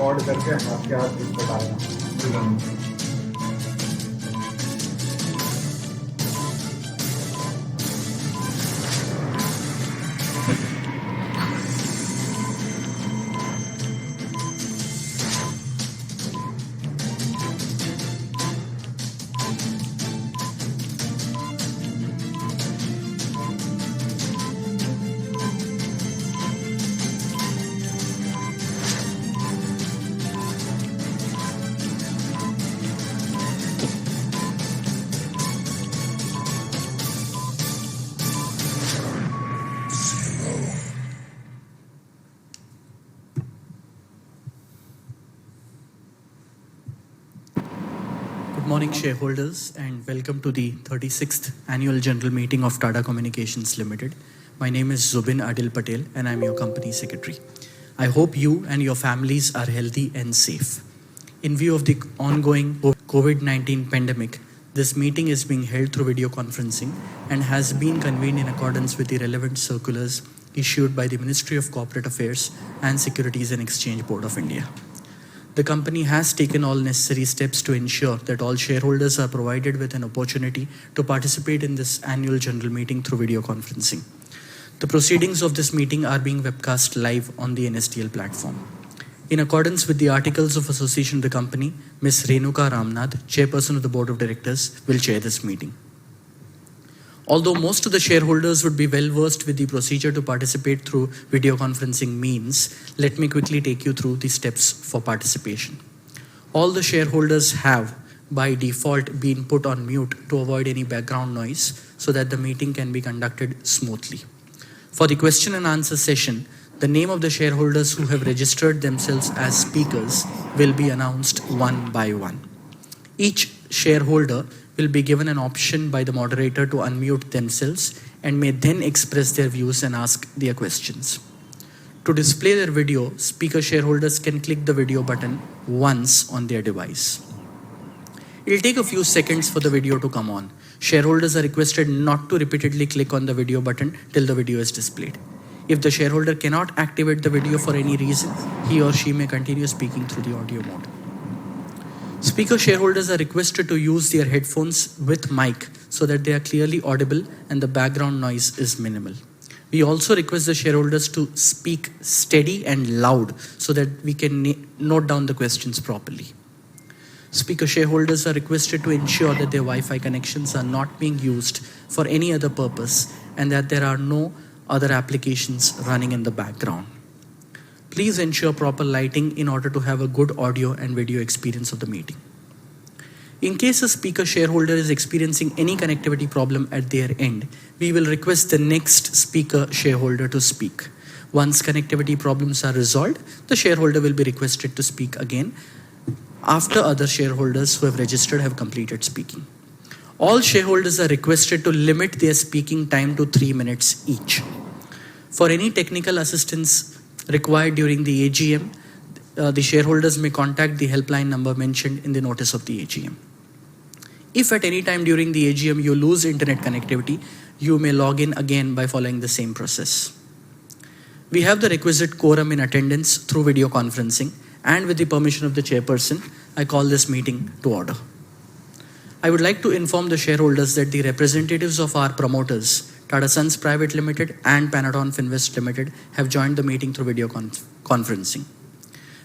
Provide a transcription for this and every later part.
Record करके आपके हाथ पे डालना। Good morning, shareholders, and welcome to the 36th Annual General Meeting of Tata Communications Limited. My name is Zubin Adil Patel, and I'm your company secretary. I hope you and your families are healthy and safe. In view of the ongoing COVID-19 pandemic, this meeting is being held through video conferencing and has been convened in accordance with the relevant circulars issued by the Ministry of Corporate Affairs and Securities and Exchange Board of India. The company has taken all necessary steps to ensure that all shareholders are provided with an opportunity to participate in this annual general meeting through video conferencing. The proceedings of this meeting are being webcast live on the NSDL platform. In accordance with the Articles of Association of the company, Ms. Renuka Ramnath, Chairperson of the Board of Directors, will chair this meeting. Although most of the shareholders would be well versed with the procedure to participate through video conferencing means, let me quickly take you through the steps for participation. All the shareholders have, by default, been put on mute to avoid any background noise so that the meeting can be conducted smoothly. For the question and answer session, the name of the shareholders who have registered themselves as speakers will be announced one by one. Each shareholder will be given an option by the moderator to unmute themselves and may then express their views and ask their questions. To display their video, speaker shareholders can click the video button once on their device. It will take a few seconds for the video to come on. Shareholders are requested not to repeatedly click on the video button till the video is displayed. If the shareholder cannot activate the video for any reason, he or she may continue speaking through the audio mode. Speaker shareholders are requested to use their headphones with mic so that they are clearly audible and the background noise is minimal. We also request the shareholders to speak steady and loud so that we can note down the questions properly. Speaker shareholders are requested to ensure that their Wi-Fi connections are not being used for any other purpose and that there are no other applications running in the background. Please ensure proper lighting in order to have a good audio and video experience of the meeting. In case a speaker shareholder is experiencing any connectivity problem at their end, we will request the next speaker shareholder to speak. Once connectivity problems are resolved, the shareholder will be requested to speak again after other shareholders who have registered have completed speaking. All shareholders are requested to limit their speaking time to 3 minutes each. For any technical assistance required during the AGM, the shareholders may contact the helpline number mentioned in the notice of the AGM. If at any time during the AGM you lose internet connectivity, you may log in again by following the same process. We have the requisite quorum in attendance through video conferencing, and with the permission of the chairperson, I call this meeting to order. I would like to inform the shareholders that the representatives of our promoters, Tata Sons Private Limited and Panaton Finvest Limited, have joined the meeting through video conferencing.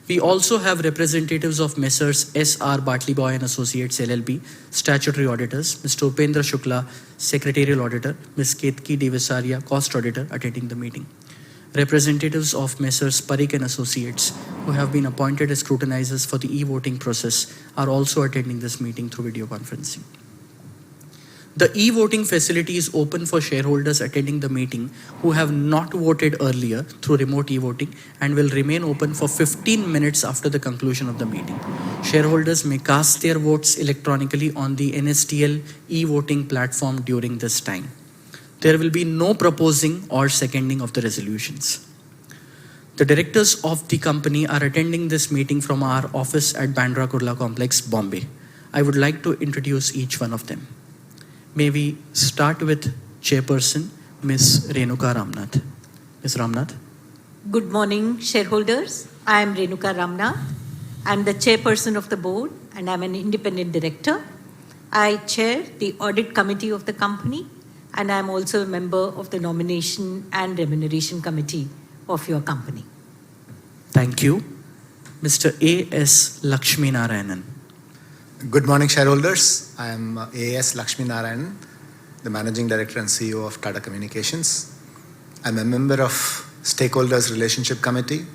We also have representatives of Messrs. S.R. Bartley Boy and Associates LLP, Statutory Auditors, Mr. Upendra Shukla, Secretarial Auditor, Ms. Ketki Devasaria, Cost Auditor, attending the meeting. Representatives of Messrs. Parikh and Associates, who have been appointed as scrutinizers for the e-voting process, are also attending this meeting through video conferencing. The e-voting facility is open for shareholders attending the meeting who have not voted earlier through remote e-voting and will remain open for 15 minutes after the conclusion of the meeting. Shareholders may cast their votes electronically on the NSDL e-voting platform during this time. There will be no proposing or seconding of the resolutions. The directors of the company are attending this meeting from our office at Bandra Kurla Complex, Bombay. I would like to introduce each one of them. May we start with Chairperson, Ms. Renuka Ramnath. Ms. Ramnath. Good morning, shareholders. I am Renuka Ramnath, I'm the chairperson of the board and I'm an independent director. I chair the audit committee of the company and I'm also a member of the nomination and remuneration committee of your company. Thank you. Mr. A.S. Lakshmi Narayanan. Good morning, shareholders. I am A.S. Lakshmi Narayanan, the Managing Director and CEO of Tata Communications. I'm a member of Stakeholders Relationship Committee,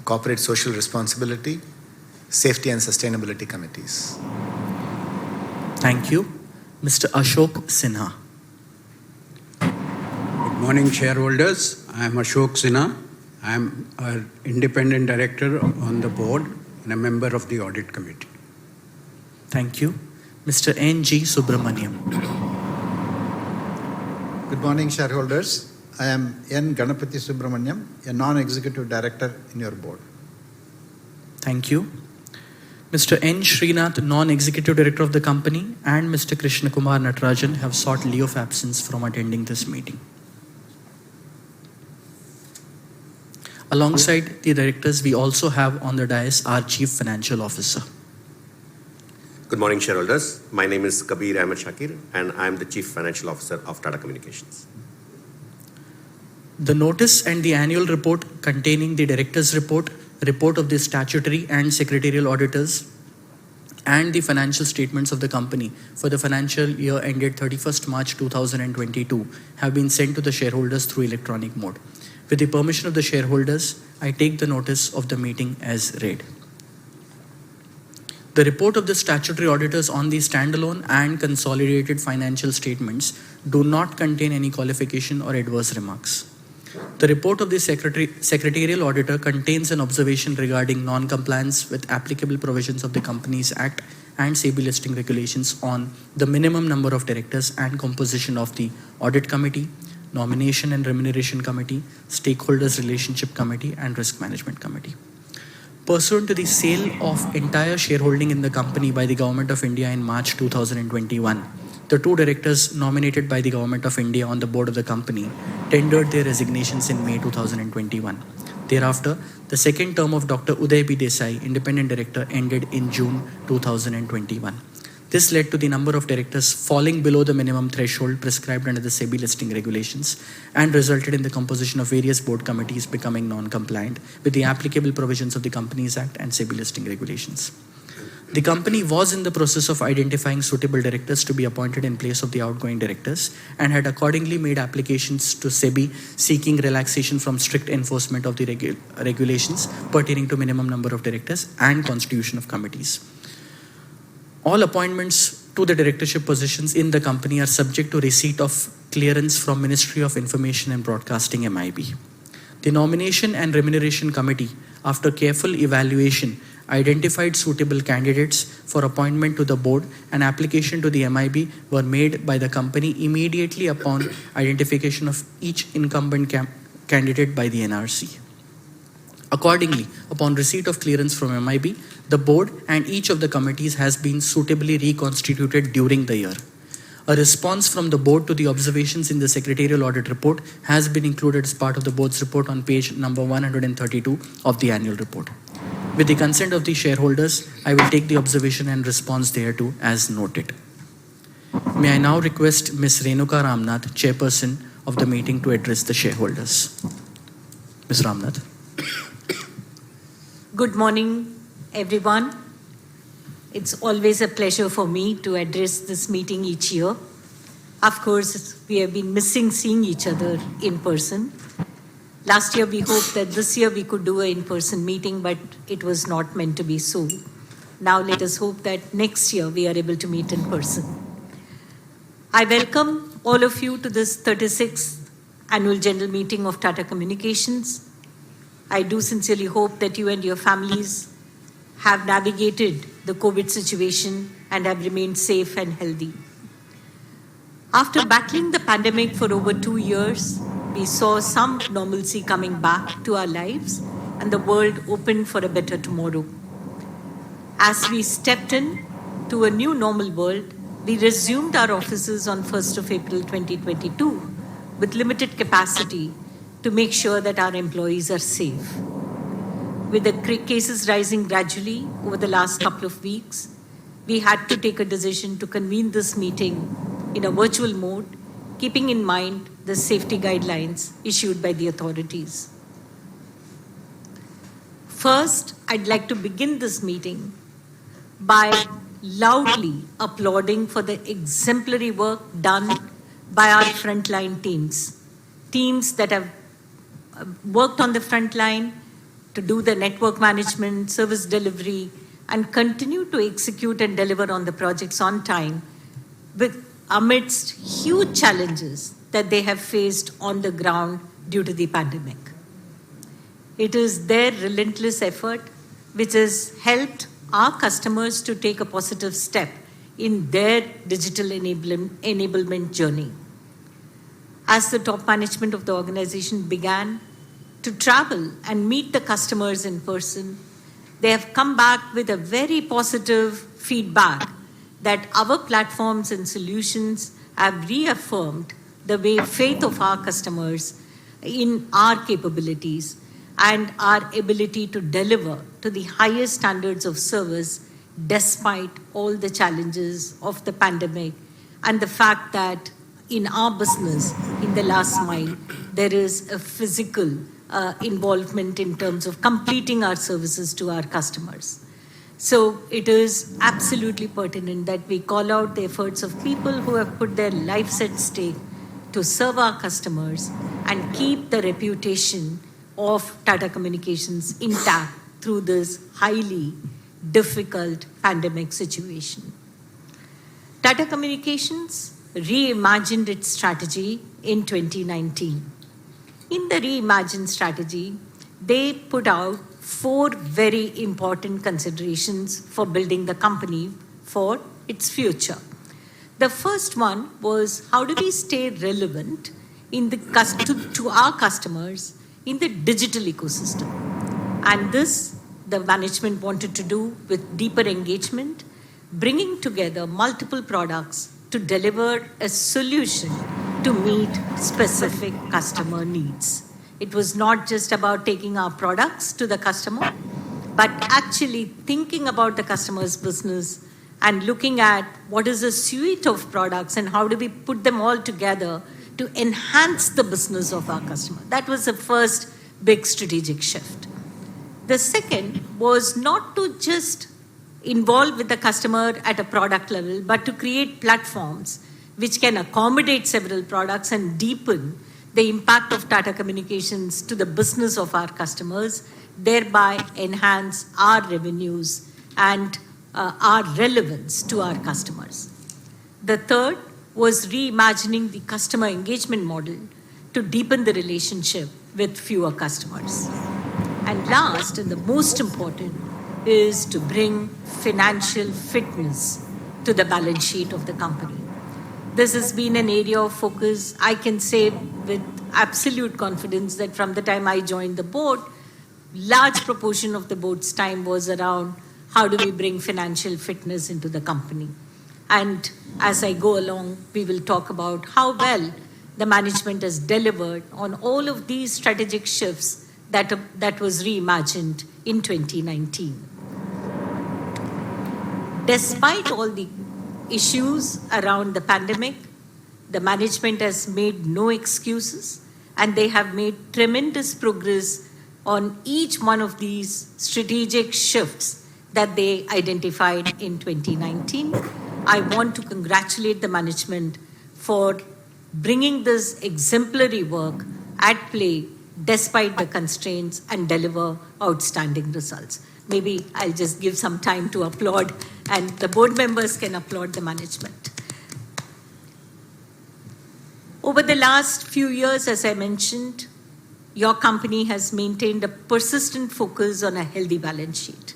Corporate Social Responsibility, Safety and Sustainability Committees. Thank you. Mr. Ashok Sinha. Good morning, shareholders. I am Ashok Sinha. I am an independent director on the board and a member of the audit committee. Thank you. Mr. N.G. Subramaniam. Good morning, shareholders. I am N. Ganapati Subramaniam, a non-executive director in your board. Thank you. Mr. N. Srinath, non-executive director of the company, and Mr. Krishna Kumar Natarajan have sought leave of absence from attending this meeting. Alongside the directors, we also have on the dais our Chief Financial Officer. Good morning, shareholders. My name is Kabir Ahmed Shakir, and I am the Chief Financial Officer of Tata Communications. The notice and the annual report containing the director's report, report of the statutory and secretarial auditors, and the financial statements of the company for the financial year ended 31st March 2022 have been sent to the shareholders through electronic mode. With the permission of the shareholders, I take the notice of the meeting as read. The report of the statutory auditors on the standalone and consolidated financial statements do not contain any qualification or adverse remarks. The report of the secretarial auditor contains an observation regarding non-compliance with applicable provisions of the Companies Act and SEBI listing regulations on the minimum number of directors and composition of the Audit Committee, Nomination and Remuneration Committee, Stakeholders Relationship Committee, and Risk Management Committee. Pursuant to the sale of entire shareholding in the company by the Government of India in March 2021, the two directors nominated by the Government of India on the board of the company tendered their resignations in May 2021. Thereafter, the second term of Dr. Uday B. Desai, independent director, ended in June 2021. This led to the number of directors falling below the minimum threshold prescribed under the SEBI listing regulations and resulted in the composition of various board committees becoming non-compliant with the applicable provisions of the Companies Act and SEBI listing regulations. The company was in the process of identifying suitable directors to be appointed in place of the outgoing directors and had accordingly made applications to SEBI seeking relaxation from strict enforcement of the regulations pertaining to minimum number of directors and constitution of committees. All appointments to the directorship positions in the company are subject to receipt of clearance from Ministry of Information and Broadcasting MIB. The Nomination and Remuneration Committee, after careful evaluation, identified suitable candidates for appointment to the board, and application to the MIB were made by the company immediately upon identification of each incumbent candidate by the NRC. Accordingly, upon receipt of clearance from MIB, the board and each of the committees has been suitably reconstituted during the year. A response from the board to the observations in the secretarial audit report has been included as part of the board's report on page number 132 of the annual report. With the consent of the shareholders, I will take the observation and response thereto as noted. May I now request Ms. Renuka Ramnath, chairperson of the meeting, to address the shareholders. Ms. Ramnath. Good morning, everyone. It's always a pleasure for me to address this meeting each year. Of course, we have been missing seeing each other in person. Last year, we hoped that this year we could do an in-person meeting, but it was not meant to be so. Now let us hope that next year we are able to meet in person. I welcome all of you to this 36th annual general meeting of Tata Communications. I do sincerely hope that you and your families have navigated the COVID situation and have remained safe and healthy. After battling the pandemic for over 2 years, we saw some normalcy coming back to our lives and the world opened for a better tomorrow. As we stepped in to a new normal world, we resumed our offices on 1st of April 2022 with limited capacity to make sure that our employees are safe. With the cases rising gradually over the last couple of weeks, we had to take a decision to convene this meeting in a virtual mode, keeping in mind the safety guidelines issued by the authorities. First, I'd like to begin this meeting by loudly applauding for the exemplary work done by our frontline teams that have worked on the front line to do the network management, service delivery, and continue to execute and deliver on the projects on time amidst huge challenges that they have faced on the ground due to the pandemic. It is their relentless effort which has helped our customers to take a positive step in their digital enablement journey. As the top management of the organization began to travel and meet the customers in person, they have come back with a very positive feedback that our platforms and solutions have reaffirmed the faith of our customers in our capabilities and our ability to deliver to the highest standards of service despite all the challenges of the pandemic and the fact that in our business, in the last mile, there is a physical involvement in terms of completing our services to our customers. So it is absolutely pertinent that we call out the efforts of people who have put their lives at stake to serve our customers and keep the reputation of Tata Communications intact through this highly difficult pandemic situation. Tata Communications reimagined its strategy in 2019. In the reimagined strategy, they put out 4 very important considerations for building the company for its future. The first one was, how do we stay relevant in to our customers in the digital ecosystem? And this, the management wanted to do with deeper engagement, bringing together multiple products to deliver a solution to meet specific customer needs. It was not just about taking our products to the customer, but actually thinking about the customer's business and looking at what is a suite of products and how do we put them all together to enhance the business of our customer. That was the first big strategic shift. The second was not to just involve with the customer at a product level, but to create platforms which can accommodate several products and deepen the impact of Tata Communications to the business of our customers, thereby enhance our revenues and our relevance to our customers. The third was reimagining the customer engagement model to deepen the relationship with fewer customers. And last, and the most important, is to bring financial fitness to the balance sheet of the company. This has been an area of focus. I can say with absolute confidence that from the time I joined the board, large proportion of the board's time was around how do we bring financial fitness into the company. And as I go along, we will talk about how well the management has delivered on all of these strategic shifts that was reimagined in 2019. Despite all the issues around the pandemic, the management has made no excuses and they have made tremendous progress on each one of these strategic shifts that they identified in 2019. I want to congratulate the management for bringing this exemplary work at play despite the constraints and deliver outstanding results. Maybe I'll just give some time to applaud and the board members can applaud the management. Over the last few years, as I mentioned, your company has maintained a persistent focus on a healthy balance sheet.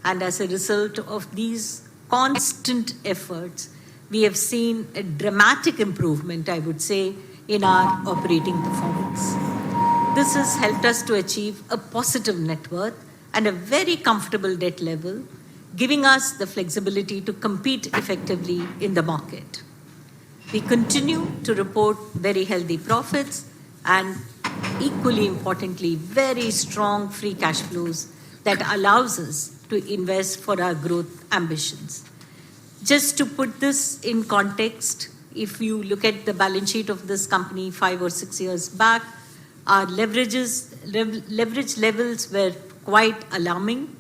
And as a result of these constant efforts, we have seen a dramatic improvement, I would say, in our operating performance. This has helped us to achieve a positive net worth and a very comfortable debt level, giving us the flexibility to compete effectively in the market. We continue to report very healthy profits and, equally importantly, very strong free cash flows that allows us to invest for our growth ambitions. Just to put this in context, if you look at the balance sheet of this company 5 or 6 years back, our leverage levels were quite alarming.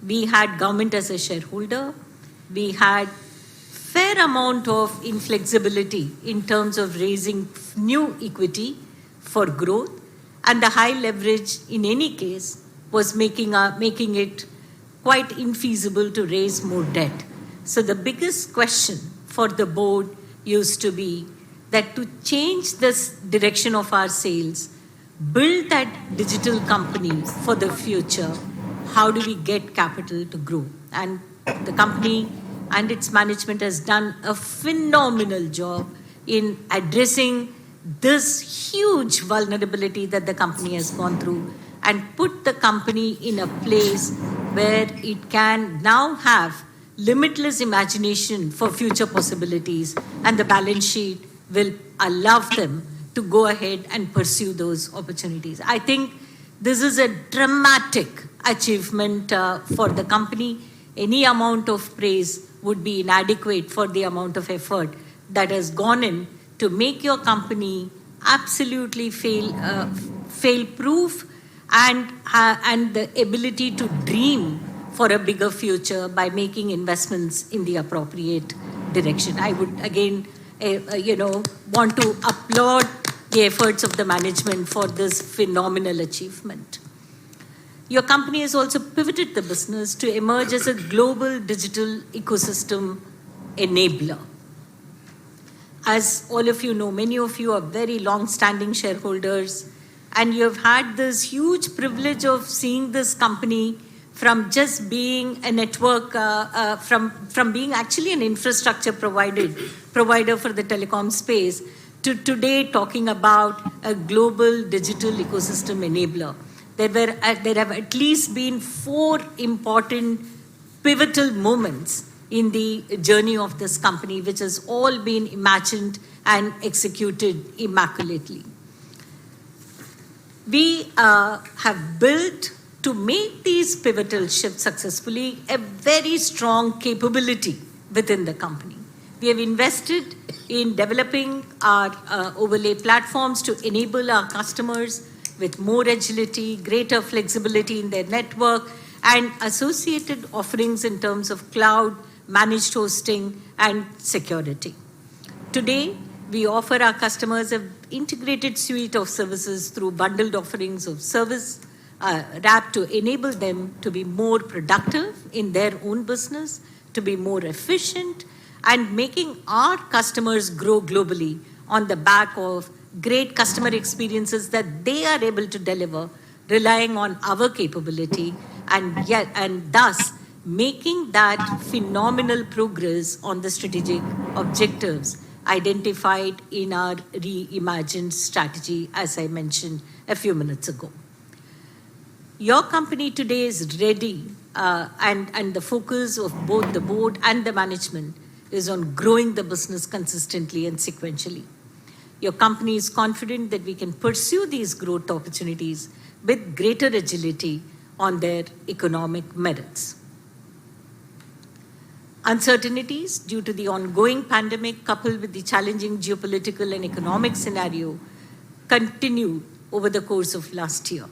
We had government as a shareholder. We had fair amount of inflexibility in terms of raising new equity for growth, and the high leverage in any case was making it quite infeasible to raise more debt. So the biggest question for the board used to be that to change this direction of our sales, build that digital company for the future, how do we get capital to grow? And the company and its management has done a phenomenal job in addressing this huge vulnerability that the company has gone through and put the company in a place where it can now have limitless imagination for future possibilities, and the balance sheet will allow them to go ahead and pursue those opportunities. I think this is a dramatic achievement for the company. Any amount of praise would be inadequate for the amount of effort that has gone in to make your company absolutely fail-proof and the ability to dream for a bigger future by making investments in the appropriate direction. I would again, want to applaud the efforts of the management for this phenomenal achievement. Your company has also pivoted the business to emerge as a global digital ecosystem enabler. As all of you know, many of you are very long-standing shareholders, and you have had this huge privilege of seeing this company from just being a network, from being actually an infrastructure provider for the telecom space, to today talking about a global digital ecosystem enabler. There have at least been 4 important pivotal moments in the journey of this company, which has all been imagined and executed immaculately. We have built, to make these pivotal shifts successfully, a very strong capability within the company. We have invested in developing our overlay platforms to enable our customers with more agility, greater flexibility in their network, and associated offerings in terms of cloud, managed hosting, and security. Today, we offer our customers an integrated suite of services through bundled offerings of service wrapped to enable them to be more productive in their own business, to be more efficient, and making our customers grow globally on the back of great customer experiences that they are able to deliver, relying on our capability, and thus making that phenomenal progress on the strategic objectives identified in our reimagined strategy, as I mentioned a few minutes ago. Your company today is ready, and the focus of both the board and the management is on growing the business consistently and sequentially. Your company is confident that we can pursue these growth opportunities with greater agility on their economic merits. Uncertainties due to the ongoing pandemic, coupled with the challenging geopolitical and economic scenario, continued over the course of last year.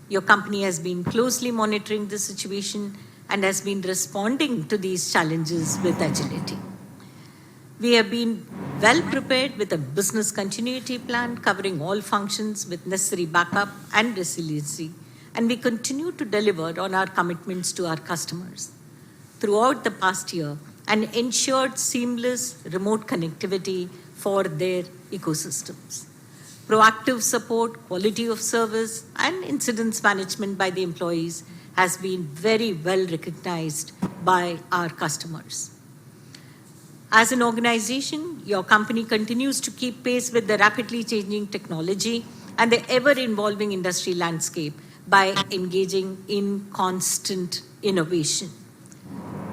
Your company has been closely monitoring the situation and has been responding to these challenges with agility. We have been well prepared with a business continuity plan covering all functions with necessary backup and resiliency, and we continue to deliver on our commitments to our customers throughout the past year and ensured seamless remote connectivity for their ecosystems. Proactive support, quality of service, and incidents management by the employees has been very well recognized by our customers. As an organization, your company continues to keep pace with the rapidly changing technology and the ever-evolving industry landscape by engaging in constant innovation.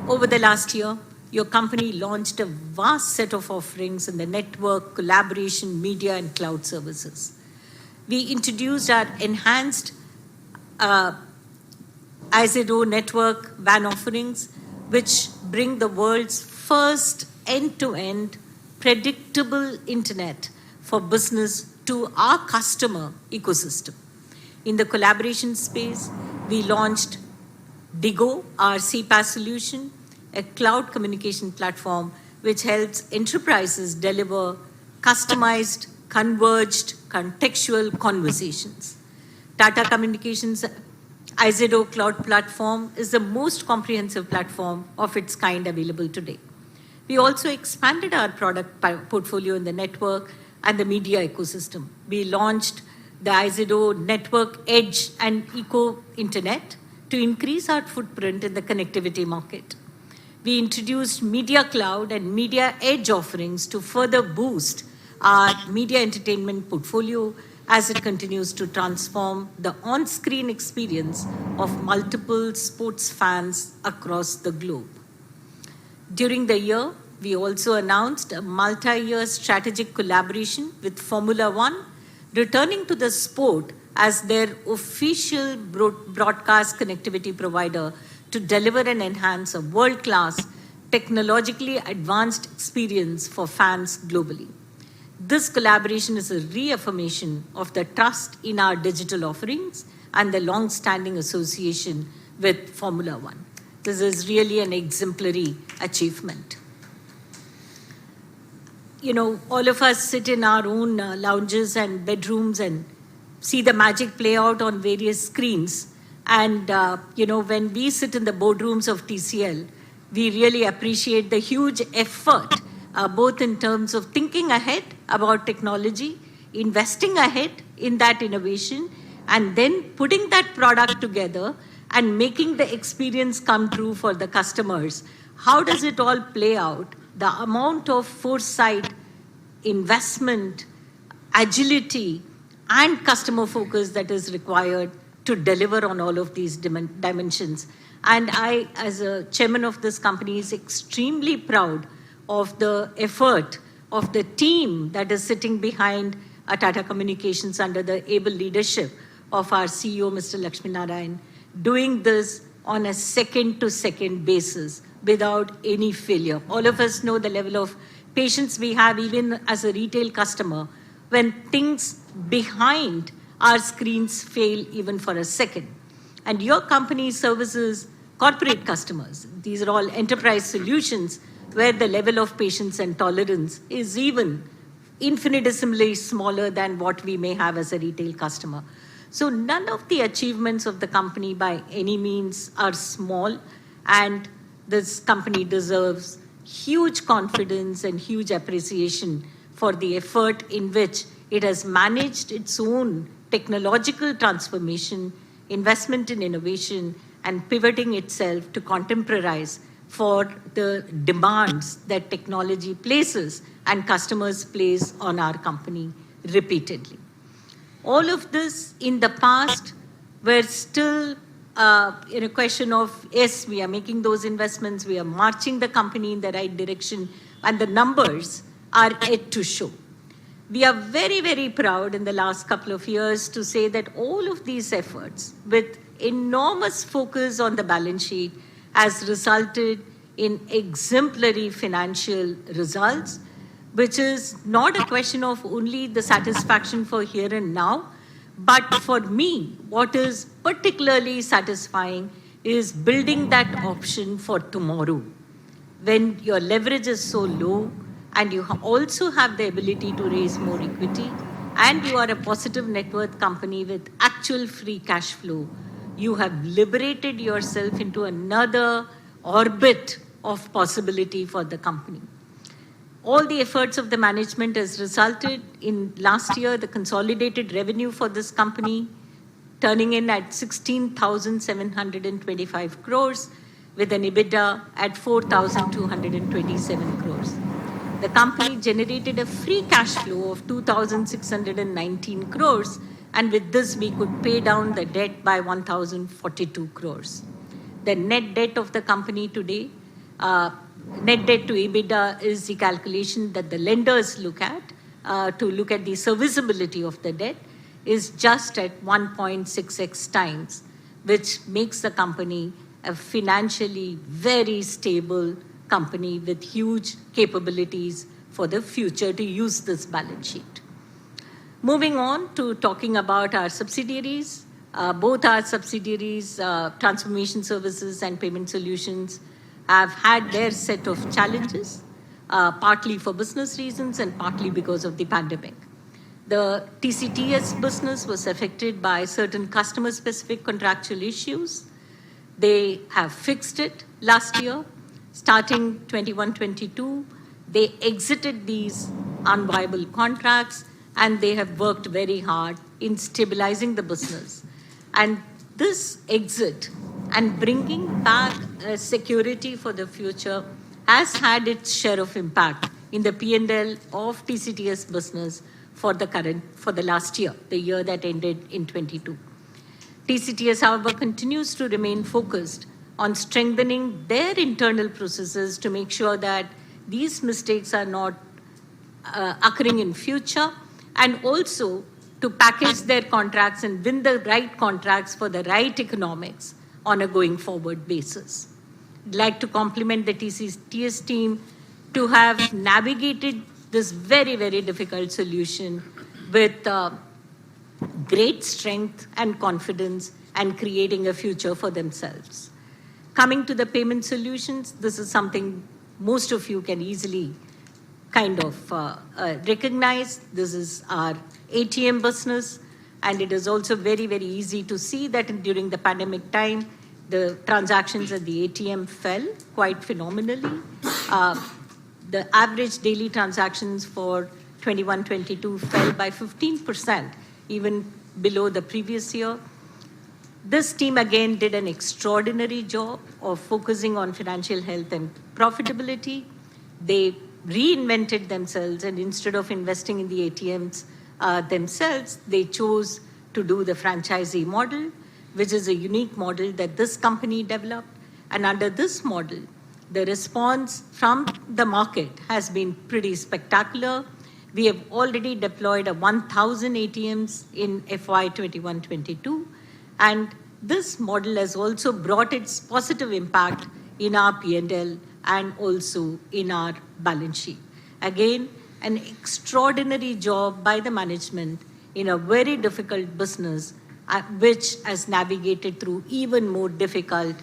Over the last year, your company launched a vast set of offerings in the network, collaboration, media, and cloud services. We introduced our enhanced IZO network WAN offerings, which bring the world's first end-to-end predictable internet for business to our customer ecosystem. In the collaboration space, we launched Digo, our CPaaS solution, a cloud communication platform which helps enterprises deliver customized, converged, contextual conversations. Tata Communications IZO Cloud Platform is the most comprehensive platform of its kind available today. We also expanded our product portfolio in the network and the media ecosystem. We launched the IZO Network Edge and Eco Internet to increase our footprint in the connectivity market. We introduced Media Cloud and Media Edge offerings to further boost our media entertainment portfolio as it continues to transform the on-screen experience of multiple sports fans across the globe. During the year, we also announced a multi-year strategic collaboration with Formula One, returning to the sport as their official broadcast connectivity provider to deliver and enhance a world-class, technologically advanced experience for fans globally. This collaboration is a reaffirmation of the trust in our digital offerings and the long-standing association with Formula One. This is really an exemplary achievement. You know, all of us sit in our own lounges and bedrooms and see the magic play out on various screens. And, you know, when we sit in the boardrooms of TCL, we really appreciate the huge effort, both in terms of thinking ahead about technology, investing ahead in that innovation, and then putting that product together and making the experience come true for the customers. How does it all play out? The amount of foresight, investment, agility, and customer focus that is required to deliver on all of these dimensions. And I, as a chairman of this company, is extremely proud of the effort of the team that is sitting behind Tata Communications under the able leadership of our CEO, Mr. Lakshminarayan, doing this on a second-to-second basis without any failure. All of us know the level of patience we have even as a retail customer when things behind our screens fail even for a second. And your company services corporate customers. These are all enterprise solutions where the level of patience and tolerance is even infinitesimally smaller than what we may have as a retail customer. So none of the achievements of the company by any means are small, and this company deserves huge confidence and huge appreciation for the effort in which it has managed its own technological transformation, investment in innovation, and pivoting itself to contemporize for the demands that technology places and customers place on our company repeatedly. All of this in the past were still in a question of, yes, we are making those investments, we are marching the company in the right direction, and the numbers are yet to show. We are very, very proud in the last couple of years to say that all of these efforts, with enormous focus on the balance sheet, has resulted in exemplary financial results, which is not a question of only the satisfaction for here and now, but for me, what is particularly satisfying is building that option for tomorrow. When your leverage is so low and you also have the ability to raise more equity and you are a positive net worth company with actual free cash flow, you have liberated yourself into another orbit of possibility for the company. All the efforts of the management has resulted in last year, the consolidated revenue for this company turning in at 16,725 crores with an EBITDA at 4,227 crores. The company generated a free cash flow of 2,619 crores, and with this we could pay down the debt by 1,042 crores. The net debt of the company today, net debt to EBITDA is the calculation that the lenders look at to look at the serviceability of the debt, is just at 1.66 times, which makes the company a financially very stable company with huge capabilities for the future to use this balance sheet. Moving on to talking about our subsidiaries, both our subsidiaries, Transformation Services and Payment Solutions, have had their set of challenges, partly for business reasons and partly because of the pandemic. The TCTS business was affected by certain customer-specific contractual issues. They have fixed it last year. Starting 21-22, they exited these unviable contracts, and they have worked very hard in stabilizing the business. And this exit and bringing back security for the future has had its share of impact in the P&L of TCTS business for the last year, the year that ended in 22. TCTS, however, continues to remain focused on strengthening their internal processes to make sure that these mistakes are not occurring in future, and also to package their contracts and win the right contracts for the right economics on a going forward basis. I'd like to compliment the TCTS team to have navigated this very, very difficult solution with great strength and confidence and creating a future for themselves. Coming to the payment solutions, this is something most of you can easily kind of recognize. This is our ATM business, and it is also very, very easy to see that during the pandemic time, the transactions at the ATM fell quite phenomenally. The average daily transactions for 21-22 fell by 15%, even below the previous year. This team again did an extraordinary job of focusing on financial health and profitability. They reinvented themselves, and instead of investing in the ATMs themselves, they chose to do the franchisee model, which is a unique model that this company developed. And under this model, the response from the market has been pretty spectacular. We have already deployed 1,000 ATMs in FY 21-22, and this model has also brought its positive impact in our P&L and also in our balance sheet. Again, an extraordinary job by the management in a very difficult business, which has navigated through even more difficult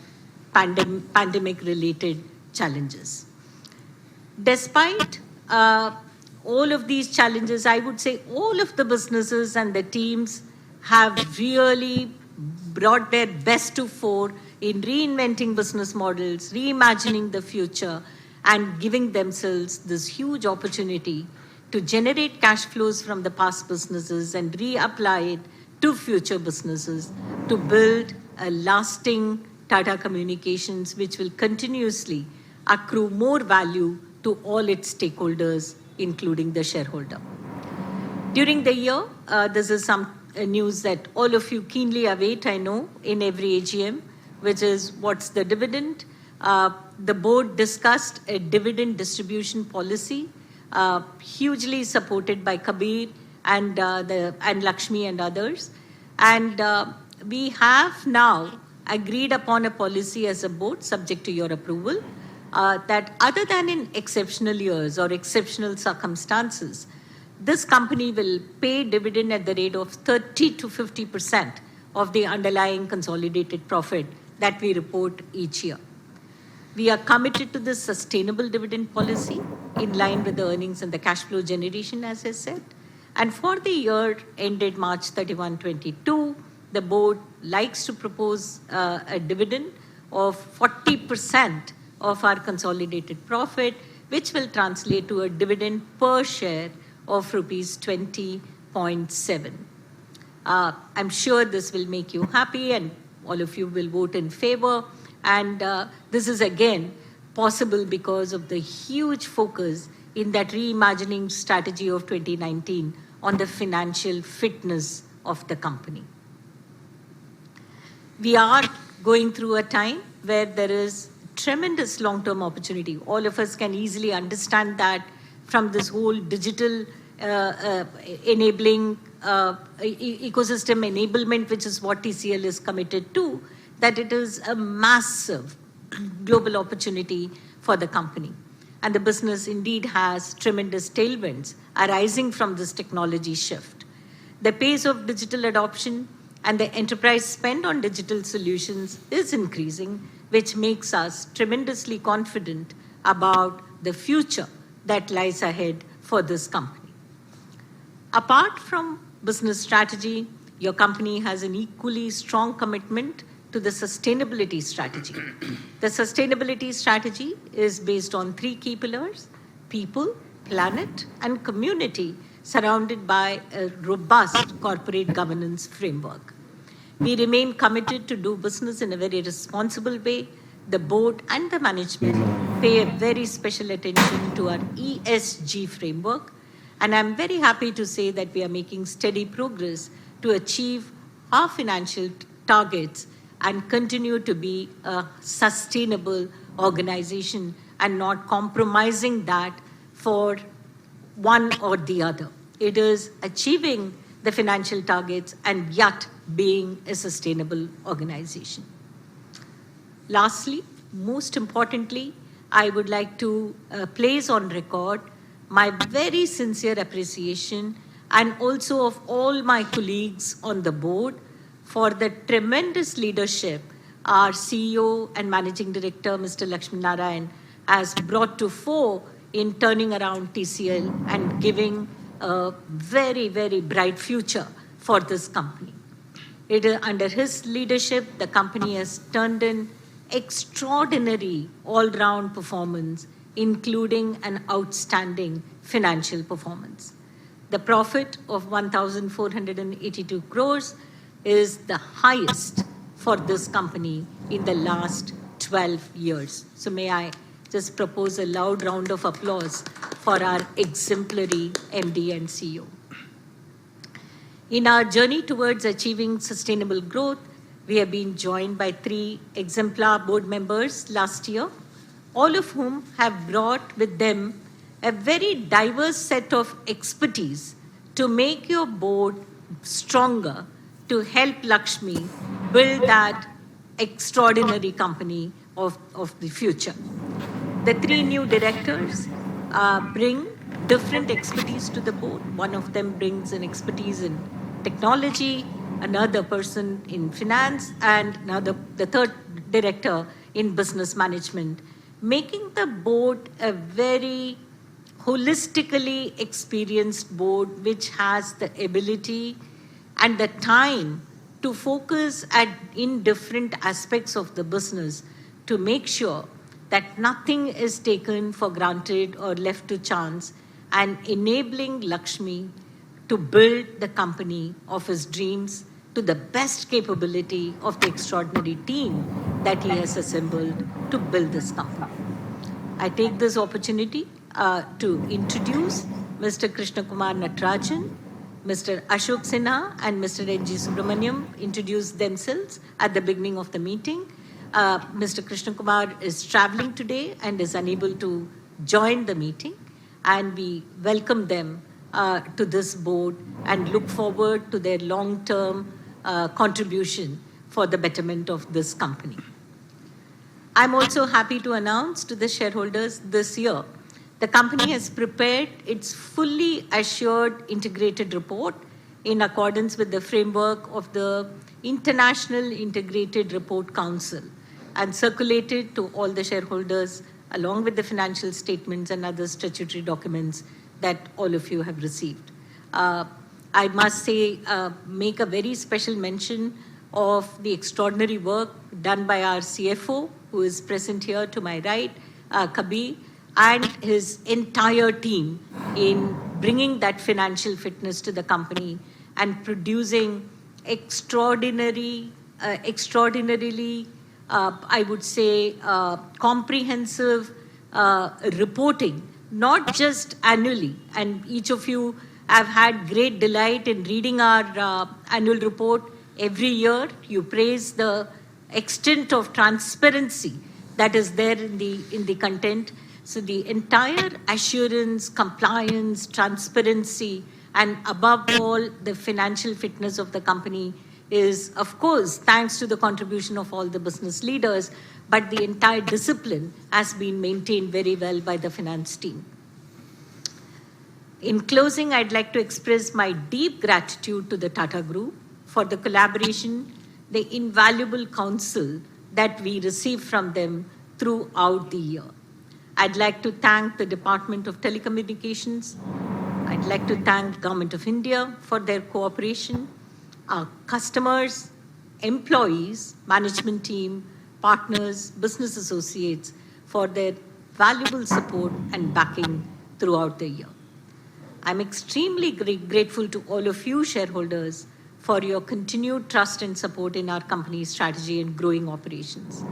pandemic-related challenges. Despite all of these challenges, I would say all of the businesses and the teams have really brought their best to fore in reinventing business models, reimagining the future, and giving themselves this huge opportunity to generate cash flows from the past businesses and reapply it to future businesses to build a lasting Tata Communications, which will continuously accrue more value to all its stakeholders, including the shareholder. During the year, this is some news that all of you keenly await, I know, in every AGM, which is what's the dividend. The board discussed a dividend distribution policy, hugely supported by Kabir and Lakshmi and others. And we have now agreed upon a policy as a board, subject to your approval, that other than in exceptional years or exceptional circumstances, this company will pay dividend at the rate of 30 to 50% of the underlying consolidated profit that we report each year. We are committed to this sustainable dividend policy in line with the earnings and the cash flow generation, as I said. And for the year ended March 31, 22, the board likes to propose a dividend of 40% of our consolidated profit, which will translate to a dividend per share of rupees 20.7. I'm sure this will make you happy, and all of you will vote in favor. And this is again possible because of the huge focus in that reimagining strategy of 2019 on the financial fitness of the company. We are going through a time where there is tremendous long-term opportunity. All of us can easily understand that from this whole digital enabling ecosystem enablement, which is what TCL is committed to, that it is a massive global opportunity for the company. And the business indeed has tremendous tailwinds arising from this technology shift. The pace of digital adoption and the enterprise spend on digital solutions is increasing, which makes us tremendously confident about the future that lies ahead for this company. Apart from business strategy, your company has an equally strong commitment to the sustainability strategy. The sustainability strategy is based on 3 key pillars: people, planet, and community, surrounded by a robust corporate governance framework. We remain committed to do business in a very responsible way. The board and the management pay a very special attention to our ESG framework, and I'm very happy to say that we are making steady progress to achieve our financial targets and continue to be a sustainable organization and not compromising that for one or the other. It is achieving the financial targets and yet being a sustainable organization. Lastly, most importantly, I would like to place on record my very sincere appreciation and also of all my colleagues on the board for the tremendous leadership our CEO and Managing Director, Mr. Lakshmi Narayan, has brought to fore in turning around TCL and giving a very, very bright future for this company. It is under his leadership, the company has turned in extraordinary all-round performance, including an outstanding financial performance. The profit of 1,482 crores is the highest for this company in the last 12 years. So may I just propose a loud round of applause for our exemplary MD and CEO. In our journey towards achieving sustainable growth, we have been joined by 3 exemplar board members last year, all of whom have brought with them a very diverse set of expertise to make your board stronger, to help Lakshmi build that extraordinary company of the future. The 3 new directors bring different expertise to the board. One of them brings an expertise in technology, another person in finance, and the third director in business management, making the board a very holistically experienced board which has the ability and the time to focus in different aspects of the business to make sure that nothing is taken for granted or left to chance, and enabling Lakshmi to build the company of his dreams to the best capability of the extraordinary team that he has assembled to build this company. I take this opportunity to introduce Mr. Krishna Kumar Natarajan, Mr. Ashok Sinha, and Mr. N.G. Subramaniam introduced themselves at the beginning of the meeting. Mr. Krishna Kumar is traveling today and is unable to join the meeting, and we welcome them to this board and look forward to their long-term contribution for the betterment of this company. I'm also happy to announce to the shareholders this year, the company has prepared its fully assured integrated report in accordance with the framework of the International Integrated Report Council and circulated to all the shareholders along with the financial statements and other statutory documents that all of you have received. I must say, make a very special mention of the extraordinary work done by our CFO, who is present here to my right, Kabir, and his entire team in bringing that financial fitness to the company and producing extraordinarily, I would say, comprehensive reporting, not just annually. And each of you have had great delight in reading our annual report every year. You praise the extent of transparency that is there in the content. So the entire assurance, compliance, transparency, And above all, the financial fitness of the company is, of course, thanks to the contribution of all the business leaders, but the entire discipline has been maintained very well by the finance team. In closing, I'd like to express my deep gratitude to the Tata Group for the collaboration, the invaluable counsel that we received from them throughout the year. I'd like to thank the Department of Telecommunications. I'd like to thank Government of India for their cooperation, our customers, employees, management team, partners, business associates for their valuable support and backing throughout the year. I'm extremely grateful to all of you shareholders for your continued trust and support in our company's strategy and growing operations.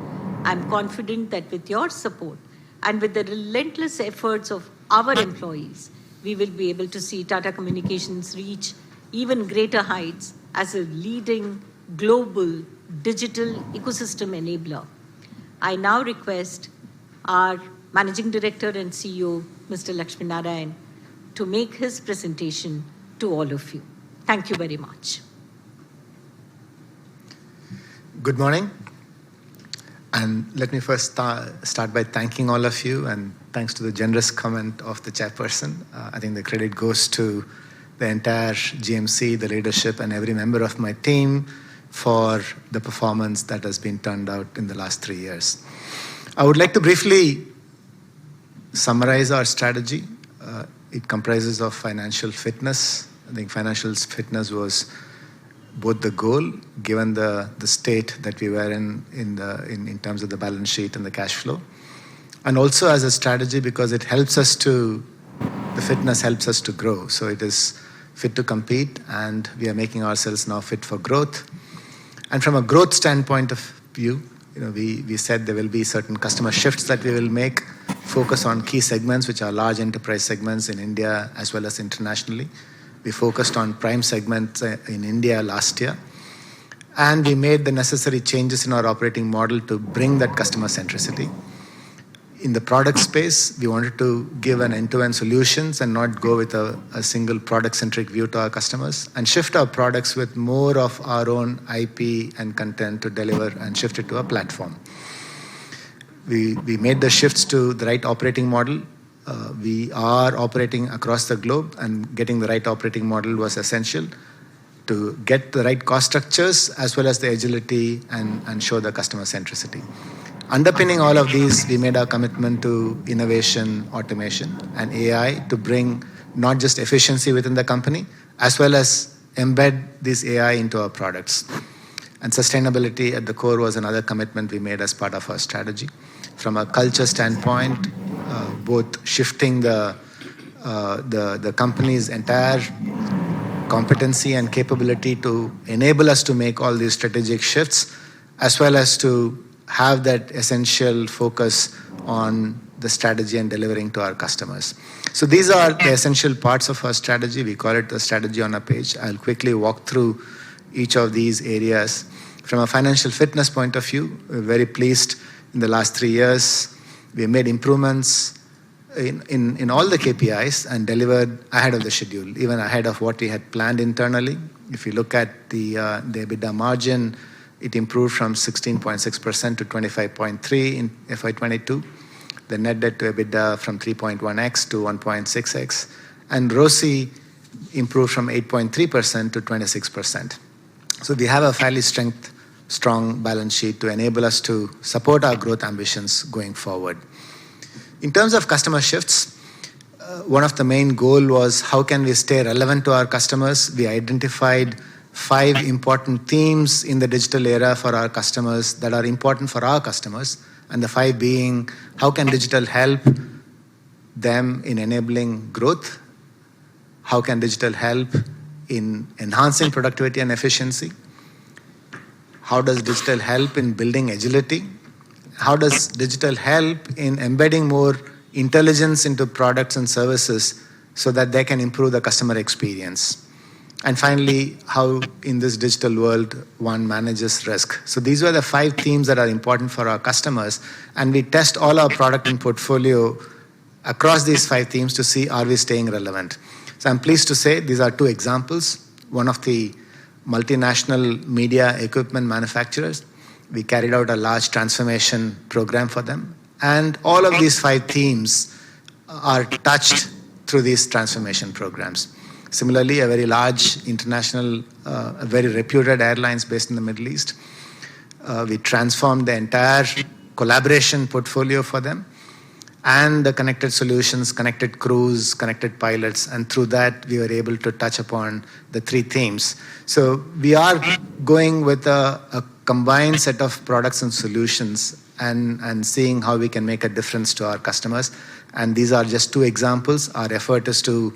I'm confident that with your support and with the relentless efforts of our employees, we will be able to see Tata Communications reach even greater heights as a leading global digital ecosystem enabler. I now request our Managing Director and CEO, Mr. Lakshminarayan, to make his presentation to all of you. Thank you very much. Good morning. And let me first start by thanking all of you, and thanks to the generous comment of the chairperson. I think the credit goes to the entire GMC, the leadership, and every member of my team for the performance that has been turned out in the last 3 years. I would like to briefly summarize our strategy. It comprises of financial fitness. I think financial fitness was both the goal, given the state that we were in terms of the balance sheet and the cash flow, and also as a strategy because it helps us the fitness helps us to grow. So it is fit to compete, and we are making ourselves now fit for growth. And from a growth standpoint of view, we said there will be certain customer shifts that we will make, focus on key segments, which are large enterprise segments in India as well as internationally. We focused on prime segments in India last year, and we made the necessary changes in our operating model to bring that customer centricity. In the product space, we wanted to give an end-to-end solutions and not go with a single product-centric view to our customers, and shift our products with more of our own IP and content to deliver and shift it to a platform. We made the shifts to the right operating model. We are operating across the globe, and getting the right operating model was essential to get the right cost structures as well as the agility and show the customer centricity. Underpinning all of these, we made our commitment to innovation, automation, and AI to bring not just efficiency within the company, as well as embed this AI into our products. And sustainability at the core was another commitment we made as part of our strategy. From a culture standpoint, both shifting the company's entire competency and capability to enable us to make all these strategic shifts, as well as to have that essential focus on the strategy and delivering to our customers. So these are the essential parts of our strategy. We call it the strategy on a page. I'll quickly walk through each of these areas. From a financial fitness point of view, we're very pleased in the last 3 years. We made improvements in all the KPIs and delivered ahead of the schedule, even ahead of what we had planned internally. If you look at the EBITDA margin, it improved from 16.6% to 25.3% in FY22. The net debt to EBITDA from 3.1x to 1.6x. And ROCE improved from 8.3% to 26%. So we have a fairly strong balance sheet to enable us to support our growth ambitions going forward. In terms of customer shifts, one of the main goals was how can we stay relevant to our customers. We identified 5 important themes in the digital era for our customers that are important for our customers, and the 5 being how can digital help them in enabling growth, how can digital help in enhancing productivity and efficiency, how does digital help in building agility, how does digital help in embedding more intelligence into products and services so that they can improve the customer experience. And finally, how in this digital world one manages risk. So these were the 5 themes that are important for our customers, and we test all our product and portfolio across these 5 themes to see are we staying relevant. So I'm pleased to say these are two examples. One of the multinational media equipment manufacturers. We carried out a large transformation program for them. And all of these 5 themes are touched through these transformation programs. Similarly, a very large international, a very reputed airlines based in the Middle East. We transformed the entire collaboration portfolio for them and the connected solutions, connected crews, connected pilots, and through that we were able to touch upon the 3 themes. So we are going with a combined set of products and solutions and seeing how we can make a difference to our customers. And these are just 2 examples. Our effort is to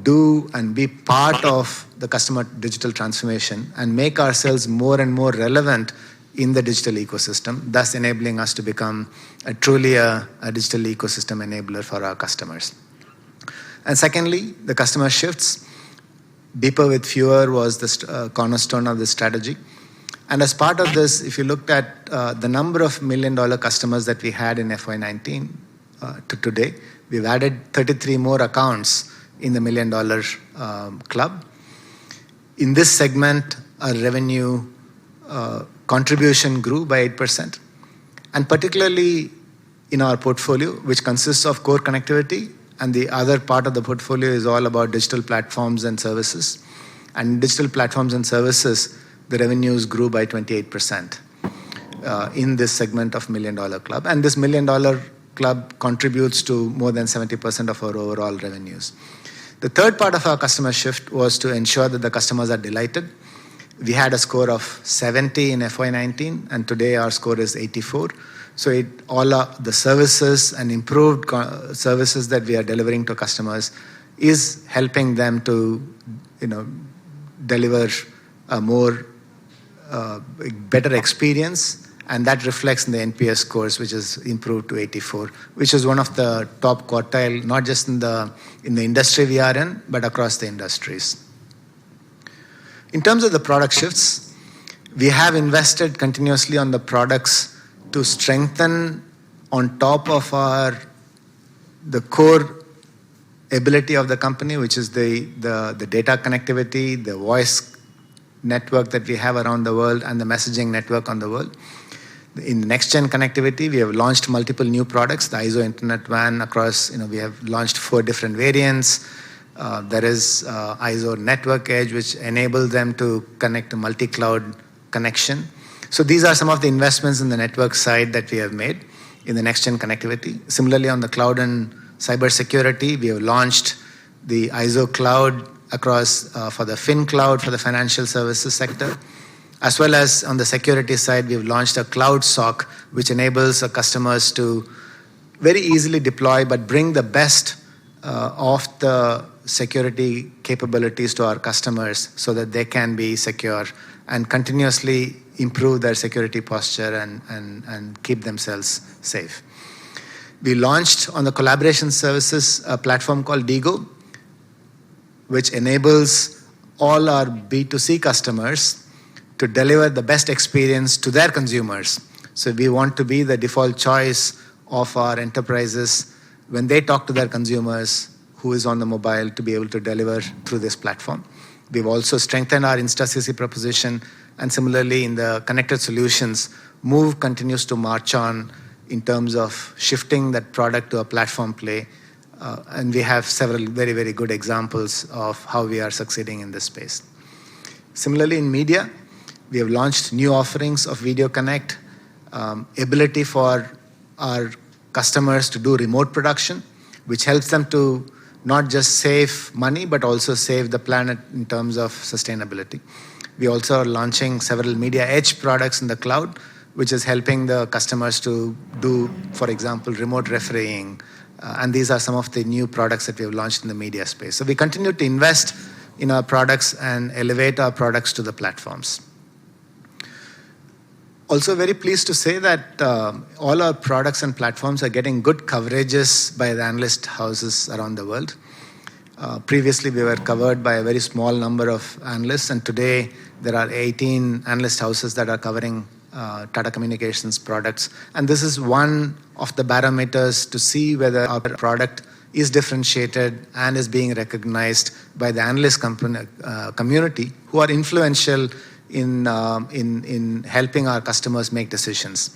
do and be part of the customer digital transformation and make ourselves more and more relevant in the digital ecosystem, thus enabling us to become truly a digital ecosystem enabler for our customers. And secondly, the customer shifts. Deeper with fewer was the cornerstone of this strategy. And as part of this, if you looked at the number of $1 million customers that we had in FY19 to today, we've added 33 more accounts in the $1 million club. In this segment, our revenue contribution grew by 8%. And particularly in our portfolio, which consists of core connectivity, and the other part of the portfolio is all about digital platforms and services. And digital platforms and services, the revenues grew by 28% in this segment of $1 million club. And this $1 million club contributes to more than 70% of our overall revenues. The third part of our customer shift was to ensure that the customers are delighted. We had a score of 70 in FY19, and today our score is 84. So all the services and improved services that we are delivering to customers is helping them to, deliver a more better experience, and that reflects in the NPS scores, which is improved to 84, which is one of the top quartile, not just in the industry we are in, but across the industries. In terms of the product shifts, we have invested continuously on the products to strengthen on top of the core ability of the company, which is the data connectivity, the voice network that we have around the world, and the messaging network on the world. In next-gen connectivity, we have launched multiple new products. The ISO Internet WAN across, we have launched 4 different variants. There is ISO Network Edge, which enables them to connect to multi-cloud connection. So these are some of the investments in the network side that we have made in the next-gen connectivity. Similarly, on the cloud and cybersecurity, we have launched the ISO Cloud across for the FinCloud for the financial services sector. As well as on the security side, we've launched a cloud SOC, which enables our customers to very easily deploy, but bring the best of the security capabilities to our customers so that they can be secure and continuously improve their security posture and keep themselves safe. We launched on the collaboration services a platform called DIGO, which enables all our B2C customers to deliver the best experience to their consumers. So we want to be the default choice of our enterprises when they talk to their consumers who is on the mobile to be able to deliver through this platform. We've also strengthened our InstaCC proposition, and similarly in the connected solutions, Move continues to march on in terms of shifting that product to a platform play. And we have several very, very good examples of how we are succeeding in this space. Similarly, in media, we have launched new offerings of Video Connect, ability for our customers to do remote production, which helps them to not just save money, but also save the planet in terms of sustainability. We also are launching several Media Edge products in the cloud, which is helping the customers to do, for example, remote refereeing. And these are some of the new products that we have launched in the media space. So we continue to invest in our products and elevate our products to the platforms. Also very pleased to say that all our products and platforms are getting good coverages by the analyst houses around the world. Previously, we were covered by a very small number of analysts, and today there are 18 analyst houses that are covering Tata Communications products. And this is one of the barometers to see whether our product is differentiated and is being recognized by the analyst community who are influential in helping our customers make decisions.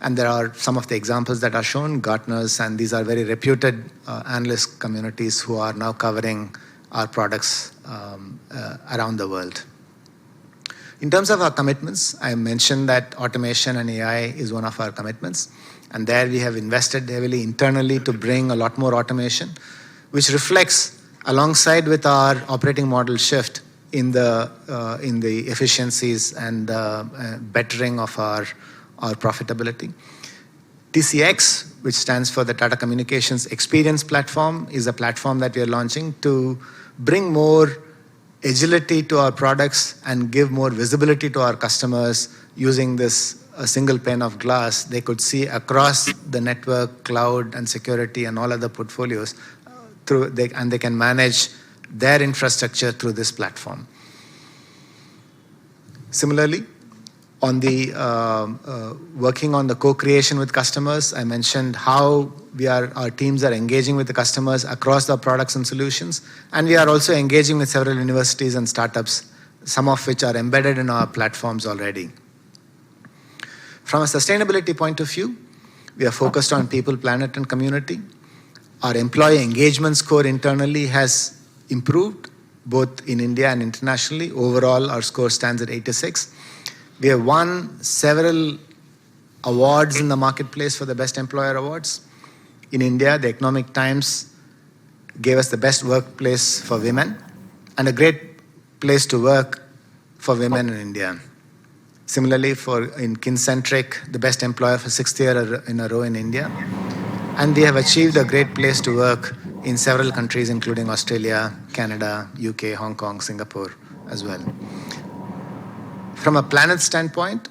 And there are some of the examples that are shown, Gartners, and these are very reputed analyst communities who are now covering our products around the world. In terms of our commitments, I mentioned that automation and AI is one of our commitments. And there we have invested heavily internally to bring a lot more automation, which reflects alongside with our operating model shift in the efficiencies and bettering of our profitability. TCX, which stands for the Tata Communications Experience Platform, is a platform that we are launching to bring more agility to our products and give more visibility to our customers using this a single pane of glass. They could see across the network, cloud, and security and all other portfolios, and they can manage their infrastructure through this platform. Similarly, on the working on the co-creation with customers, I mentioned how our teams are engaging with the customers across the products and solutions, and we are also engaging with several universities and startups, some of which are embedded in our platforms already. From a sustainability point of view, we are focused on people, planet, and community. Our employee engagement score internally has improved, both in India and internationally. Overall, our score stands at 86. We have won several awards in the marketplace for the Best Employer Awards. In India, the Economic Times gave us the Best Workplace for Women and a Great Place to Work for Women in India. Similarly, in Kincentric, the Best Employer for 6th year in a row in India. And we have achieved a Great Place to Work in several countries, including Australia, Canada, UK, Hong Kong, Singapore as well. From a planet standpoint,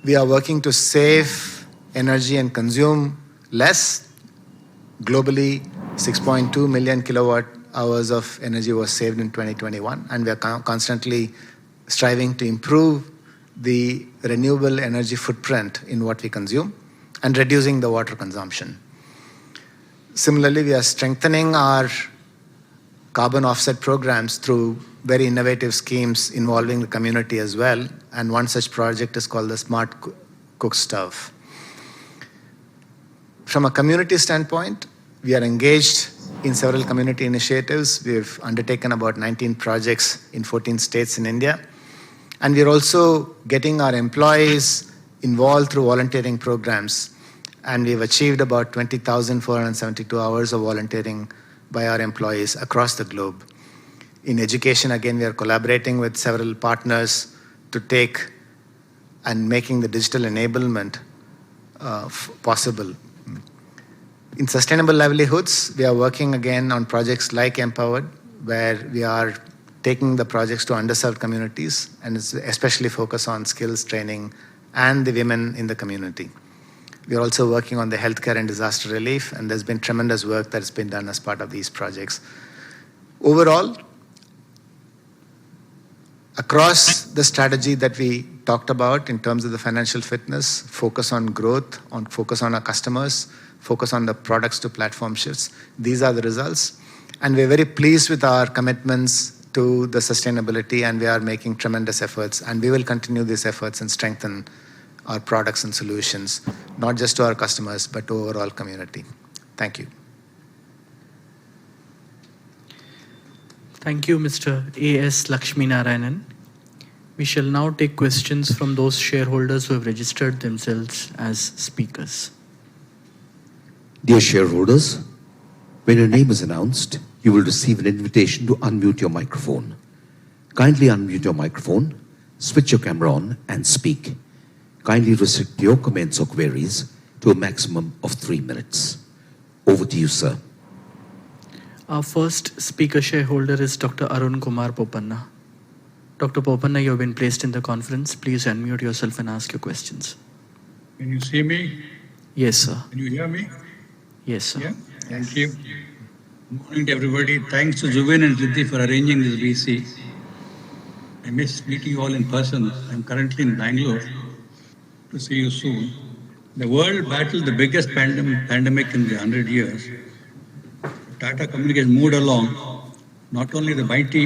we are working to save energy and consume less. Globally, 6.2 million kilowatt hours of energy was saved in 2021, and we are constantly striving to improve the renewable energy footprint in what we consume and reducing the water consumption. Similarly, we are strengthening our carbon offset programs through very innovative schemes involving the community as well. And one such project is called the Smart Cook Stove. From a community standpoint, we are engaged in several community initiatives. We've undertaken about 19 projects in 14 states in India. And we're also getting our employees involved through volunteering programs. And we've achieved about 20,472 hours of volunteering by our employees across the globe. In education, again, we are collaborating with several partners to take and making the digital enablement possible. In sustainable livelihoods, we are working again on projects like Empowered, where we are taking the projects to underserved communities and especially focus on skills training and the women in the community. We are also working on the healthcare and disaster relief, and there's been tremendous work that's been done as part of these projects. Overall, across the strategy that we talked about in terms of the financial fitness, focus on growth, focus on our customers, focus on the products to platform shifts, these are the results. And we're very pleased with our commitments to the sustainability, and we are making tremendous efforts, and we will continue these efforts and strengthen our products and solutions, not just to our customers, but to overall community. Thank you. Thank you, Mr. A.S. Lakshminarayanan. We shall now take questions from those shareholders who have registered themselves as speakers. Dear shareholders, when your name is announced, you will receive an invitation to unmute your microphone. Kindly unmute your microphone, switch your camera on, and speak. Kindly restrict your comments or queries to a maximum of 3 minutes. Over to you, sir. Our first speaker shareholder is Dr. Arun Kumar Popanna. Dr. Popanna, you have been placed in the conference. Please unmute yourself and ask your questions. Can you see me? Yes, sir. Can you hear me? Yes, sir. Yeah. Thank you. Good morning to everybody. Thanks to Zubin and Riddhi for arranging this VC. I miss meeting you all in person. I'm currently in Bangalore. To see you soon. The world battled the biggest pandemic in the 100 years. Tata Communications moved along, not only the mighty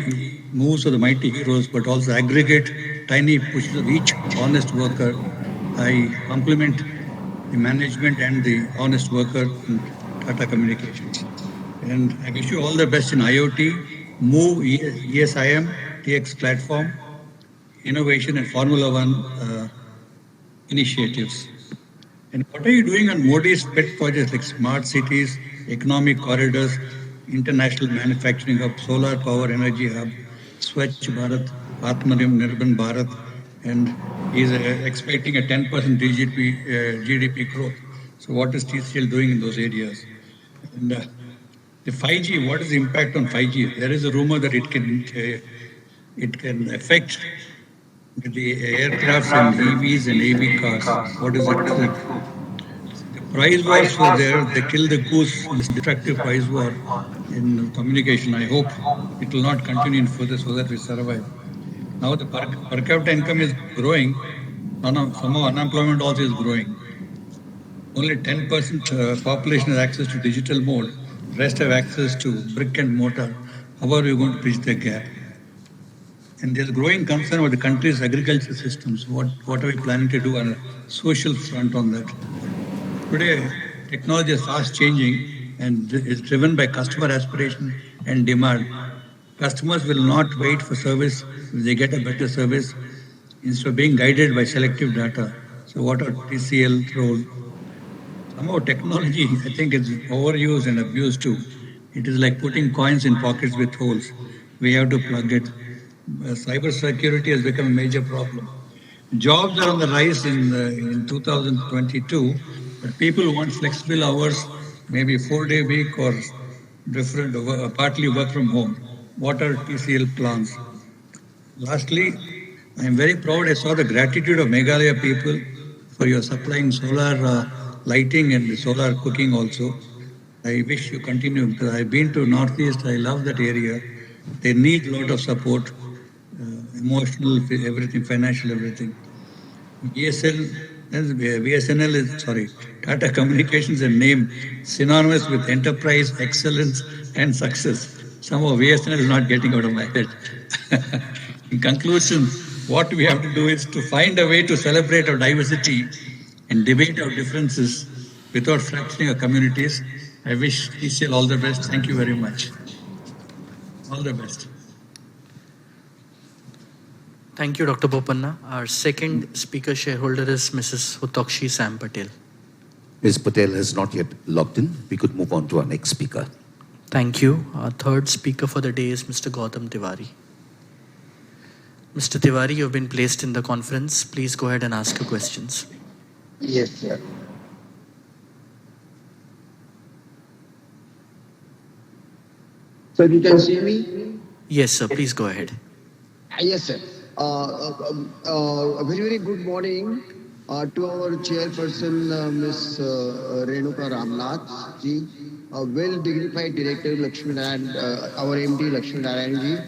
moves of the mighty heroes, but also aggregate tiny pushes of each honest worker. I compliment the management and the honest worker in Tata Communications. And I wish you all the best in IoT, Move, ESIM, TX platform, innovation and Formula One initiatives. And what are you doing on Modi's pet projects like smart cities, economic corridors, international manufacturing hub, solar power energy hub, Swachh Bharat, Atmanirbhar Bharat, and he's expecting a 10% GDP growth. So what is TCL doing in those areas? And the 5G, what is the impact on 5G? There is a rumor that it can affect the aircrafts and EVs and AV cars. What is it true? The price wars were there. They killed the goose in this destructive price war in communication. I hope it will not continue further so that we survive. Now the per capita income is growing. Somehow unemployment also is growing. Only 10% population has access to digital mode. Rest have access to brick and mortar. How are we going to bridge the gap? And there's growing concern about the country's agriculture systems. What are we planning to do on a social front on that? Today, technology is fast changing and is driven by customer aspiration and demand. Customers will not wait for service if they get a better service instead of being guided by selective data. So, what are TCL role? Somehow, technology, I think, is overused and abused too. It is like putting coins in pockets with holes. We have to plug it. Cyber security has become a major problem. Jobs are on the rise in 2022, but people want flexible hours, maybe 4-day week or different, partly work from home. What are TCL plans? Lastly, I am very proud. I saw the gratitude of Meghalaya people for your supplying solar lighting and solar cooking also. I wish you continue because I've been to Northeast. I love that area. They need a lot of support, emotional, everything, financial, everything. BSNL is, sorry, Tata Communications is a name synonymous with enterprise, excellence, and success. Somehow BSNL is not getting out of my head. In conclusion, what we have to do is to find a way to celebrate our diversity and debate our differences without fracturing our communities. I wish TCL all the best. Thank you very much. All the best. Thank you, Dr. Bopanna. Our second speaker shareholder is Mrs. Hutokshi Sam Patel. Ms. Patel has not yet logged in. We could move on to our next speaker. Thank you. Our third speaker for the day is Mr. Gautam Tiwari. Mr. Tiwari, you have been placed in the conference. Please go ahead and ask your questions. Yes, sir. So you can see me? Yes, sir. Please go ahead. Yes, sir. A very, very good morning to our chairperson, Ms. Renuka Ramnath ji, well dignified director Lakshmi Narayan, our MD Lakshmi Narayan ji,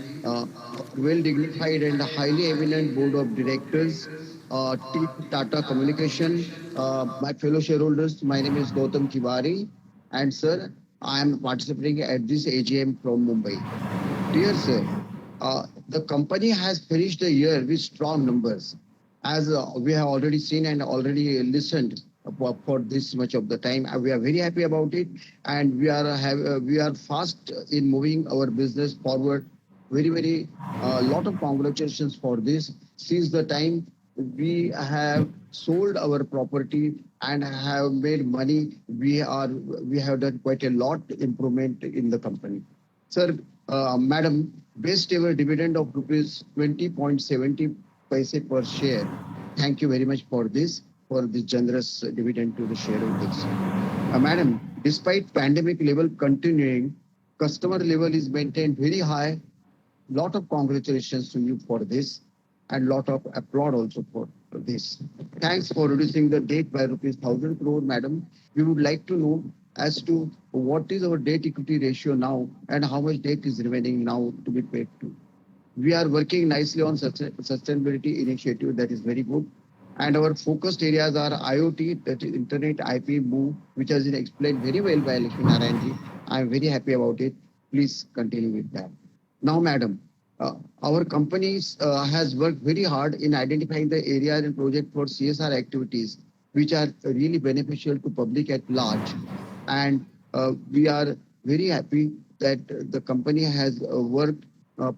well dignified and highly eminent board of directors, team Tata Communication, my fellow shareholders. My name is Gautam Tiwari, and sir, I am participating at this AGM from Mumbai. Dear sir, the company has finished the year with strong numbers, as we have already seen and already listened for this much of the time. We are very happy about it, and we are fast in moving our business forward. Very, very lot of congratulations for this. Since the time we have sold our property and have made money, we have done quite a lot improvement in the company. Sir, Madam, best ever dividend of rupees 20.70 paise per share. Thank you very much for this generous dividend to the shareholders. Madam, despite pandemic level continuing, customer level is maintained very high. Lot of congratulations to you for this, and lot of applaud also for this. Thanks for reducing the debt by rupees 1,000 crore, madam. We would like to know as to what is our debt equity ratio now and how much debt is remaining now to be paid to. We are working nicely on sustainability initiative. That is very good. And our focused areas are IoT, that is Internet IP move, which has been explained very well by Lakshmi Narayanji. I'm very happy about it. Please continue with that. Now, madam, our companies has worked very hard in identifying the areas and project for CSR activities, which are really beneficial to public at large. And we are very happy that the company has worked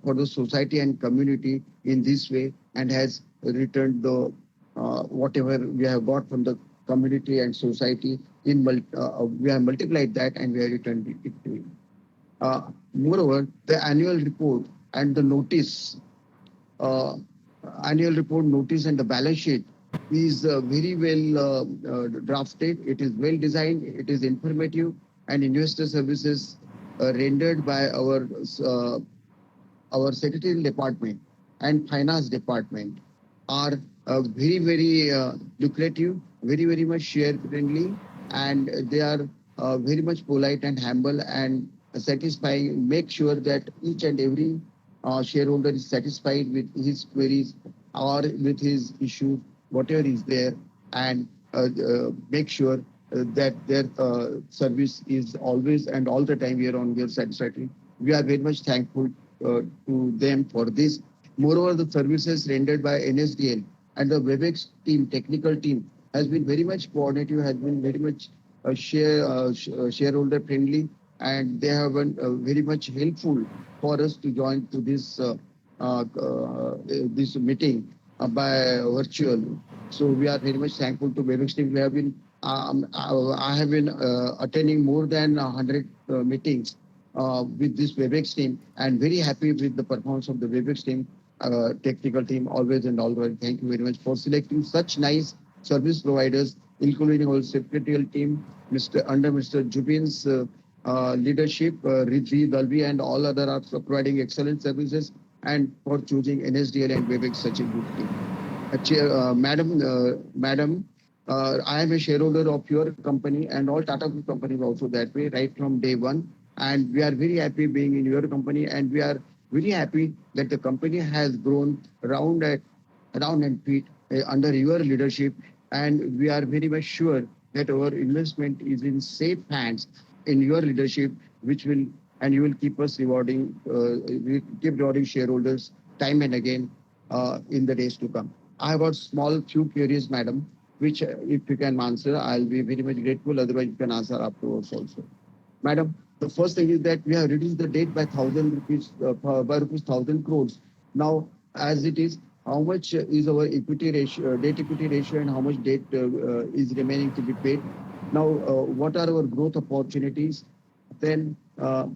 for the society and community in this way and has returned the whatever we have got from the community and society we have multiplied that and we have returned it to him. Moreover, the annual report and the notice, uh, annual report notice and the balance sheet is very well drafted. It is well designed. It is informative and investor services rendered by our secretarial department and finance department are very lucrative, very much share friendly, and they are very much polite and humble and satisfying. Make sure that each and every shareholder is satisfied with his queries or with his issue, whatever is there, and make sure that their service is always and all the time here on your satisfactory. We are very much thankful to them for this. Moreover, the services rendered by NSDL and the WebEx team, technical team, has been very much coordinative, has been very much shareholder friendly, and they have been very much helpful for us to join to this meeting by virtual. So we are very much thankful to WebEx team. We have been I have been attending more than 100 meetings with this WebEx team and very happy with the performance of the WebEx team, technical team, always and always. Thank you very much for selecting such nice service providers, including our secretarial team, under Mr. Jubin's leadership, Ridvi, Dalvi, and all other are providing excellent services and for choosing NSDL and WebEx such a good team. Madam, I am a shareholder of your company and all Tata Group companies also that way, right from day one. And we are very happy being in your company, and we are very happy that the company has grown round and feet under your leadership. And we are very much sure that our investment is in safe hands in your leadership, which will and you will keep us rewarding, keep rewarding shareholders time and again in the days to come. I have got small few queries, madam, which if you can answer, I'll be very much grateful. Otherwise, you can answer afterwards also. Madam, the first thing is that we have reduced the debt by 1,000 rupees, by rupees 1,000 crores. Now, as it is, how much is our equity ratio, debt equity ratio, and how much debt is remaining to be paid? Now, what are our growth opportunities? Then, uh,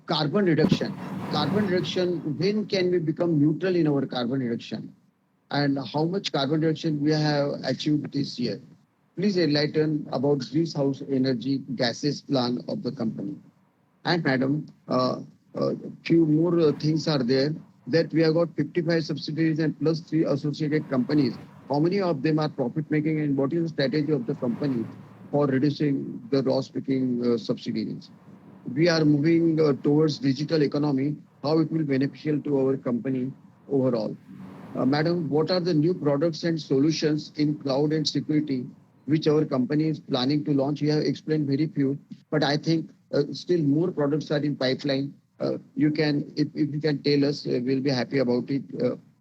carbon reduction. Carbon reduction, when can we become neutral in our carbon reduction? And how much carbon reduction we have achieved this year? Please enlighten about greenhouse energy gases plan of the company. And madam, few more things are there that we have got 55 subsidiaries and plus 3 associated companies. How many of them are profit making, and what is the strategy of the company for reducing the loss making subsidiaries? We are moving towards digital economy, how it will be beneficial to our company overall. Madam, what are the new products and solutions in cloud and security which our company is planning to launch? You have explained very few, but I think still more products are in pipeline. You can, if you can tell us, we'll be happy about it.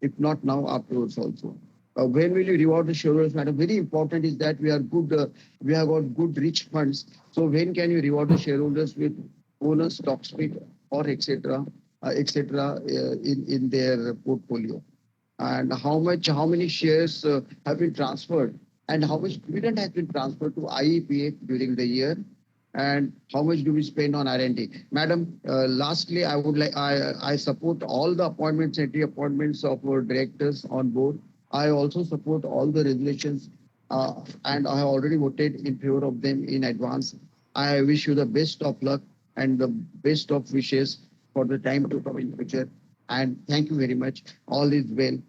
If not now, afterwards also. When will you reward the shareholders, madam? Very important is that we are good. We have got good rich funds. So when can you reward the shareholders with bonus, stock split, or etc. In their portfolio? And how many shares have been transferred, and how much dividend has been transferred to IEPF during the year, and how much do we spend on R&D? Madam, lastly, I support all the appointments and reappointments of our directors on board. I also support all the resolutions, and I have already voted in favor of them in advance. I wish you the best of luck and the best of wishes for the time to come in future. And thank you very much. All is well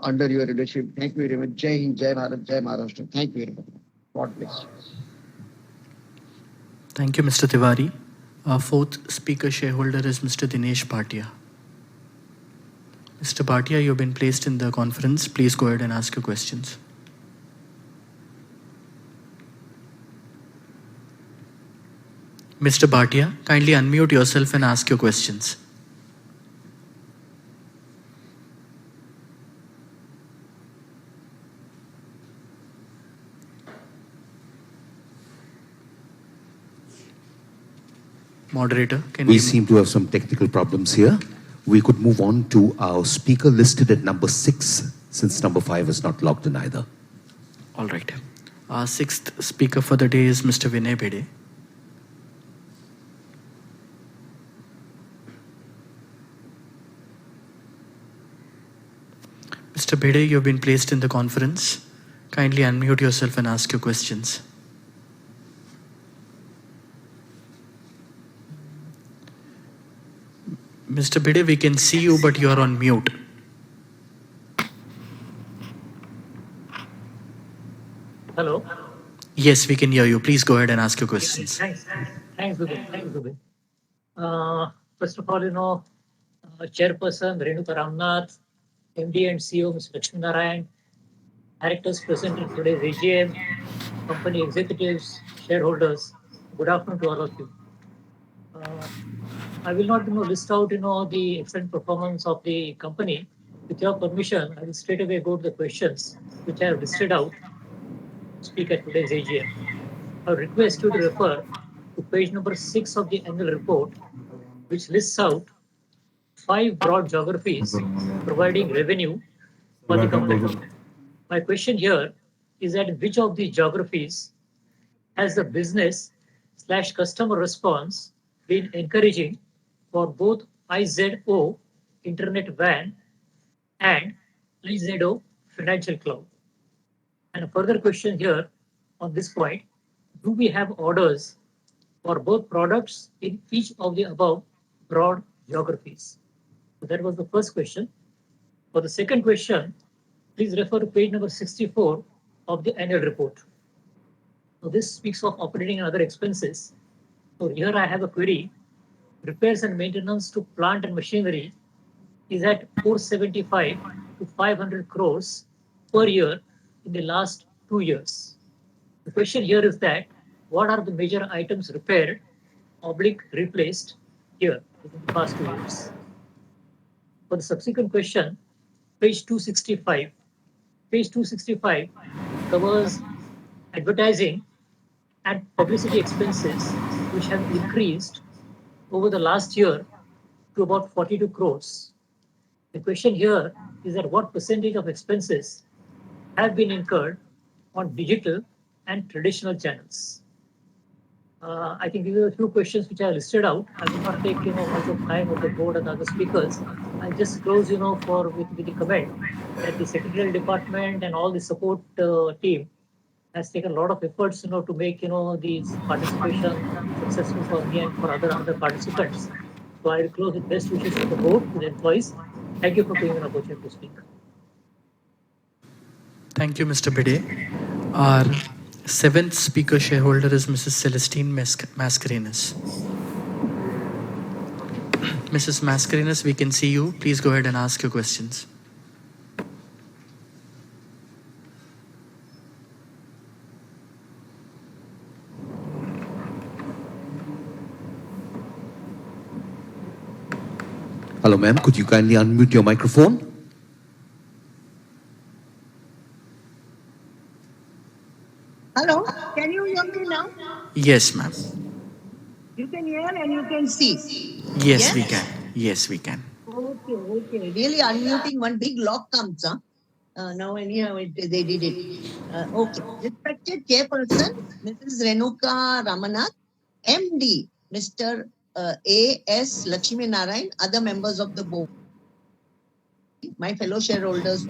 under your leadership. Thank you very much. Jai Hind, Jai Bharat, Jai Maharashtra. Thank you very much. God bless you. Thank you, Mr. Tiwari. Our fourth speaker shareholder is Mr. Dinesh Bhatia. Mr. Bhatia, you've been placed in the conference. Please go ahead and ask your questions. Mr. Bhatia, kindly unmute yourself and ask your questions. Moderator, can we seem to have some technical problems here. We could move on to our speaker listed at number 6, since number 5 is not logged in either. All right. Our sixth speaker for the day is Mr. Vinay Bede. Mr. Bede, you've been placed in the conference. Kindly unmute yourself and ask your questions. Mr. Bede, we can see you, but you are on mute. Hello. Yes, we can hear you. Please go ahead and ask your questions. Thanks, Zubin. First of all, Chairperson Renuka Ramnath, MD and CEO Mr. Lakshmi Narayan, directors present in today's AGM, company executives, shareholders, good afternoon to all of you. I will not list out the excellent performance of the company. With your permission, I will straight away go to the questions which I have listed out to speak at today's AGM. I request you to refer to page number 6 of the annual report, which lists out 5 broad geographies providing revenue for the company. My question here is that which of these geographies has the business/customer response been encouraging for both IZO Internet WAN and IZO Financial Cloud? And a further question here on this point, do we have orders for both products in each of the above broad geographies? So that was the first question. For the second question, please refer to page number 64 of the annual report. So this speaks of operating and other expenses. So here I have a query. Repairs and maintenance to plant and machinery is at 475 to 500 crores per year in the last 2 years. The question here is that what are the major items repaired / replaced here within the past 2 years? For the subsequent question, page 265. Page 265 covers advertising and publicity expenses, which have increased over the last year to about 42 crores. The question here is that what percentage of expenses have been incurred on digital and traditional channels? I think these are a few questions which I listed out. I will not take much of time of the board and other speakers. I'll just close with the comment that the secretarial department and all the support team has taken a lot of efforts to make these participation successful for me and for other participants. So I will close with best wishes to the board, to the employees. Thank you for giving me an opportunity to speak. Thank you, Mr. Bede. Our seventh speaker shareholder is Mrs. Celestine Mascarenhas. Mrs. Mascarenhas, we can see you. Please go ahead and ask your questions. Hello, ma'am. Could you kindly unmute your microphone? Hello, can you hear me now? Yes, ma'am. You can hear and you can see. Yes, we can. Yes, we can. Okay. Really unmuting one big lock comes, huh? Now anyhow, they did it. Okay. Respected Chairperson, Mrs. Renuka Ramanath, MD, Mr. A.S. Lakshmi Narayan, other members of the board, my fellow shareholders,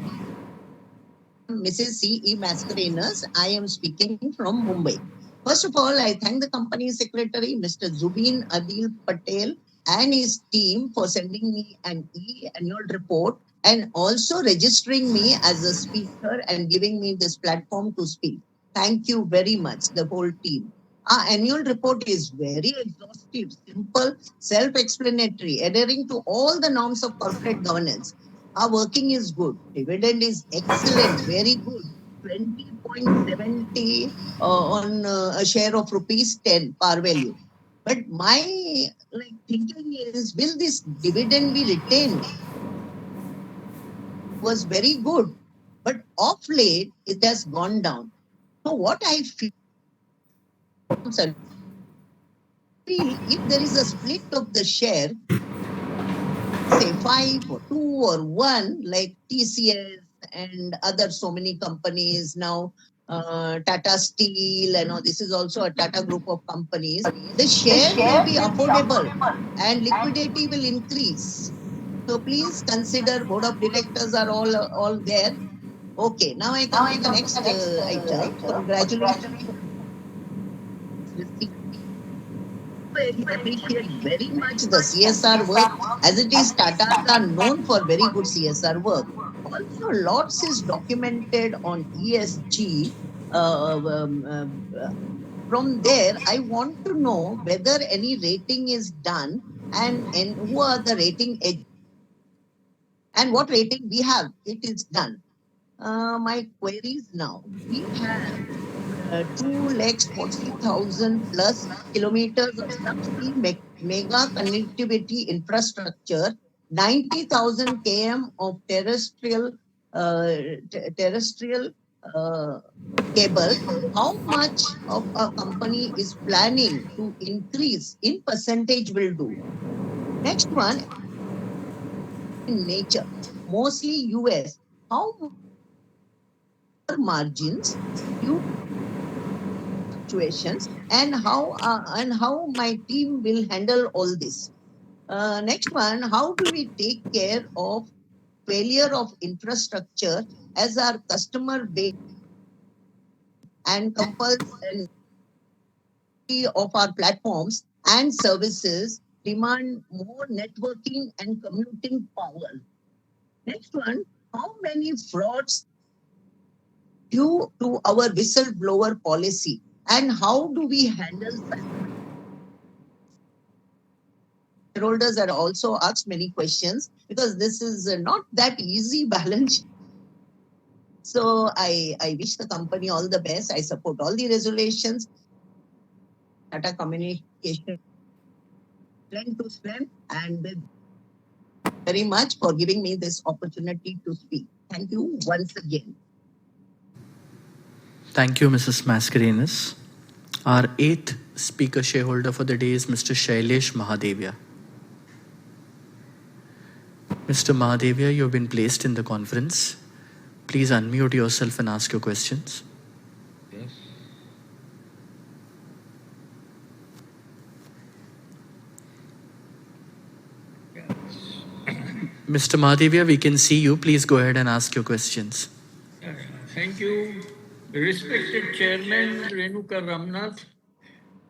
Mrs. C.E. Mascarenhas, I am speaking from Mumbai. First of all, I thank the company secretary, Mr. Zubin Adil Patel, and his team for sending me an annual report and also registering me as a speaker and giving me this platform to speak. Thank you very much, the whole team. Our annual report is very exhaustive, simple, self-explanatory, adhering to all the norms of corporate governance. our working is good. Dividend is excellent, very good. 20.70 on a share of rupees 10 par value. But my thinking is, will this dividend be retained? Was very good, but of late it has gone down. So what I feel, if there is a split of the share, say 5 or 2 or 1, like TCS and other so many companies now, Tata Steel, and all, this is also a Tata group of companies, the share will be affordable and liquidity will increase. So please consider, board of directors are all there. Okay, now I come to the next item. Congratulations. Very appreciate very much the CSR work. As it is, Tatas are known for very good CSR work. Also, lots is documented on ESG. From there, I want to know whether any rating is done and who are the rating and what rating we have. It is done. My queries now. We have 2,40,000 plus kilometers of subsea mega connectivity infrastructure, 90,000 km of terrestrial uh, cable. How much of a company is planning to increase in percentage will do? Next one, in nature, mostly US. How margins due situations and how my team will handle all this. Next one, how do we take care of failure of infrastructure as our customer base and compulsory of our platforms and services demand more networking and commuting power. Next one, how many frauds due to our whistleblower policy and how do we handle such? Shareholders are also asked many questions because this is not that easy balance. So I wish the company all the best. I support all the resolutions. Tata Communication strength to strength, and very much for giving me this opportunity to speak. Thank you once again. Thank you, Mrs. Mascarenas. Our eighth speaker shareholder for the day is Mr. Shailesh Mahadevia. Mr. Mahadevia, you have been placed in the conference. Please unmute yourself and ask your questions. Yes. Mr. Mahadevia, we can see you. Please go ahead and ask your questions. Thank you, respected Chairman Renuka Ramnath,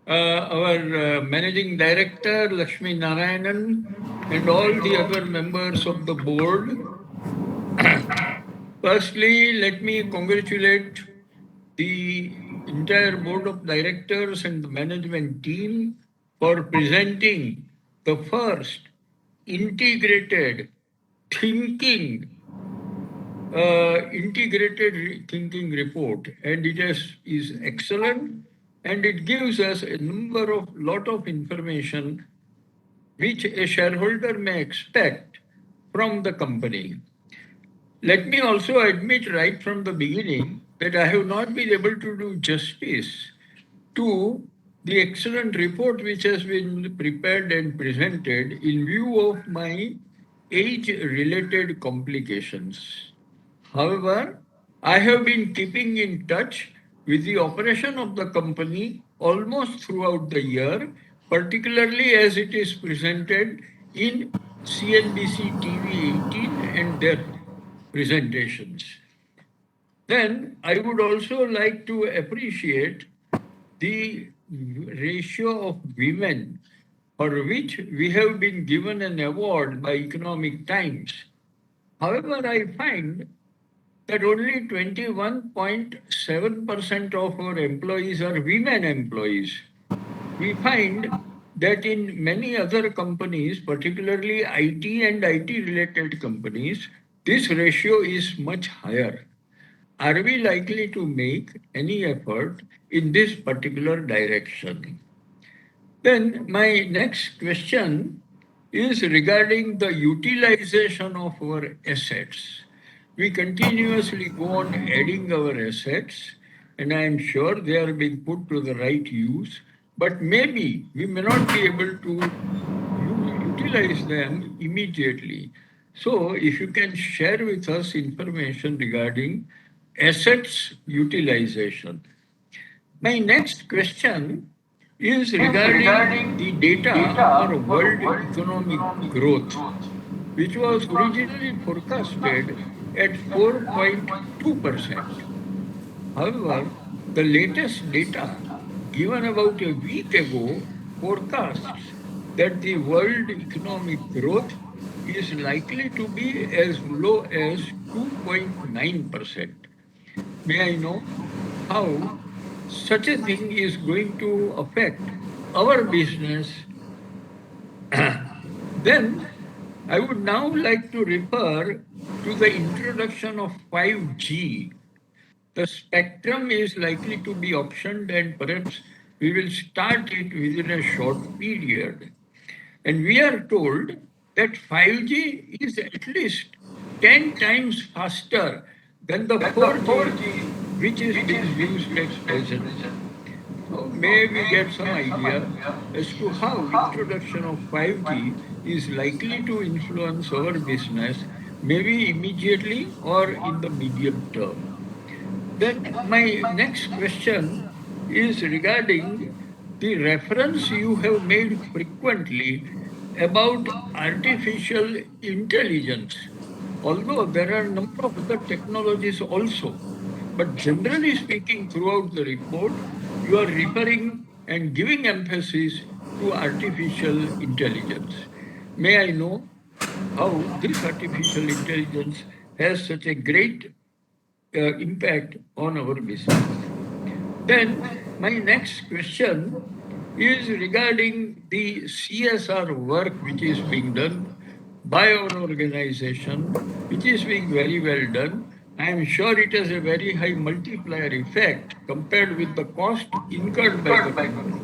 our Managing Director Lakshmi Narayanan, and all the other members of the board. Firstly, let me congratulate the entire board of directors and the management team for presenting the first integrated thinking report, and it is excellent, and it gives us a lot of information which a shareholder may expect from the company. Let me also admit right from the beginning that I have not been able to do justice to the excellent report which has been prepared and presented in view of my age-related complications. However, I have been keeping in touch with the operation of the company almost throughout the year, particularly as it is presented in CNBC TV 18 and their presentations. Then I would also like to appreciate the ratio of women for which we have been given an award by Economic Times. However, I find that only 21.7% of our employees are women employees. We find that in many other companies, particularly IT and IT related companies, this ratio is much higher. Are we likely to make any effort in this particular direction? Then my next question is regarding the utilization of our assets. We continuously go on adding our assets, and I am sure they are being put to the right use, but maybe we may not be able to utilize them immediately. So, if you can share with us information regarding assets utilization. My next question is regarding the data for world economic growth, which was originally forecasted at 4.2%. However, the latest data given about a week ago forecasts that the world economic growth is likely to be as low as 2.9%. May I know how such a thing is going to affect our business? Then I would now like to refer to the introduction of 5G. The spectrum is likely to be optioned, and perhaps we will start it within a short period. And we are told that 5G is at least 10 times faster than the 4G which is being used at present. So may we get some idea as to how introduction of 5G is likely to influence our business, maybe immediately or in the medium term. Then my next question is regarding the reference you have made frequently about artificial intelligence. Although there are a number of other technologies also, but generally speaking, throughout the report, you are referring and giving emphasis to artificial intelligence. May I know how this artificial intelligence has such a great impact on our business? Then, my next question is regarding the CSR work which is being done by our organization, which is being very well done. I am sure it has a very high multiplier effect compared with the cost incurred by the company.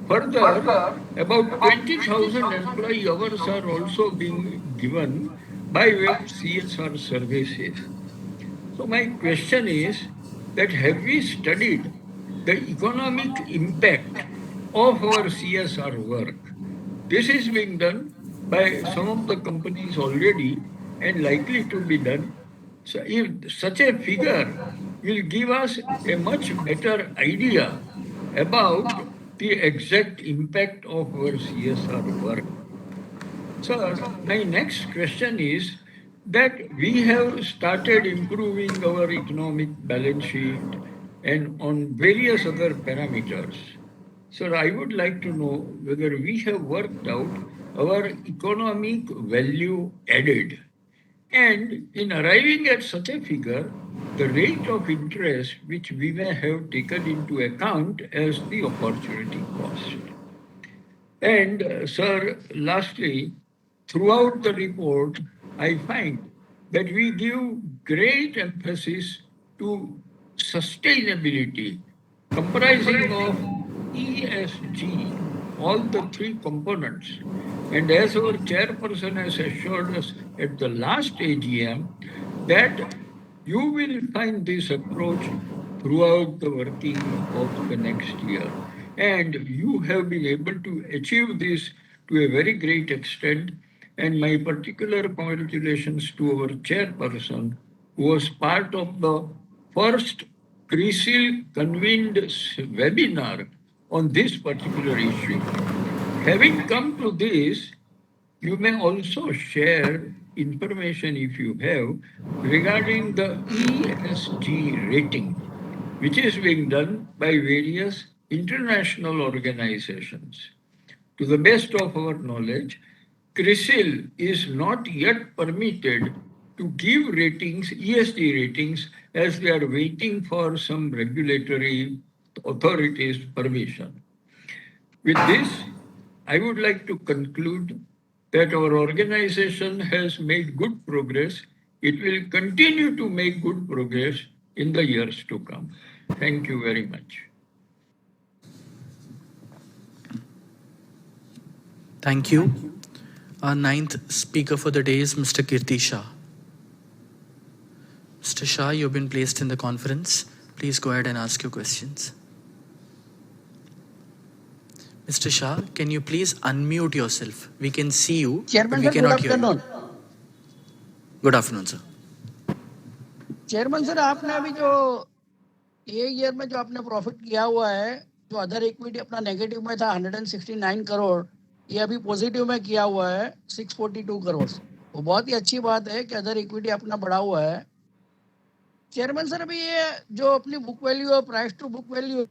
Further, about 20,000 employee hours are also being given by way of CSR services. So my question is that have we studied the economic impact of our CSR work? This is being done by some of the companies already and likely to be done. So if such a figure will give us a much better idea about the exact impact of our CSR work. Sir, my next question is that we have started improving our economic balance sheet and on various other parameters. Sir, I would like to know whether we have worked out our economic value added. And in arriving at such a figure, the rate of interest which we may have taken into account as the opportunity cost. And, sir, lastly, throughout the report, I find that we give great emphasis to sustainability, comprising of ESG, all the three components. And as our chairperson has assured us at the last AGM, that you will find this approach throughout the working of the next year. And you have been able to achieve this to a very great extent. And my particular congratulations to our chairperson, who was part of the first CRISIL convened webinar on this particular issue. Having come to this, you may also share information, if you have, regarding the ESG rating, which is being done by various international organizations. To the best of our knowledge, CRISIL is not yet permitted to give ratings, ESG ratings, as they are waiting for some regulatory authorities' permission. With this, I would like to conclude that our organization has made good progress it will continue to make good progress in the years to come. Thank you very much. Thank you. Our ninth speaker for the day is Mr. Kirti Shah. Mr. Shah, you've been placed in the conference. Please go ahead and ask your questions. Mr. Shah, can you please unmute yourself? We can see you, Chairman, but we sir, cannot good hear you. afternoon. Good afternoon, sir. Chairman sir, आपने अभी जो ये year में जो आपने profit किया हुआ है, जो अदर इक्विटी अपना नेगेटिव में था 169 करोड़, ये अभी पॉजिटिव में किया हुआ है 642 करोड़। वो बहुत ही अच्छी बात है कि अदर इक्विटी अपना बढ़ा हुआ है। चेयरमैन सर, अभी ये जो अपनी बुक वैल्यू है, price to book value,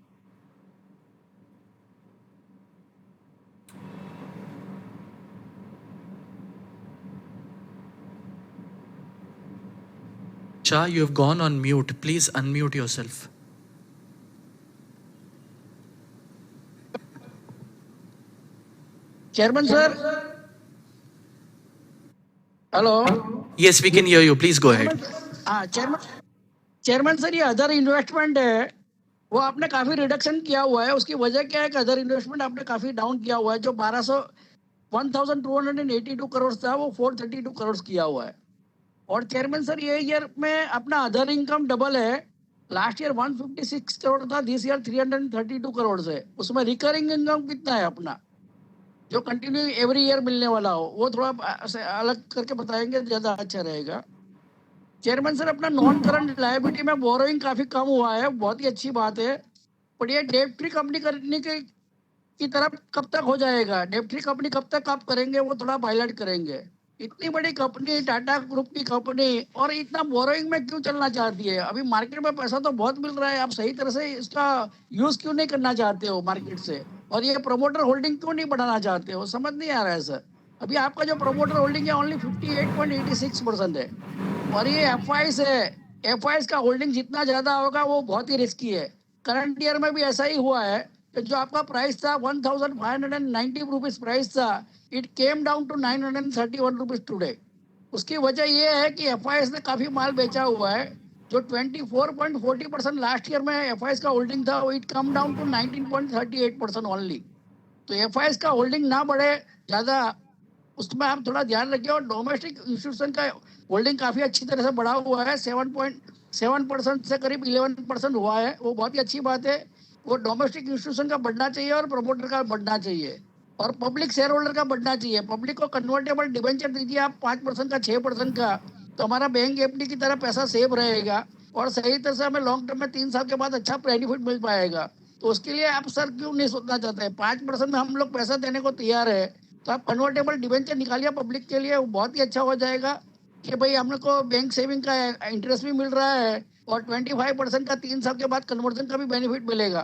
Shah, you have gone on mute. Please unmute yourself. Chairman sir, hello. Yes, we can hear you. Please go ahead. हाँ चेयरमैन सर, ये अदर इन्वेस्टमेंट है, वो आपने काफी रिडक्शन किया हुआ है। उसकी वजह क्या है कि अदर इन्वेस्टमेंट आपने काफी डाउन किया हुआ है। जो 1282 करोड़ था, वो 432 करोड़ किया हुआ है। और चेयरमैन सर, ये ईयर में अपना अदर इनकम डबल है। लास्ट ईयर 156 करोड़ था, दिस ईयर 332 करोड़ है। उसमें रिकरिंग इनकम कितना है अपना, जो कंटिन्यू एवरी ईयर मिलने वाला हो, वो थोड़ा अलग करके बताएंगे, ज्यादा अच्छा रहेगा। चेयरमैन सर, अपना नॉन करंट लायबिलिटी में बोरोइंग काफी कम हुआ है, बहुत ही अच्छी बात है। पर ये डेट फ्री कंपनी करने की तरफ कब तक हो जाएगा? डेट फ्री कंपनी कब तक आप करेंगे, वो थोड़ा हाईलाइट करेंगे। इतनी बड़ी कंपनी, टाटा ग्रुप की कंपनी, और इतना बोरोइंग में क्यों चलना चाहती है? अभी मार्केट में पैसा तो बहुत मिल रहा है, आप सही तरह से इसका यूज क्यों नहीं करना चाहते हो मार्केट से? और ये प्रमोटर होल्डिंग क्यों नहीं बढ़ाना चाहते हो? समझ नहीं आ रहा है सर। अभी आपका जो प्रमोटर होल्डिंग है ओनली 58.86% है, और ये एफआईएस है। एफआईएस का होल्डिंग जितना ज्यादा होगा वो बहुत ही रिस्की है। करंट ईयर में भी ऐसा ही हुआ है कि जो आपका प्राइस था 1590 रुपीज प्राइस था, it came down to 931 rupees today. उसकी वजह ये है कि एफआईएस ने काफी माल बेचा हुआ है। जो 24.40% लास्ट ईयर में एफआईएस का होल्डिंग था, वो it come down to 19.38% only. तो एफआईएस का होल्डिंग ना बढ़े ज्यादा, उसमें आप थोड़ा ध्यान रखिए। और डोमेस्टिक इंस्टीट्यूशन का होल्डिंग काफी अच्छी तरह से बढ़ा हुआ है, 7.7% से करीब 11% हुआ है, वो बहुत ही अच्छी बात है। वो डोमेस्टिक इंस्टीट्यूशन का बढ़ना चाहिए और प्रमोटर का बढ़ना चाहिए, और पब्लिक शेयर होल्डर का बढ़ना चाहिए। पब्लिक को कन्वर्टेबल डिबेंचर दीजिए आप 5% का, 6% का, तो हमारा बैंक एफडी की तरह पैसा सेव रहेगा, और सही तरह से हमें लॉन्ग टर्म में 3 साल के बाद अच्छा बेनिफिट मिल पाएगा। तो उसके लिए आप सर क्यों नहीं सोचना चाहते? 5% में हम लोग पैसा देने को तैयार है, तो आप कन्वर्टेबल डिबेंचर निकालिए पब्लिक के लिए, वो बहुत ही अच्छा हो जाएगा कि भाई हम लोग को बैंक सेविंग का इंटरेस्ट भी मिल रहा है, और 25% का 3 साल के बाद कन्वर्जन का भी बेनिफिट मिलेगा।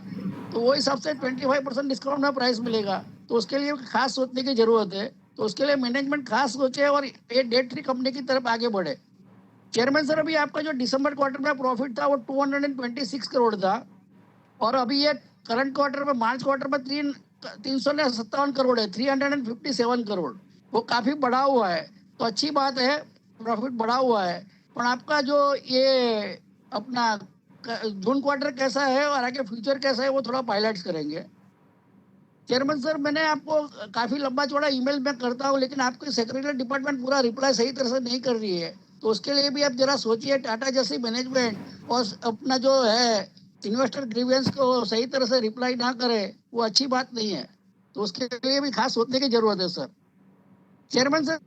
तो वो हिसाब से 25% डिस्काउंट में प्राइस मिलेगा। तो उसके लिए खास सोचने की जरूरत है। तो उसके लिए मैनेजमेंट खास सोचे और ये डेट फ्री कंपनी की तरफ आगे बढ़े। चेयरमैन सर, अभी आपका जो दिसंबर क्वार्टर में प्रॉफिट था वो 226 करोड़ था, और अभी ये करंट क्वार्टर में, मार्च क्वार्टर में 357 करोड़ है, 357 करोड़। वो काफी बढ़ा हुआ है, तो अच्छी बात है, प्रॉफिट बढ़ा हुआ है। पर आपका जो ये अपना जून क्वार्टर कैसा है और आगे फ्यूचर कैसा है, वो थोड़ा हाईलाइट करेंगे। चेयरमैन सर, मैंने आपको काफी लंबा चौड़ा ईमेल में करता हूँ, लेकिन आपकी सेक्रेटरी डिपार्टमेंट पूरा रिप्लाई सही तरह से नहीं कर रही है, तो उसके लिए भी आप जरा सोचिए। टाटा जैसी मैनेजमेंट और अपना जो है इन्वेस्टर ग्रीवेंस को सही तरह से रिप्लाई ना करे, वो अच्छी बात नहीं है। तो उसके लिए भी खास सोचने की जरूरत है सर। चेयरमैन सर,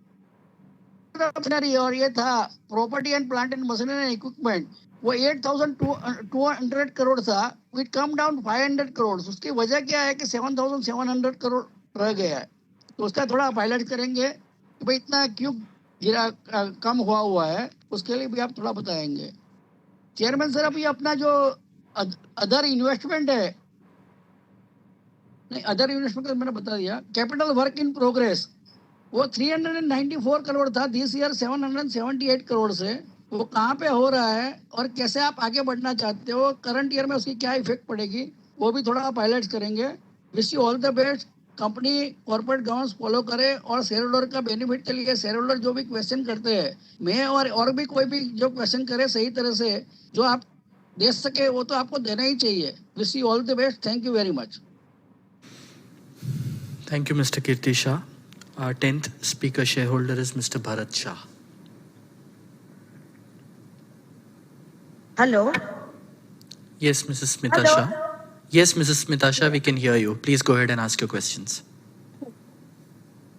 और ये था property and plant and machinery and equipment, वो 8,200 करोड़ था, इट कम डाउन 500 करोड़। उसकी वजह क्या है कि 7,700 करोड़ रह गया है, तो उसका थोड़ा हाईलाइट करेंगे कि भाई इतना क्यों गिरा, कम हुआ है, उसके लिए भी आप थोड़ा बताएंगे। चेयरमैन सर, अभी अपना जो अदर इन्वेस्टमेंट है, नहीं अदर इन्वेस्टमेंट का मैंने बता दिया। कैपिटल वर्क इन प्रोग्रेस वो 394 करोड़ था, दिस ईयर 778 करोड़ से। वो कहाँ पे हो रहा है और कैसे आप आगे बढ़ना चाहते हो, करंट ईयर में उसकी क्या इफेक्ट पड़ेगी, वो भी थोड़ा आप हाईलाइट करेंगे। Wish you all the best. Company corporate governance follow करे और शेयर होल्डर का बेनिफिट के लिए शेयर होल्डर जो भी क्वेश्चन करते हैं, मैं और भी कोई भी जो क्वेश्चन करे सही तरह से जो आप दे सके वो तो आपको देना ही चाहिए. Wish you all the best. Thank you very much. Thank you, Mr. Kirti Shah. Our 10th speaker shareholder is Mr. Bharat Shah. Hello. Yes, Mrs. Smita Hello. Shah. Yes, Mrs. Smita Shah, we can hear you. Please go ahead and ask your questions.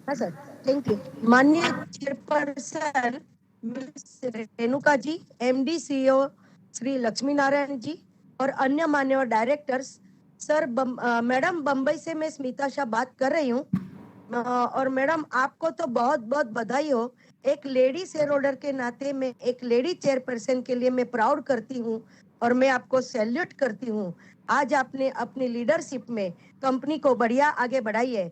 हाँ sir, thank you. माननीय chairperson miss Renuka ji, MD CEO Shri Lakshmi Narayan ji और अन्य मान्यवर directors. Sir, madam, Bombay से मैं स्मिता शाह बात कर रही हूँ. और मैडम, आपको तो बहुत बहुत बधाई हो. एक लेडी शेयर होल्डर के नाते मैं एक लेडी चेयरपर्सन के लिए मैं प्राउड करती हूँ और मैं आपको सैल्यूट करती हूँ. आज आपने अपनी लीडरशिप में कंपनी को बढ़िया आगे बढ़ाई है.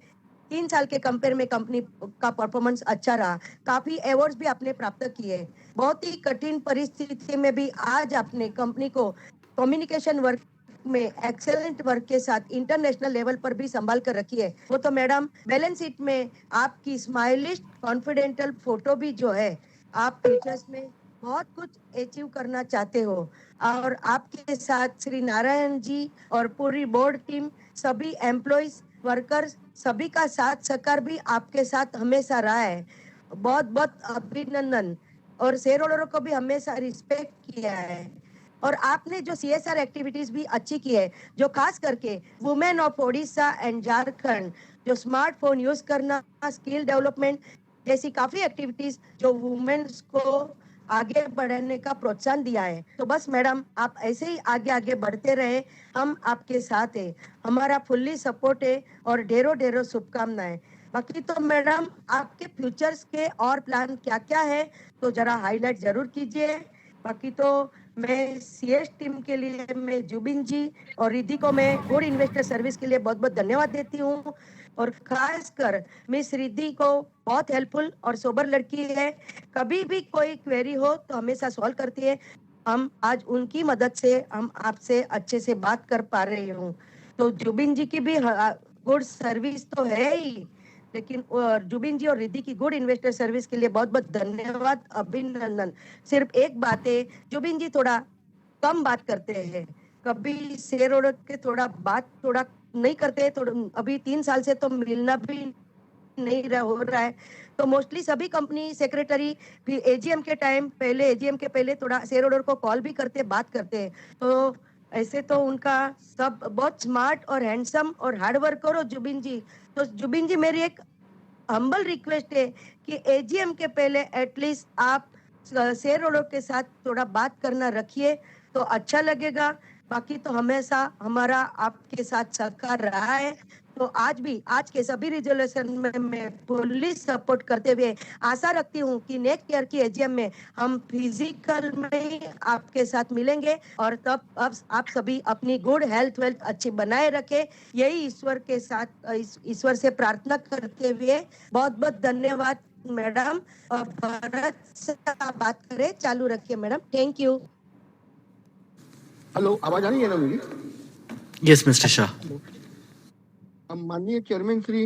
3 साल के कंपेयर में कंपनी का परफॉर्मेंस अच्छा रहा. काफी अवार्ड्स भी आपने प्राप्त किए. बहुत ही कठिन परिस्थिति में भी आज आपने कंपनी को कम्युनिकेशन वर्क में एक्सेलेंट वर्क के साथ इंटरनेशनल लेवल पर भी संभाल कर रखी है. वो तो मैडम, बैलेंस शीट में आपकी स्माइलिश कॉन्फिडेंशियल फोटो भी जो है, आप फ्यूचर्स में बहुत कुछ अचीव करना चाहते हो. और आपके साथ श्री नारायण जी और पूरी बोर्ड टीम, सभी एम्प्लॉइज, वर्कर्स, सभी का साथ सहकार भी आपके साथ हमेशा रहा है. बहुत बहुत अभिनंदन. और शेयर होल्डरों को भी हमेशा रिस्पेक्ट किया है. और आपने जो CSR एक्टिविटीज भी अच्छी की है, जो खास करके women of Odisha and Jharkhand, जो स्मार्टफोन यूज करना, स्किल डेवलपमेंट जैसी काफी एक्टिविटीज जो वुमेन्स को आगे बढ़ने का प्रोत्साहन दिया है. तो बस मैडम, आप ऐसे ही आगे आगे बढ़ते रहे. हम आपके साथ है. हमारा फुल्ली सपोर्ट है और ढेरों ढेरों शुभकामनाएं. बाकी तो मैडम, आपके फ्यूचर्स के और प्लान क्या क्या है तो जरा हाईलाइट जरूर कीजिए. बाकी तो मैं CS टीम के लिए मैं जुबिन जी और रिद्धि को मैं गुड इन्वेस्टर सर्विस के लिए बहुत बहुत धन्यवाद देती हूँ. और खासकर मिस रिद्धि को बहुत हेल्पफुल और सोबर लड़की है. कभी भी कोई क्वेरी हो तो हमेशा सॉल्व करती है. हम आज उनकी मदद से हम आपसे अच्छे से बात कर पा रहे हूँ. तो जुबिन जी की भी गुड सर्विस तो है ही, लेकिन जुबिन जी और रिद्धि की गुड इन्वेस्टर सर्विस के लिए बहुत बहुत धन्यवाद, अभिनंदन. सिर्फ एक बात है, जुबिन जी थोड़ा कम बात करते हैं. कभी शेयर होल्डर के बात थोड़ा नहीं करते. थोड़ा अभी 3 साल से तो मिलना भी नहीं हो रहा है. तो मोस्टली सभी कंपनी सेक्रेटरी भी AGM के टाइम पहले, AGM के पहले थोड़ा शेयर होल्डर को कॉल भी करते, बात करते हैं. तो ऐसे तो उनका सब बहुत स्मार्ट और हैंडसम और हार्ड वर्कर हो जुबिन जी. तो जुबिन जी, मेरी एक हम्बल रिक्वेस्ट है कि AGM के पहले एटलीस्ट आप शेयर होल्डर के साथ थोड़ा बात करना रखिए तो अच्छा लगेगा. बाकी तो हमेशा हमारा आपके साथ सहकार रहा है. तो आज भी, आज के सभी रिजोल्यूशन में मैं फुल्ली सपोर्ट करते हुए आशा रखती हूँ कि नेक्स्ट ईयर की AGM में हम फिजिकल में ही आपके साथ मिलेंगे. और तब अब आप सभी अपनी गुड हेल्थ वेल्थ अच्छी बनाए रखें, यही ईश्वर के साथ ईश्वर से प्रार्थना करते हुए बहुत बहुत धन्यवाद मैडम. और भरत से बात करें, चालू रखिए मैडम. Thank you. हेलो, आवाज आ रही है ना मेरी? Yes, Mr. Shah. माननीय चेयरमैन श्री,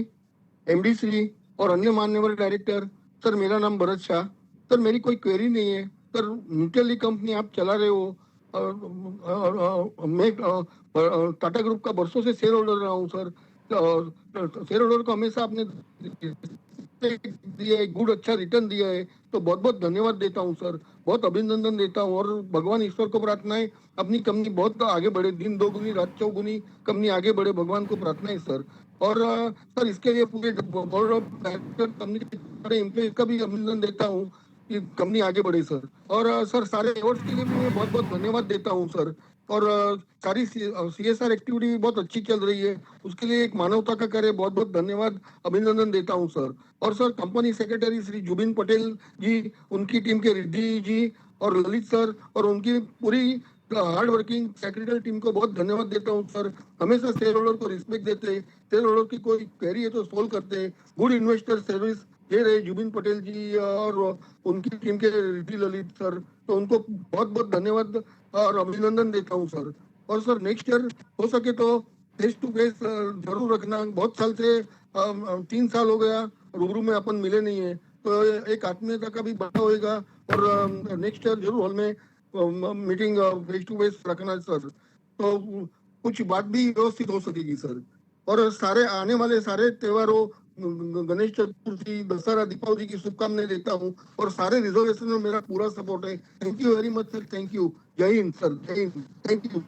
MD श्री और अन्य मान्यवर डायरेक्टर, सर मेरा नाम भरत शाह. सर मेरी कोई क्वेरी नहीं है. सर न्यूट्रली कंपनी आप चला रहे हो. मैं टाटा ग्रुप का बरसों से शेयर होल्डर रहा हूँ सर. शेयर होल्डर को हमेशा आपने दिया है, गुड अच्छा रिटर्न दिया है. तो बहुत बहुत धन्यवाद देता हूँ सर. बहुत अभिनंदन देता हूँ और भगवान ईश्वर को प्रार्थना है अपनी कंपनी बहुत आगे बढ़े, दिन दोगुनी रात चौगुनी कंपनी आगे बढ़े, भगवान को प्रार्थना है सर. और सर इसके लिए पूरे बोर्ड ऑफ डायरेक्टर कंपनी के सारे एम्प्लॉइज का भी अभिनंदन देता हूँ कि कंपनी आगे बढ़े सर. और सर सारे अवार्ड्स के लिए भी मैं बहुत बहुत धन्यवाद देता हूँ सर. और सारी CSR एक्टिविटी बहुत अच्छी चल रही है, उसके लिए एक मानवता का कार्य, बहुत बहुत धन्यवाद, अभिनंदन देता हूं सर. और sir company secretary Shri Zubin Patel ji, उनकी टीम के रिद्धि जी और ललित सर और उनकी पूरी हार्ड वर्किंग सेक्रेटरी टीम को बहुत धन्यवाद देता हूं सर. हमेशा शेयर होल्डर को रिस्पेक्ट देते हैं, शेयर होल्डर की कोई क्वेरी है तो सोल्व करते हैं. गुड इन्वेस्टर सर्विस दे रहे जुबिन पटेल जी और उनकी टीम के रिद्धि ललित सर. तो उनको बहुत बहुत धन्यवाद और अभिनंदन देता हूं सर. और सर नेक्स्ट ईयर हो सके तो फेस टू फेस जरूर रखना। बहुत साल से 3 साल हो गया रूबरू में अपन मिले नहीं है, तो एक आत्मीयता का भी बढ़ा होएगा। और नेक्स्ट ईयर जरूर हॉल में मीटिंग फेस टू फेस रखना सर, तो कुछ बात भी व्यवस्थित हो सकेगी सर। और सारे आने वाले सारे त्योहारों, गणेश चतुर्थी, दशहरा, दीपावली की शुभकामनाएं देता हूँ, और सारे रिजर्वेशन में मेरा पूरा सपोर्ट है। Thank you very much sir, thank you. जय हिंद सर, जय Hind, thank you.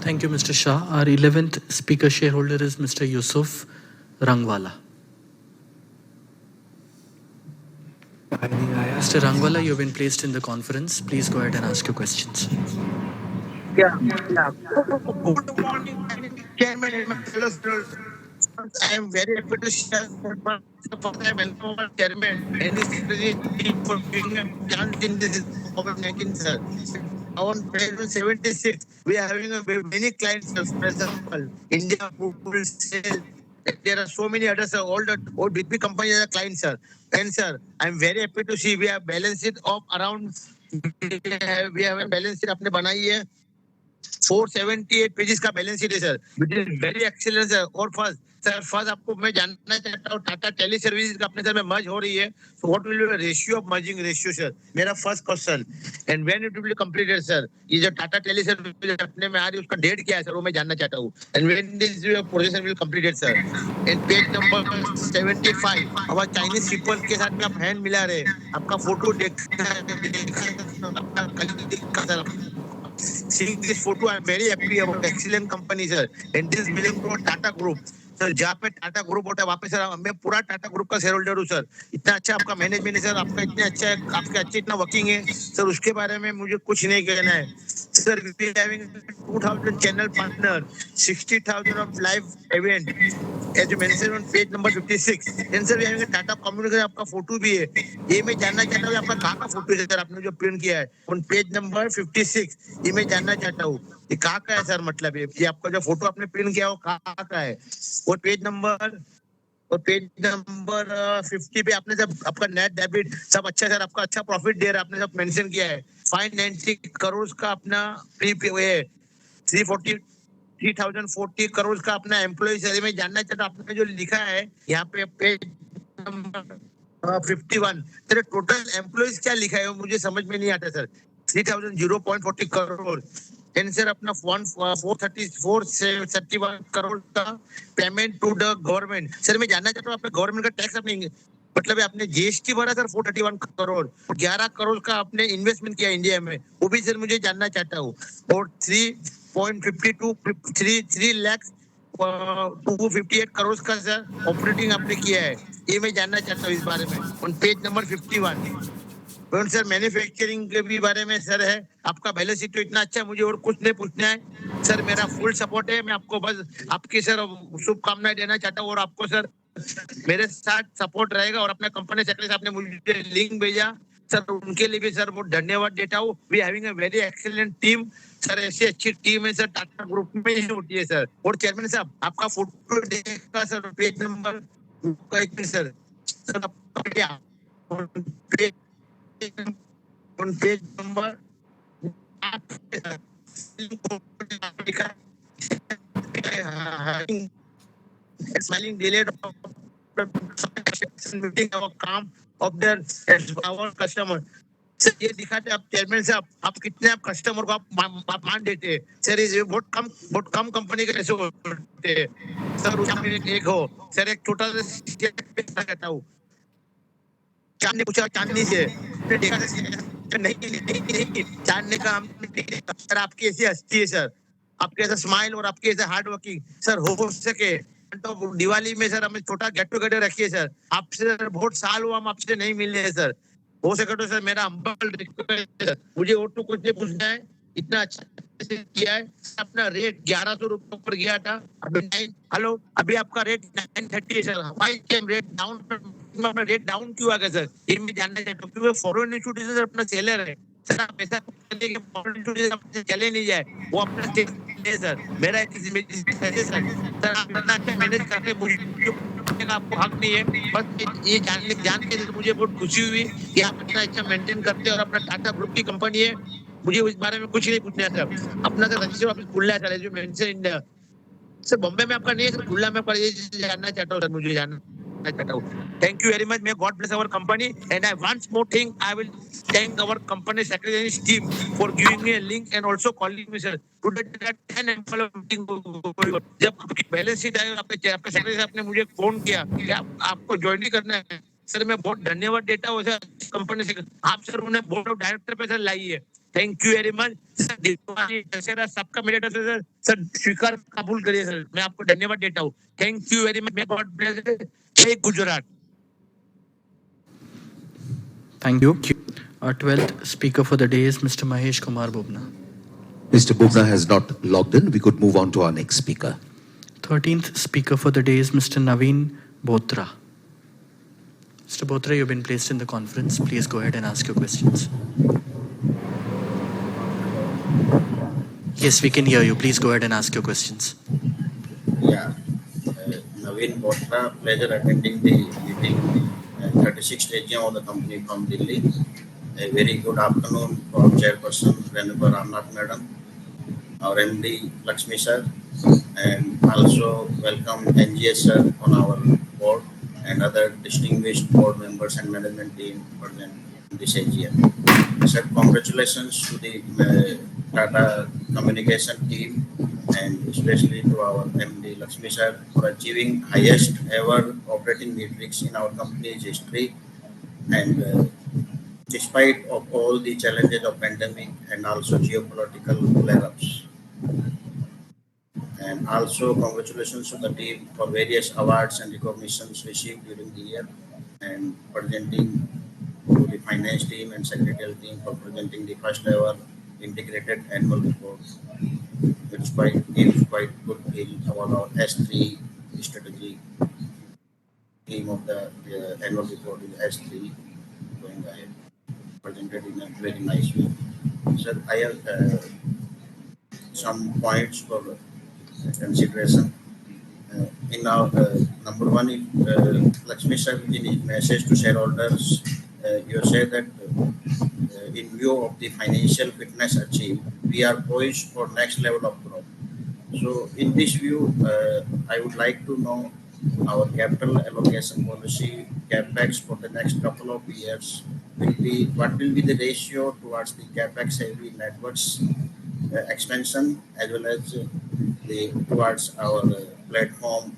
Thank you, Mr. Shah. Our 11th speaker shareholder is Mr. Yusuf Rangwala. Mr. Rangwala, you've been placed in the conference. Please go ahead and ask your questions. Yeah. Good morning, Chairman and my fellow shareholders. I am very happy to share that for the welcome our Chairman and his secretary team for giving a chance in this COVID-19, sir. On page 76, we are having many clients, sir. For example, India Food Sale. There are so many others, sir. All big companies are clients, sir. And sir, I'm very happy to see we have balanced it of around. We have a balance sheet अपने बनाई है 478 pages का balance sheet है sir, which is very excellent sir. और first आपको मैं जानना चाहता हूँ, टाटा टेली सर्विसेज का अपने सर में मर्ज हो रही है, so what will be the ratio of merging ratio sir, मेरा first question. And when it will be completed sir, ये जो टाटा टेली सर्विसेज अपने में आ रही है उसका डेट क्या है सर, वो मैं जानना चाहता हूँ। And when this process will completed sir. And page number 75, हमारे चाइनीज पीपल के साथ में आप हैंड मिला रहे, आपका फोटो देखा आपका कलीग का sir. Seeing this photo, I'm very happy about excellent company, sir. And this belong to a Tata Group. Sir जहाँ पे टाटा ग्रुप होता है वहाँ पे सर मैं पूरा टाटा ग्रुप का शेयर होल्डर हूँ सर। इतना अच्छा आपका मैनेजमेंट है सर, आपका इतना अच्छा है, आपके अच्छे इतना वर्किंग है सर, उसके बारे में मुझे कुछ नहीं कहना है सर। We are having 2000 channel partner, 60,000 of live event as you mentioned on page number 56. Then sir, we having a Tata communication, आपका फोटो भी है। ये मैं जानना चाहता हूँ आपका कहाँ का फोटो है सर, आपने जो प्रिंट किया है on page number 56, ये मैं जानना चाहता हूँ ये कहाँ का है सर, मतलब ये आपका जो फोटो आपने प्रिंट किया है वो कहाँ का है। और पेज नंबर 50 पे आपने सब आपका नेट डेबिट सब अच्छा सर, आपका अच्छा प्रॉफिट दे रहा है, आपने सब मेंशन किया है। 590 करोड़ का अपना प्री पे 340 करोड़ का अपना एम्प्लॉय सैलरी में जानना चाहता हूँ, आपने जो लिखा है यहाँ पे पेज नंबर 51, तेरे टोटल एम्प्लॉयज क्या लिखा है वो मुझे समझ में नहीं आता सर। 0.40 करोड़ एंड सर अपना 431 करोड़ का payment to the government. Sir मैं जानना चाहता हूँ आपने गवर्नमेंट का टैक्स अपने मतलब आपने जीएसटी भरा सर 431 करोड़, 11 करोड़ का आपने इन्वेस्टमेंट किया इंडिया में, वो भी सर मुझे जानना चाहता हूँ। और 3 लाख 258 करोड़ का सर ऑपरेटिंग आपने किया है, ये मैं जानना चाहता हूँ इस बारे में ऑन पेज नंबर 51। और सर मैन्युफैक्चरिंग के भी बारे में सर है, आपका बैलेंस शीट तो इतना अच्छा है, मुझे और कुछ नहीं पूछना है सर, मेरा फुल सपोर्ट है। मैं आपको बस आपकी सर शुभकामनाएं देना चाहता हूँ और आपको सर मेरे साथ सपोर्ट रहेगा। और अपने कंपनी सेक्रेटरी साहब ने मुझे लिंक भेजा सर, उनके लिए भी सर बहुत धन्यवाद देता हूँ। We having a very excellent team sir, ऐसी अच्छी टीम है सर टाटा ग्रुप में ही होती है सर। और चेयरमैन साहब आपका फोटो देखा sir page number sir, sir आपका on page number smiling delayed meeting our calm of their our customer। Sir ये दिखाते आप चेयरमैन साहब आप कितने आप कस्टमर को आप मान देते हैं सर, ये बहुत कम कंपनी के ऐसे होते हैं सर। उसमें एक हो सर, एक छोटा सा कहता हूँ, चांदनी पूछा चांदनी से देखा नहीं जानने का हमने सर, आपकी ऐसी हस्ती है सर, आपके ऐसा स्माइल और आपके ऐसा हार्ड वर्किंग सर, हो सके तो दिवाली में सर हमें छोटा गेट टुगेदर रखिए सर। आपसे सर बहुत साल हुआ हम आपसे नहीं मिले हैं सर, हो सके तो सर मेरा हम्बल रिक्वेस्ट है, मुझे और तो कुछ नहीं पूछना है, इतना अच्छा किया है। अपना रेट 1100 रुपए पर गया था, हेलो अभी आपका रेट 930 है sir, why came rate down, अपना रेट डाउन क्यों आ गया सर, ये मैं जानना चाहता हूँ। क्योंकि फॉरेन इंस्टीट्यूट सर अपना सेलर है सर, आप ऐसा करिए कि फॉरेन इंस्टीट्यूट चले नहीं जाए, वो अपना है सर। मेरा एक सर आप इतना अच्छा मैनेज करते मुझे का आपको हक नहीं है, बस ये जान के मुझे बहुत खुशी हुई कि आप इतना अच्छा मेंटेन करते हैं और अपना टाटा ग्रुप की कंपनी है। मुझे इस बारे में कुछ नहीं पूछना है सर। अपना सर रजिस्टर ऑफिस खुलना है sir, as you mention in sir Bombay में आपका नहीं है सर, खुला में आपका, ये जानना चाहता हूँ सर, मुझे जानना चाहता हूँ। Thank you very much, may God bless our company, and I once more thing I will thank our company secretary team for giving me a link and also calling me sir today that 10 employee meeting जब आपकी balance sheet आई, आपके secretary साहब ने मुझे phone किया कि आपको join करना है सर, मैं बहुत धन्यवाद देता हूँ सर कंपनी से, आप सर उन्हें बोर्ड ऑफ डायरेक्टर पे सर लाई है। Thank you very much sir. Diwali Dussehra सबका मेरे तरफ से सर स्वीकार कबूल करिए सर, मैं आपको धन्यवाद देता हूँ। Thank you very much, may God bless, जय Gujarat. Thank you. Our 12th speaker for the day is Mr. Mahesh Kumar Bubna. Mr. Bubna has not logged in. We could move on to our next speaker. 13th speaker for the day is Mr. Naveen Botra. Mr. Botra, you've been placed in the conference. Please go ahead and ask your questions. Yes, we can hear you. Please go ahead and ask your questions. Yeah, Naveen Botra, pleasure attending the meeting, 36th AGM of the company from Delhi. A very good afternoon for Chairperson Renuka Ramnath Madam, our MD Lakshmi sir, and also welcome NGS sir on our board and other distinguished board members and management team present in this AGM. Sir, congratulations to the Tata communication team and especially to our MD Lakshmi sir for achieving highest ever operating metrics in our company's history, and despite of all the challenges of pandemic and also geopolitical flare-ups. And also congratulations to the team for various awards and recognitions received during the year, and presenting to the finance team and secretarial team for presenting the first ever integrated annual report. It's quite good feel about our S3 strategy. Theme of the annual report is S3 going ahead, presented in a very nice way. Sir, I have some points for consideration. In our number one, Lakshmi sir, in his message to shareholders, you say that in view of the financial fitness achieved, we are poised for next level of growth. So, in this view, I would like to know our capital allocation policy, capex for the next couple of years will be, what will be the ratio towards the capex heavy networks expansion as well as the towards our platform,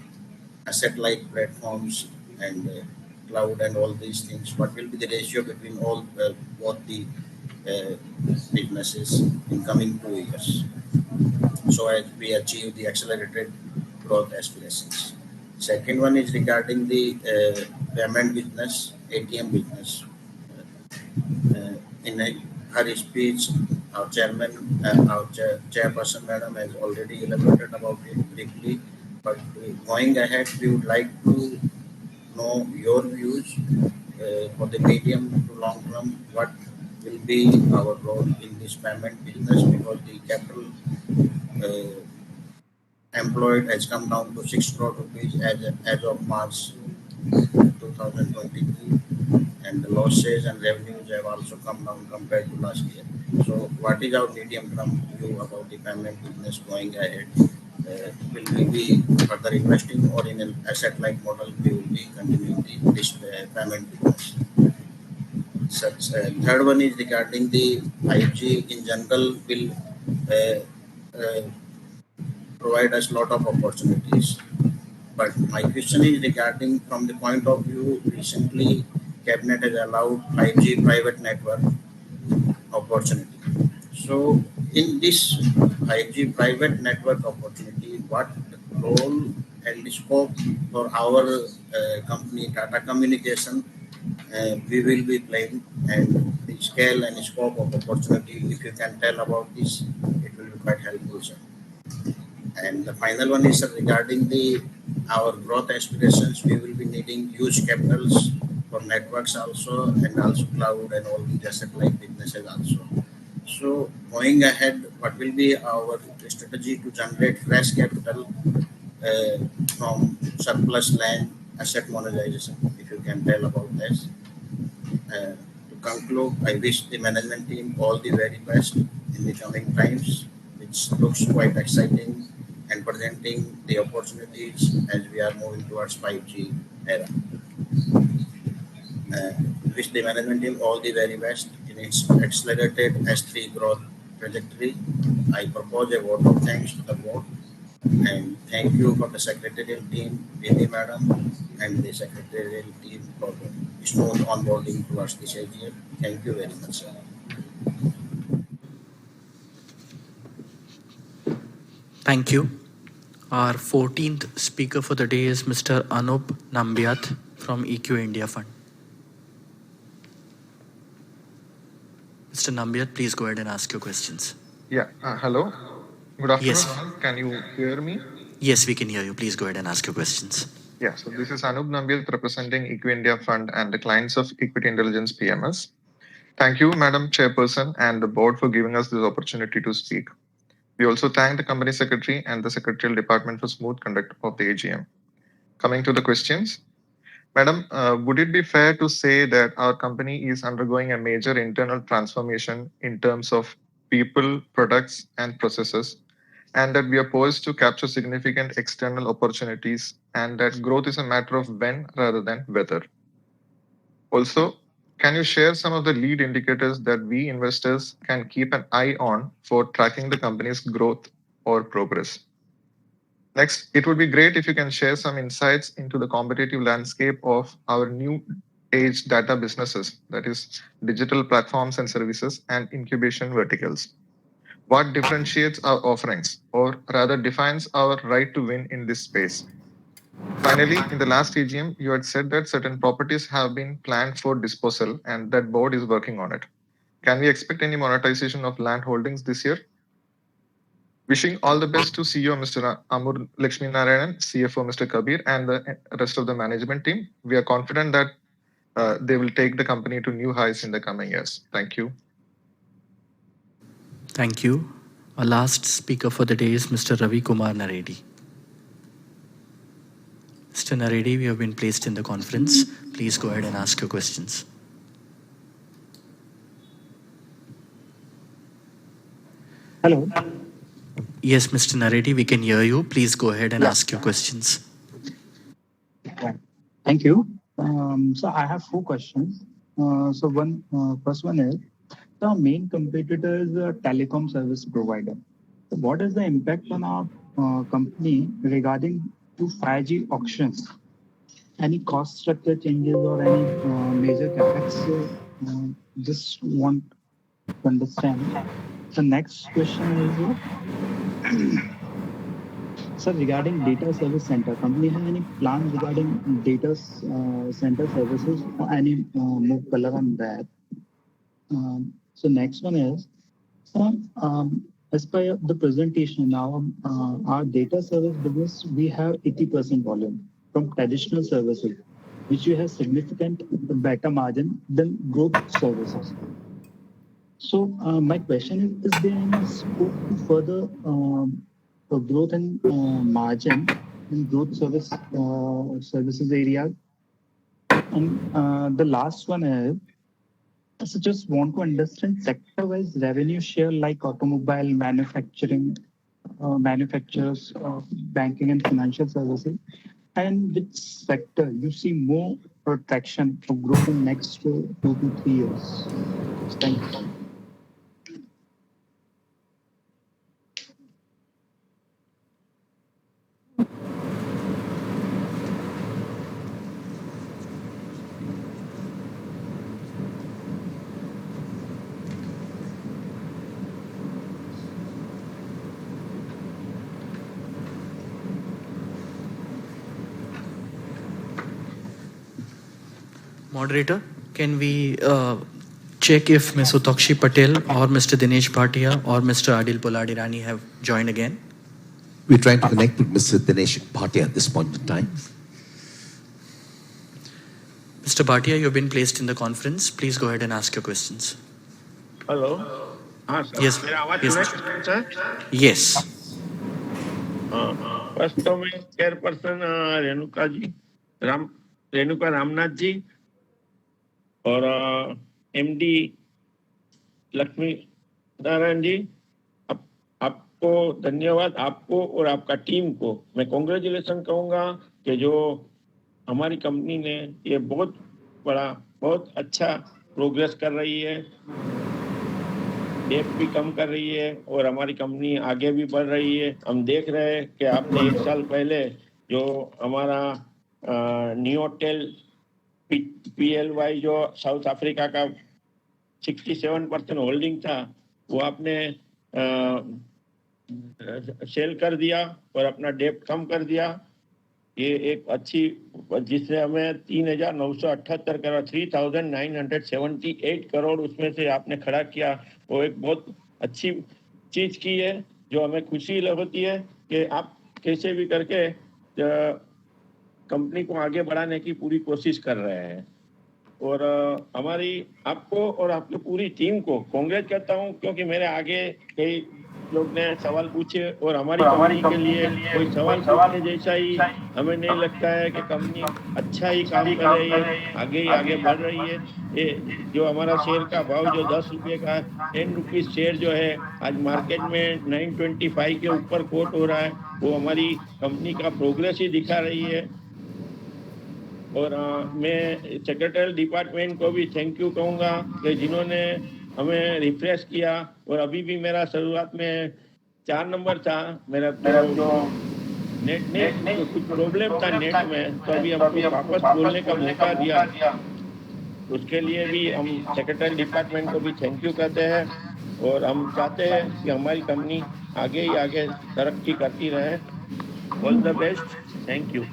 satellite platforms and cloud and all these things. What will be the ratio between all both the businesses in coming 2 years, so as we achieve the accelerated growth aspirations? Second one is regarding the payment business, ATM business. In her speech, our chairman, our chairperson, madam, has already elaborated about it briefly. But going ahead, we would like to know your views for the medium to long term. What will be our role in this payment business, because the capital employed has come down to 6 crore rupees as of March 2022, and the losses and revenues have also come down compared to last year. So, what is our medium-term view about the payment business going ahead? Will we be further investing, or in an asset-like model we will be continuing this payment business? Third one is regarding the 5G in general will provide us a lot of opportunities. But my question is regarding from the point of view, recently Cabinet has allowed 5G private network opportunity. So in this 5G private network opportunity, what role and scope for our company Tata Communication we will be playing, and the scale and scope of opportunity, if you can tell about this, it will be quite helpful, sir. And the final one is regarding the our growth aspirations. We will be needing huge capitals for networks also, and also cloud and all the asset-like businesses also. So going ahead, what will be our strategy to generate fresh capital from surplus land asset monetization? If you can tell about this, to conclude, I wish the management team all the very best in the coming times, which looks quite exciting and presenting the opportunities as we are moving towards 5G era. Wish the management team all the very best in its accelerated S3 growth trajectory. I propose a vote of thanks to the board and thank you for the secretarial team, Vinny madam, and the secretarial team for the smooth onboarding towards this AGM. Thank you very much, sir. Thank you. Our 14th speaker for the day is Mr. Anup Nambiat from EQ India Fund. Mr. Nambiat, please go ahead and ask your questions. Yeah, hello. Good afternoon. Yes. Can you hear me? Yes, we can hear you. Please go ahead and ask your questions. Yeah, so this is Anup Nambiat representing EQ India Fund and the clients of Equity Intelligence PMS. Thank you, Madam Chairperson and the board for giving us this opportunity to speak. We also thank the company secretary and the secretarial department for smooth conduct of the AGM. Coming to the questions. Madam, would it be fair to say that our company is undergoing a major internal transformation in terms of people, products, and processes, and that we are poised to capture significant external opportunities, and that growth is a matter of when rather than whether? Also, can you share some of the lead indicators that we investors can keep an eye on for tracking the company's growth or progress? Next, it would be great if you can share some insights into the competitive landscape of our new age data businesses, that is digital platforms and services and incubation verticals. What differentiates our offerings, or rather defines our right to win in this space? Finally, in the last AGM, you had said that certain properties have been planned for disposal and that board is working on it. Can we expect any monetization of land holdings this year? Wishing all the best to CEO Mr. Amur Lakshmi Narayanan, CFO Mr. Kabir, and the rest of the management team. We are confident that they will take the company to new highs in the coming years. Thank you. Thank you. Our last speaker for the day is Mr. Ravi Kumar Naredi. Mr. Naredi, we have been placed in the conference. Please go ahead and ask your questions. Hello. Yes, Mr. Naredi, we can hear you. Please go ahead and ask your questions. Thank you. So I have 4 questions. First one is, the main competitor is a telecom service provider. So what is the impact on our company regarding to 5G auctions? Any cost structure changes or any major capex? Just want to understand. The next question is, sir, regarding data service center, company have any plans regarding data center services or any more color on that? So next one is, as per the presentation now, our data service business, we have 80% volume from traditional services, which we have significant better margin than growth services. So my question is there any scope to further growth and margin in growth services area? And the last one is, I just want to understand sector-wise revenue share like automobile, manufacturing, manufacturers, banking and financial services, and which sector you see more traction for growth in next 2 to 3 years? Thank you. Moderator, can we check if Ms. Utakshi Patel or Mr. Dinesh Bhatia or Mr. Adil Poladirani have joined again? We're trying to connect with Mr. Dinesh Bhatia at this point in time. Mr. Bhatia, you've been placed in the conference. Please go ahead and ask your questions. Hello. Yes. Sir? Yes. First तो मैं chairperson Renuka Ramnath ji और MD Lakshmi Narayan ji, आपको धन्यवाद, आपको और आपका team को मैं कॉन्ग्रेचुलेशन कहूँगा कि जो हमारी कंपनी ने ये बहुत बड़ा, बहुत अच्छा प्रोग्रेस कर रही है, डेट भी कम कर रही है और हमारी कंपनी आगे भी बढ़ रही है। हम देख रहे हैं कि आपने 1 साल पहले जो हमारा नियोटेल PLY जो साउथ अफ्रीका का 67% होल्डिंग था, वो आपने सेल कर दिया और अपना डेट कम कर दिया। ये एक अच्छी, जिससे हमें 3,978 करोड़ 3,978 करोड़ उसमें से आपने खड़ा किया, वो एक बहुत अच्छी चीज की है जो हमें खुशी होती है कि आप कैसे भी करके कंपनी को आगे बढ़ाने की पूरी कोशिश कर रहे हैं। और हमारी आपको और आपकी पूरी टीम को कांग्रेस करता हूं, क्योंकि मेरे आगे कई लोग ने सवाल पूछे और हमारी कंपनी के लिए कोई सवाल पूछने जैसा ही हमें नहीं लगता है कि कंपनी अच्छा ही काम कर रही है, आगे बढ़ रही है। ये जो हमारा शेयर का भाव जो 10 रुपये का 10 रुपीज शेयर जो है आज मार्केट में 925 के ऊपर कोट हो रहा है, वो हमारी कंपनी का प्रोग्रेस ही दिखा रही है। और मैं सेक्रेटरी डिपार्टमेंट को भी थैंक यू कहूँगा कि जिन्होंने हमें रिफ्रेश किया। और अभी भी मेरा शुरुआत में 4 नंबर था, मेरा जो नेट नहीं, तो कुछ प्रॉब्लम था नेट में, तो अभी हमको वापस बोलने का मौका दिया। उसके लिए भी हम सेक्रेटरी डिपार्टमेंट को भी थैंक यू कहते हैं और हम चाहते हैं कि हमारी कंपनी आगे ही आगे तरक्की करती रहे। All the best, thank you.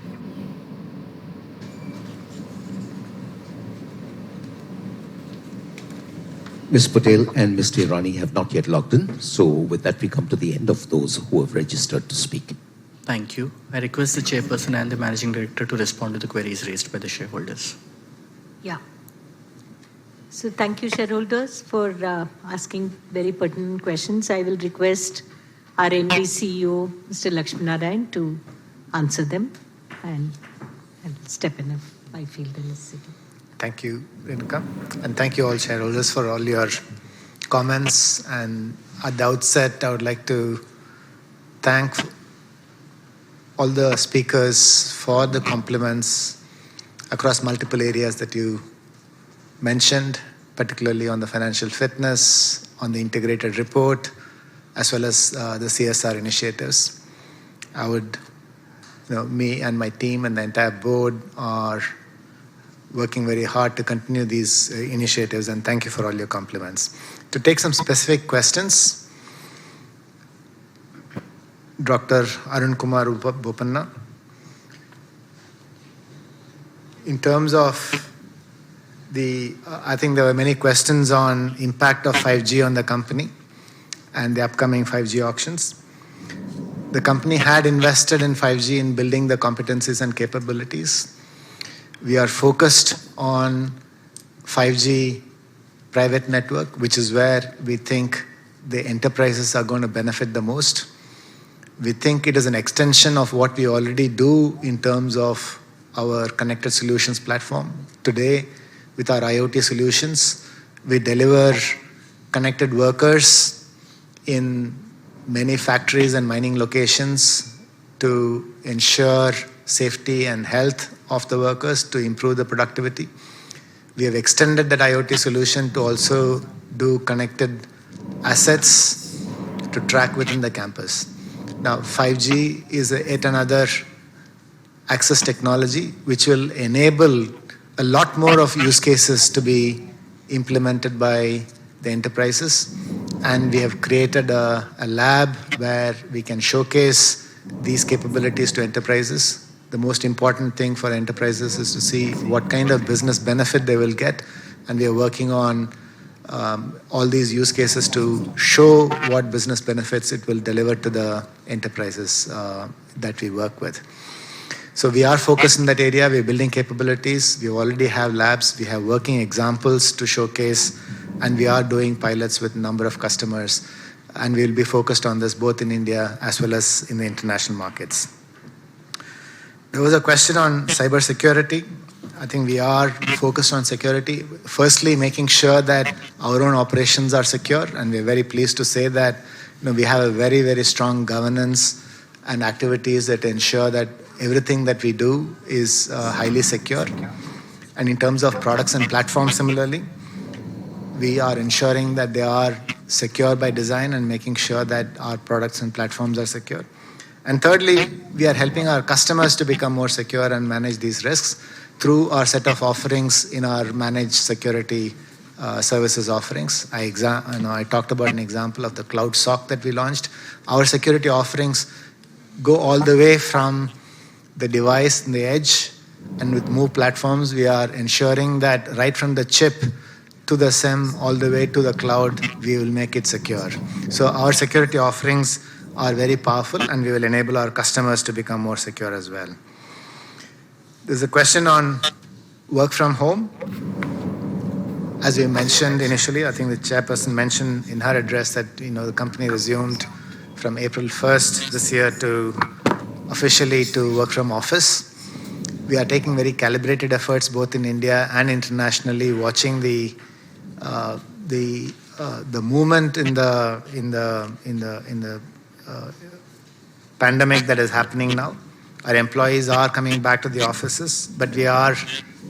Ms. Patel and Mr. Irani have not yet logged in, so with that we come to the end of those who have registered to speak. Thank you. I request the chairperson and the managing director to respond to the queries raised by the shareholders. Yeah. So thank you, shareholders, for asking very pertinent questions. I will request our MD CEO, Mr. Lakshminarayan, to answer them and step in if I feel the necessity. Thank you, Renuka. And thank you all shareholders for all your comments. And at the outset, I would like to thank all the speakers for the compliments across multiple areas that you mentioned, particularly on the financial fitness, on the integrated report, as well as the CSR initiatives. I would, me and my team and the entire board are working very hard to continue these initiatives, and thank you for all your compliments. To take some specific questions, Dr. Arun Kumar Bopanna, in terms of I think there were many questions on impact of 5G on the company and the upcoming 5G auctions. The company had invested in 5G in building the competencies and capabilities. We are focused on 5G private network, which is where we think the enterprises are going to benefit the most. We think it is an extension of what we already do in terms of our connected solutions platform. Today, with our IoT solutions, we deliver connected workers in many factories and mining locations to ensure safety and health of the workers, to improve the productivity. We have extended that IoT solution to also do connected assets to track within the campus. Now, 5G is yet another access technology which will enable a lot more of use cases to be implemented by the enterprises. And we have created a lab where we can showcase these capabilities to enterprises. The most important thing for enterprises is to see what kind of business benefit they will get. And we are working on all these use cases to show what business benefits it will deliver to the enterprises that we work with. So we are focused in that area. We're building capabilities. We already have labs. We have working examples to showcase. And we are doing pilots with a number of customers. And we'll be focused on this both in India as well as in the international markets. There was a question on cybersecurity. I think we are focused on security. Firstly, making sure that our own operations are secure, and we're very pleased to say that we have a very, very strong governance and activities that ensure that everything that we do is highly secure. And in terms of products and platforms, similarly, we are ensuring that they are secure by design and making sure that our products and platforms are secure. And thirdly, we are helping our customers to become more secure and manage these risks through our set of offerings in our managed security services offerings. I talked about an example of the cloud SOC that we launched. Our security offerings go all the way from the device and the edge, and with Move platforms, we are ensuring that right from the chip to the SIM all the way to the cloud, we will make it secure. So our security offerings are very powerful, and we will enable our customers to become more secure as well. There's a question on work from home. As we mentioned initially, I think the chairperson mentioned in her address that the company resumed from April 1st this year to officially to work from office. We are taking very calibrated efforts both in India and internationally, watching the movement in the pandemic that is happening now. Our employees are coming back to the offices, but we are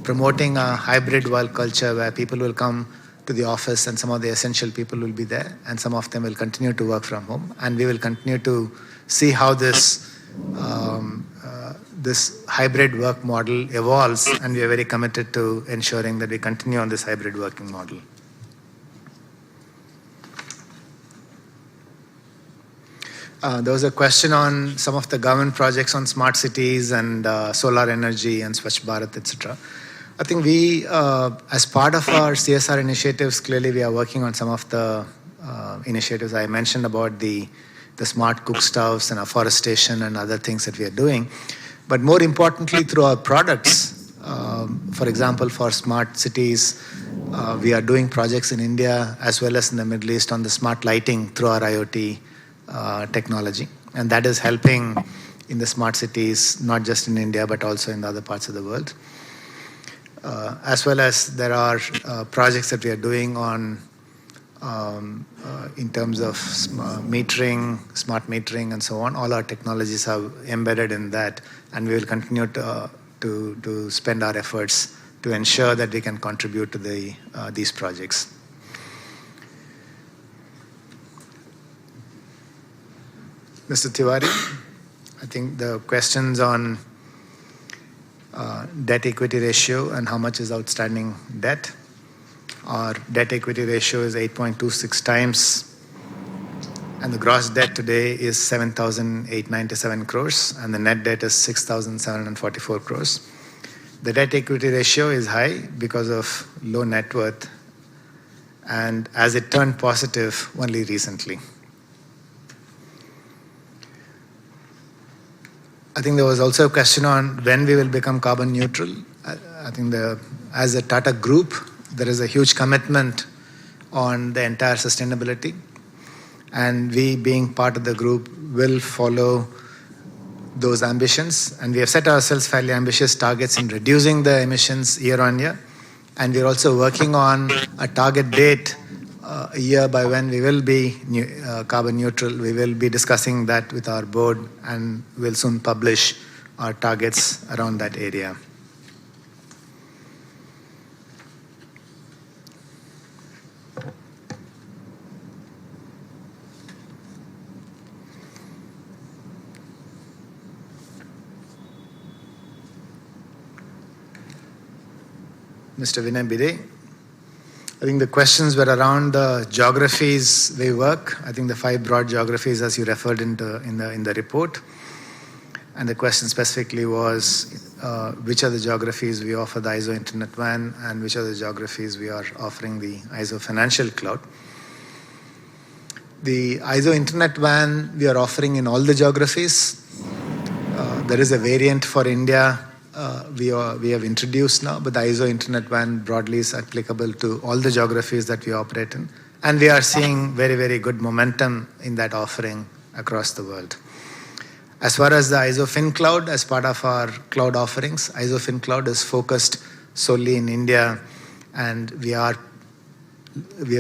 promoting a hybrid work culture where people will come to the office and some of the essential people will be there, and some of them will continue to work from home. And we will continue to see how this hybrid work model evolves, and we are very committed to ensuring that we continue on this hybrid working model. There was a question on some of the government projects on smart cities and solar energy and Swachh Bharat, etc. I think we, as part of our CSR initiatives, clearly we are working on some of the initiatives I mentioned about the smart cook stoves and afforestation and other things that we are doing. But more importantly, through our products, for example, for smart cities, we are doing projects in India as well as in the Middle East on the smart lighting through our IoT technology. And that is helping in the smart cities, not just in India, but also in the other parts of the world. As well as there are projects that we are doing on in terms of smart metering and so on. All our technologies are embedded in that, and we will continue to spend our efforts to ensure that we can contribute to these projects. Mr. Tiwari, I think the questions on debt equity ratio and how much is outstanding debt. Our debt equity ratio is 8.26 times, and the gross debt today is 7,897 crores, and the net debt is 6,744 crores. The debt equity ratio is high because of low net worth, and as it turned positive only recently. I think there was also a question on when we will become carbon neutral. I think as a Tata Group, there is a huge commitment on the entire sustainability. And we, being part of the group, will follow those ambitions. And we have set ourselves fairly ambitious targets in reducing the emissions year on year. And we're also working on a target date a year by when we will be carbon neutral. We will be discussing that with our board, and we'll soon publish our targets around that area. Mr. Vinay Bide. I think the questions were around the geographies we work. I think the 5 broad geographies, as you referred in the report. And the question specifically was which are the geographies we offer the ISO Internet WAN, and which are the geographies we are offering the ISO Financial Cloud. The ISO Internet WAN we are offering in all the geographies. There is a variant for India we have introduced now, but the ISO Internet WAN broadly is applicable to all the geographies that we operate in. And we are seeing very, very good momentum in that offering across the world. As far as the ISO FinCloud, as part of our cloud offerings, ISO FinCloud is focused solely in India, and we have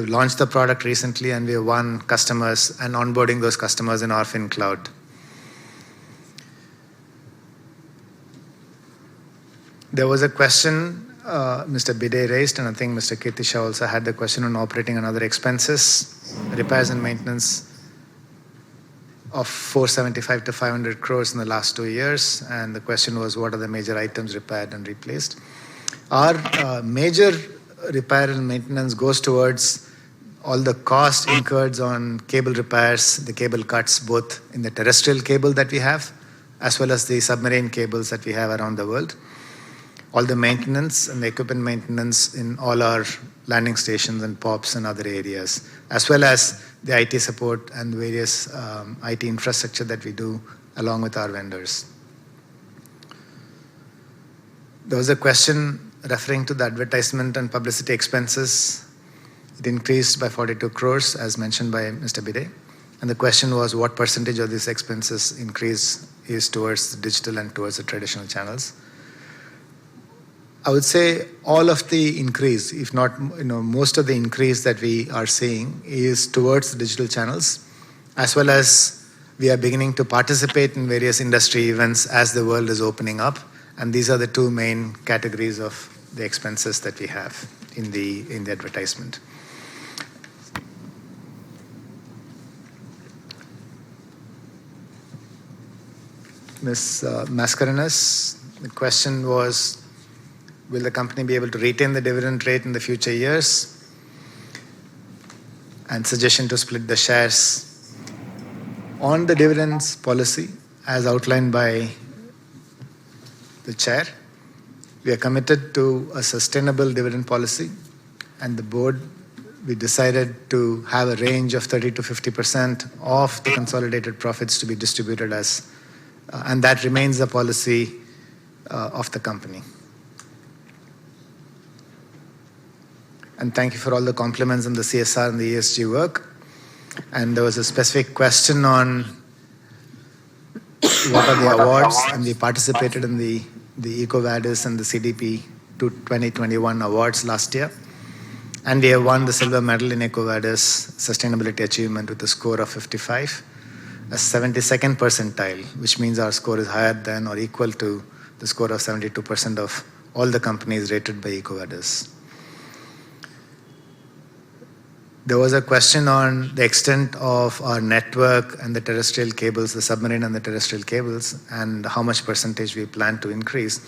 launched the product recently, and we have won customers and onboarding those customers in Orphan Cloud. There was a question Mr. Bide raised, and I think Mr. Kirtisha also had the question on operating and other expenses, repairs and maintenance of 475 to 500 crores in the last 2 years. And the question was, what are the major items repaired and replaced? Our major repair and maintenance goes towards all the cost incurred on cable repairs, the cable cuts, both in the terrestrial cable that we have, as well as the submarine cables that we have around the world. All the maintenance and the equipment maintenance in all our landing stations and POPs and other areas, as well as the IT support and various IT infrastructure that we do along with our vendors. There was a question referring to the advertisement and publicity expenses. It increased by 42 crores, as mentioned by Mr. Bide. And the question was, what percentage of these expenses increase is towards the digital and towards the traditional channels? I would say all of the increase, if not most of the increase that we are seeing is towards the digital channels, as well as we are beginning to participate in various industry events as the world is opening up. And these are the two main categories of the expenses that we have in the advertisement. Ms. Mascarenhas, the question was, will the company be able to retain the dividend rate in the future years? And suggestion to split the shares. On the dividends policy, as outlined by the chair, we are committed to a sustainable dividend policy, and the board, we decided to have a range of 30 to 50% of the consolidated profits to be distributed as, and that remains the policy of the company. And thank you for all the compliments on the CSR and the ESG work. And there was a specific question on what are the awards, and we participated in the EcoVadis and the CDP 2021 awards last year. And we have won the silver medal in EcoVadis Sustainability Achievement with a score of 55, a 72nd percentile, which means our score is higher than or equal to the score of 72% of all the companies rated by EcoVadis. There was a question on the extent of our network and the terrestrial cables, the submarine and the terrestrial cables, and how much percentage we plan to increase.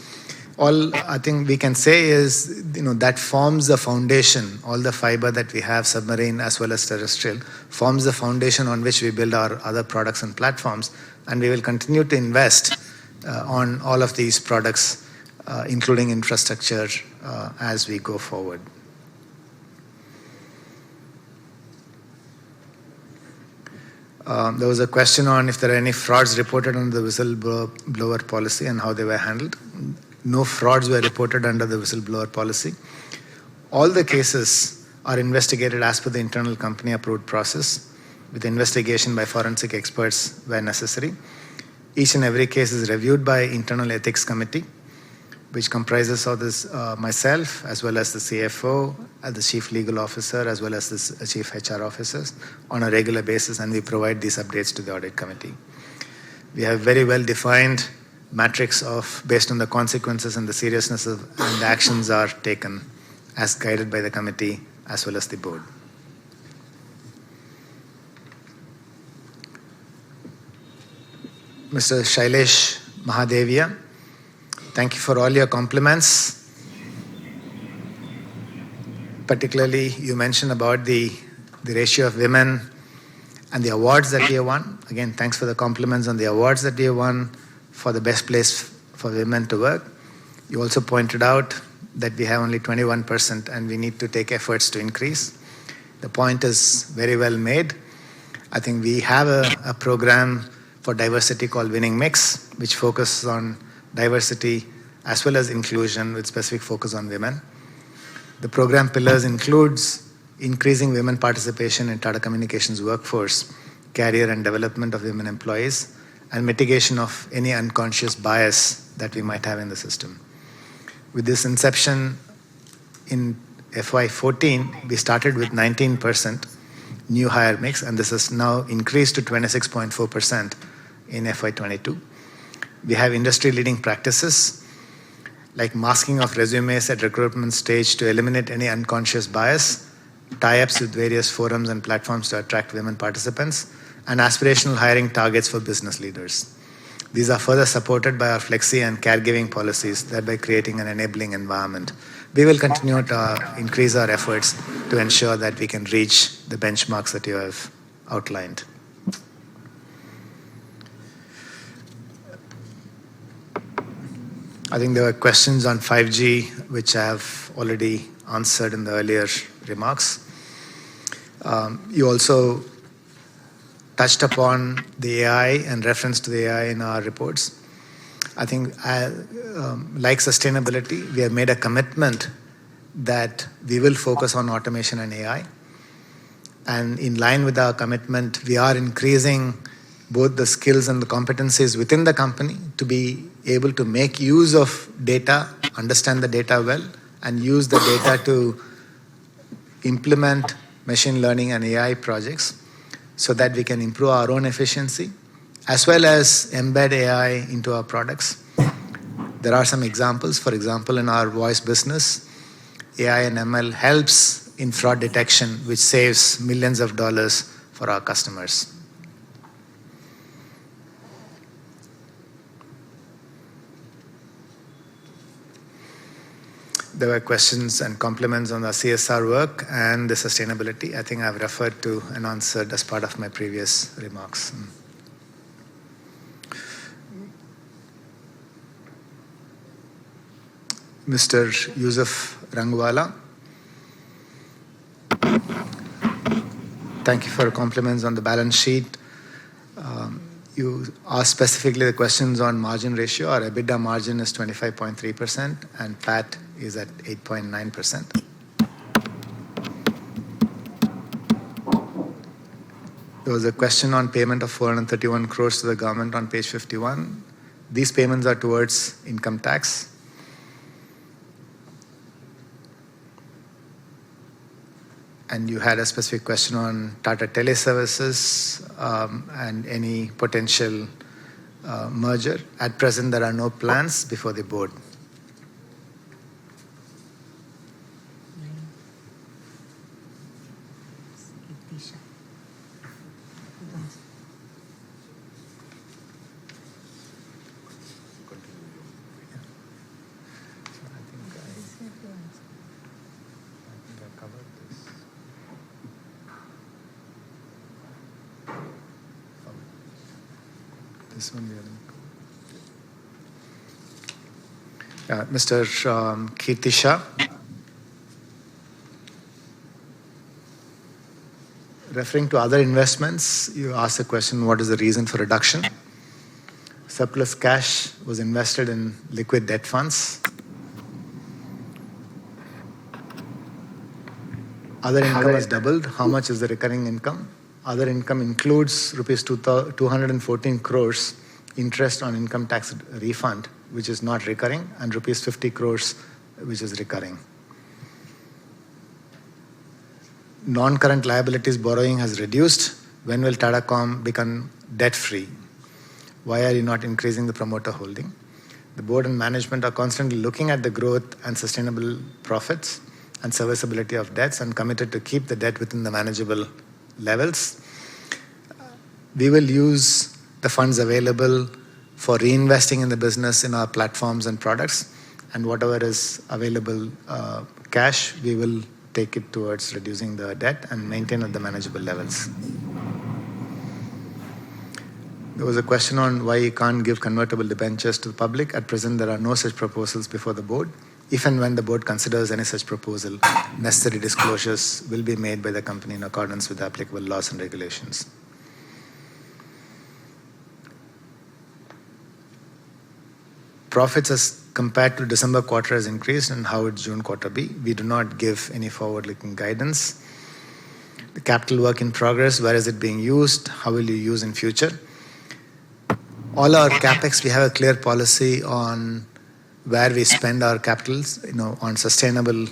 All I think we can say is, that forms the foundation. All the fiber that we have, submarine as well as terrestrial, forms the foundation on which we build our other products and platforms. And we will continue to invest on all of these products, including infrastructure, as we go forward. There was a question on if there are any frauds reported under the whistleblower policy and how they were handled. No frauds were reported under the whistleblower policy. All the cases are investigated as per the internal company approved process, with investigation by forensic experts where necessary. Each and every case is reviewed by internal ethics committee, which comprises of this myself, as well as the CFO, the chief legal officer, as well as the chief HR officers on a regular basis, and we provide these updates to the audit committee. We have very well defined matrix based on the consequences and the seriousness of and the actions are taken as guided by the committee as well as the board. Mr. Shailesh Mahadevia, thank you for all your compliments. Particularly, you mentioned about the ratio of women and the awards that we have won. Again, thanks for the compliments on the awards that we have won for the best place for women to work. You also pointed out that we have only 21% and we need to take efforts to increase. The point is very well made. I think we have a program for diversity called Winning Mix, which focuses on diversity as well as inclusion with specific focus on women. The program pillars includes increasing women participation in Tata Communications workforce, career and development of women employees, and mitigation of any unconscious bias that we might have in the system. With this inception in FY14, we started with 19% new hire mix, and this has now increased to 26.4% in FY22. We have industry-leading practices like masking of resumes at recruitment stage to eliminate any unconscious bias, tie-ups with various forums and platforms to attract women participants, and aspirational hiring targets for business leaders. These are further supported by our flexi and caregiving policies, thereby creating an enabling environment. We will continue to increase our efforts to ensure that we can reach the benchmarks that you have outlined. I think there were questions on 5G, which I have already answered in the earlier remarks. You also touched upon the AI and reference to the AI in our reports. I think, like sustainability, we have made a commitment that we will focus on automation and AI. And in line with our commitment, we are increasing both the skills and the competencies within the company to be able to make use of data, understand the data well, and use the data to implement machine learning and AI projects so that we can improve our own efficiency as well as embed AI into our products. There are some examples. For example, in our voice business, AI and ML helps in fraud detection, which saves millions of dollars for our customers. There were questions and compliments on the CSR work and the sustainability. I think I've referred to and answered as part of my previous remarks. Mr. Yusuf Rangwala, thank you for compliments on the balance sheet. You asked specifically the questions on margin ratio. Our EBITDA margin is 25.3% and PAT is at 8.9%. There was a question on payment of 431 crores to the government on page 51. These payments are towards income tax. And you had a specific question on Tata Teleservices and any potential merger. At present, there are no plans before the board. This one we haven't. Mr. Kirti Shah. Referring to other investments, you asked the question, what is the reason for reduction? Surplus cash was invested in liquid debt funds. Other income has doubled. How much is the recurring income? Other income includes rupees 214 crores interest on income tax refund, which is not recurring, and rupees 50 crores, which is recurring. Non-current liabilities borrowing has reduced. When will Tatacom become debt-free? Why are you not increasing the promoter holding? The board and management are constantly looking at the growth and sustainable profits and serviceability of debts and committed to keep the debt within the manageable levels. We will use the funds available for reinvesting in the business in our platforms and products, and whatever is available cash, we will take it towards reducing the debt and maintain at the manageable levels. There was a question on why you can't give convertible debentures to the public. At present, there are no such proposals before the board. If and when the board considers any such proposal, necessary disclosures will be made by the company in accordance with the applicable laws and regulations. Profits as compared to December quarter has increased, and how would June quarter be? We do not give any forward-looking guidance. The capital work in progress, where is it being used? How will you use in future? All our capex, we have a clear policy on where we spend our capitals, on sustainable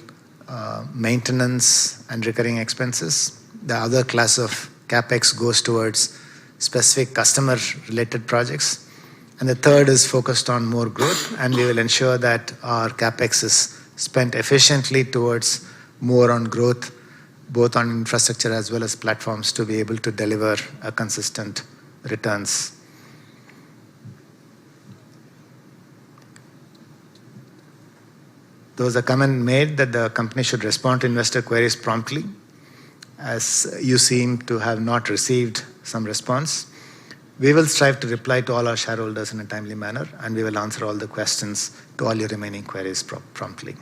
maintenance and recurring expenses. The other class of capex goes towards specific customer-related projects. And the third is focused on more growth, and we will ensure that our capex is spent efficiently towards more on growth, both on infrastructure as well as platforms, to be able to deliver a consistent returns. There was a comment made that the company should respond to investor queries promptly, as you seem to have not received some response. We will strive to reply to all our shareholders in a timely manner, and we will answer all the questions to all your remaining queries promptly.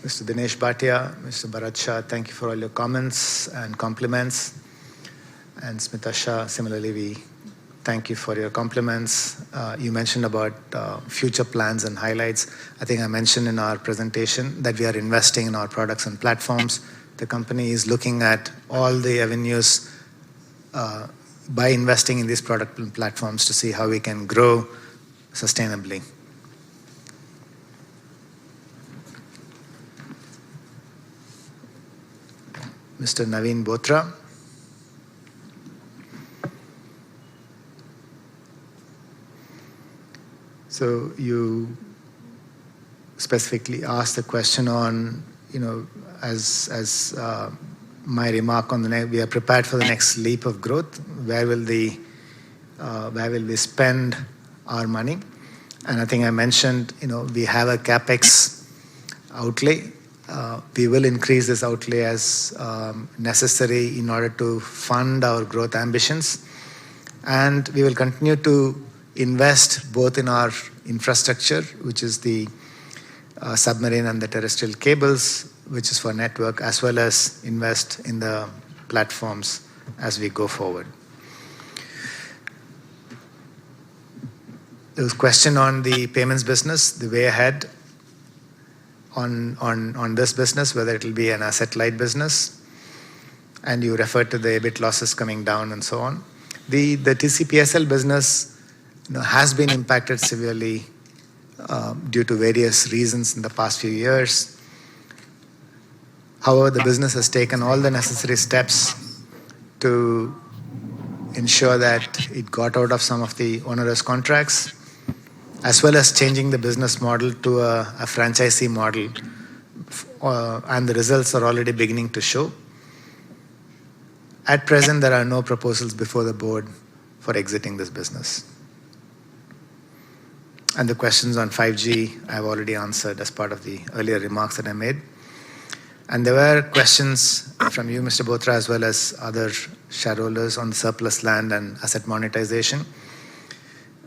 Mr. Dinesh Bhatia, Mr. Bharat Shah, thank you for all your comments and compliments. And Smita Shah, similarly, we thank you for your compliments. You mentioned about future plans and highlights. I think I mentioned in our presentation that we are investing in our products and platforms. The company is looking at all the avenues by investing in these product and platforms to see how we can grow sustainably. Mr. Naveen Bothra. So you specifically asked the question on, as my remark on we are prepared for the next leap of growth. Where will we spend our money? And I think I mentioned, we have a capex outlay. We will increase this outlay as necessary in order to fund our growth ambitions. And we will continue to invest both in our infrastructure, which is the submarine and the terrestrial cables, which is for network, as well as invest in the platforms as we go forward. There was a question on the payments business, the way ahead on this business, whether it will be an asset-light business. And you referred to the EBIT losses coming down and so on. The TCPSL business has been impacted severely due to various reasons in the past few years. However, the business has taken all the necessary steps to ensure that it got out of some of the onerous contracts, as well as changing the business model to a franchisee model. And the results are already beginning to show. At present, there are no proposals before the board for exiting this business. And the questions on 5G, I've already answered as part of the earlier remarks that I made. And there were questions from you, Mr. Bothra, as well as other shareholders on surplus land and asset monetization.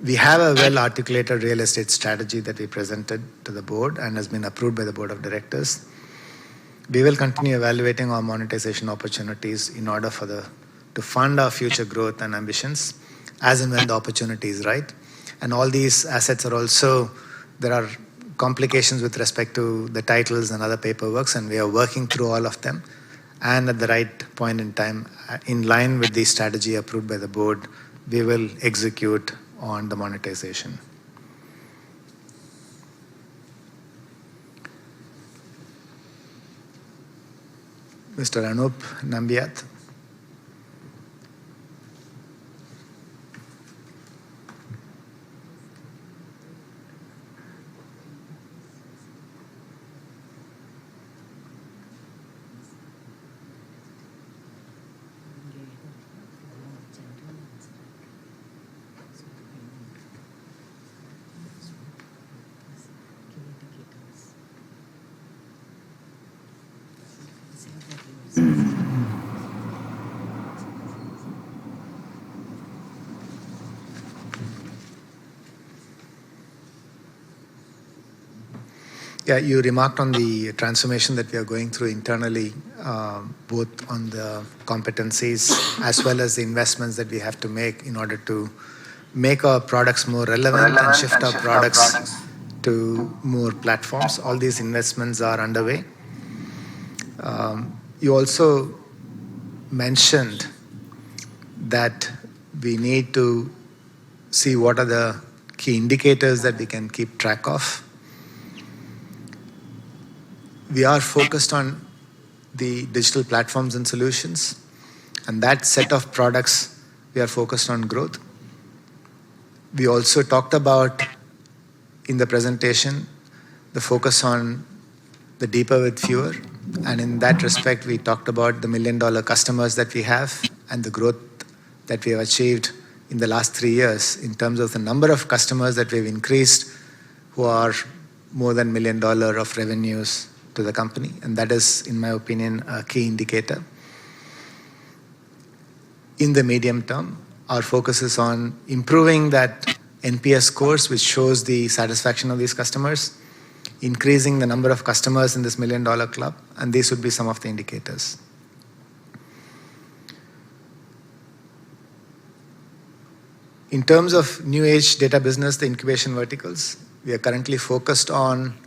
We have a well-articulated real estate strategy that we presented to the board and has been approved by the board of directors. We will continue evaluating our monetization opportunities in order to fund our future growth and ambitions as and when the opportunity is right. And all these assets are also, there are complications with respect to the titles and other paperworks, and we are working through all of them. And at the right point in time, in line with the strategy approved by the board, we will execute on the monetization. Mr. Anup Nambiat. Yeah, you remarked on the transformation that we are going through internally, both on the competencies as well as the investments that we have to make in order to make our products more relevant and shift our products to more platforms. All these investments are underway. You also mentioned that we need to see what are the key indicators that we can keep track of. We are focused on the digital platforms and solutions, and that set of products, we are focused on growth. We also talked about in the presentation the focus on the deeper with fewer, and in that respect we talked about the $1 million customers that we have and the growth that we have achieved in the last 3 years in terms of the number of customers that we've increased who are more than $1 million of revenues to the company, and that is, in my opinion, a key indicator. In the medium term, our focus is on improving that NPS scores, which shows the satisfaction of these customers, increasing the number of customers in this $1 million club, and these would be some of the indicators. In terms of new age data business, the incubation verticals, we are currently focused on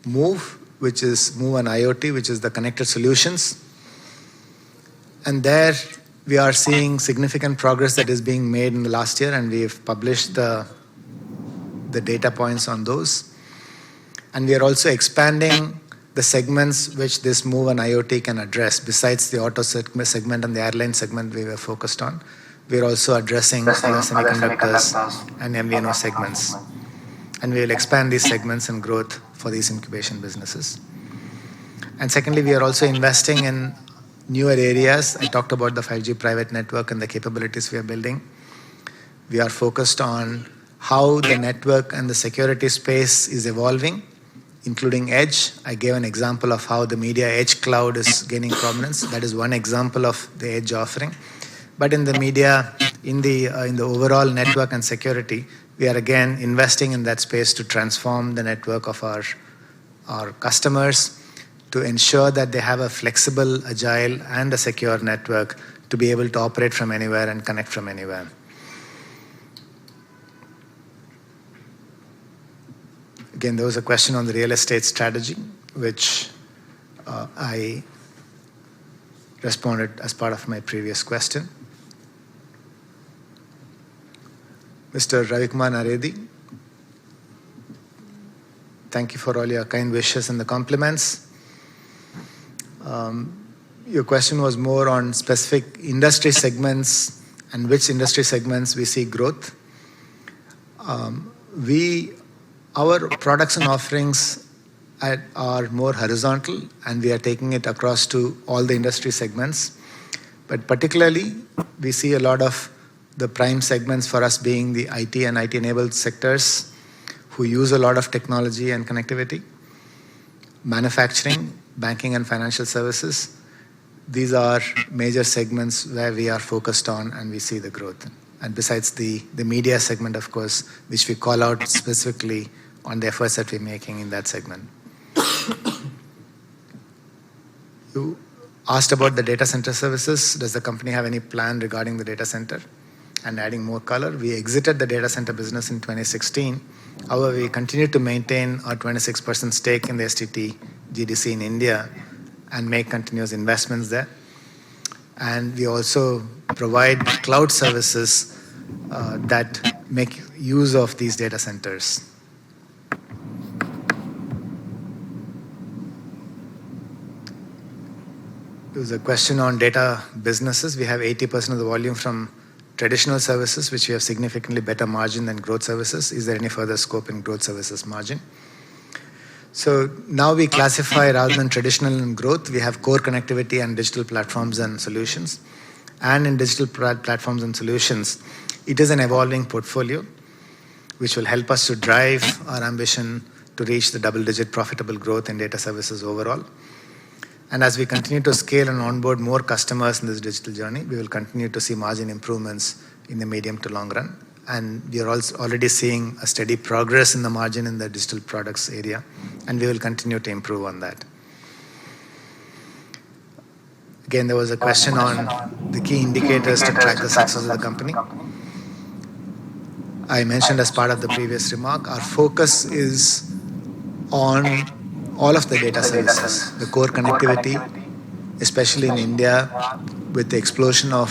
Move, which is Move and IoT, which is the connected solutions. And there we are seeing significant progress that is being made in the last year, and we've published the data points on those. And we are also expanding the segments which this Move and IoT can address. Besides the auto segment and the airline segment we were focused on, we are also addressing other semiconductors and MVNO segments. And we will expand these segments and growth for these incubation businesses. And secondly, we are also investing in newer areas. I talked about the 5G private network and the capabilities we are building. We are focused on how the network and the security space is evolving, including edge. I gave an example of how the media edge cloud is gaining prominence. That is one example of the edge offering. But in the media, in the overall network and security, we are again investing in that space to transform the network of our customers, to ensure that they have a flexible, agile, and a secure network to be able to operate from anywhere and connect from anywhere. Again, there was a question on the real estate strategy, which I responded as part of my previous question. Mr. Ravikumar Naredi, thank you for all your kind wishes and the compliments. Your question was more on specific industry segments and which industry segments we see growth. Our products and offerings are more horizontal, and we are taking it across to all the industry segments. But particularly, we see a lot of the prime segments for us being the IT and IT-enabled sectors who use a lot of technology and connectivity, manufacturing, banking and financial services. These are major segments where we are focused on and we see the growth. And besides the media segment, of course, which we call out specifically on the efforts that we're making in that segment. You asked about the data center services. Does the company have any plan regarding the data center? And adding more color, we exited the data center business in 2016. However, we continue to maintain our 26% stake in the STT GDC in India and make continuous investments there. And we also provide cloud services that make use of these data centers. There was a question on data businesses. We have 80% of the volume from traditional services, which we have significantly better margin than growth services. Is there any further scope in growth services margin? So now we classify, rather than traditional and growth, we have core connectivity and digital platforms and solutions. And in digital platforms and solutions, it is an evolving portfolio which will help us to drive our ambition to reach the double-digit profitable growth in data services overall. And as we continue to scale and onboard more customers in this digital journey, we will continue to see margin improvements in the medium to long run. And we are also already seeing a steady progress in the margin in the digital products area, and we will continue to improve on that. Again, there was a question on the key indicators to track the success of the company. I mentioned as part of the previous remark, our focus is on all of the data services, the core connectivity, especially in India, with the explosion of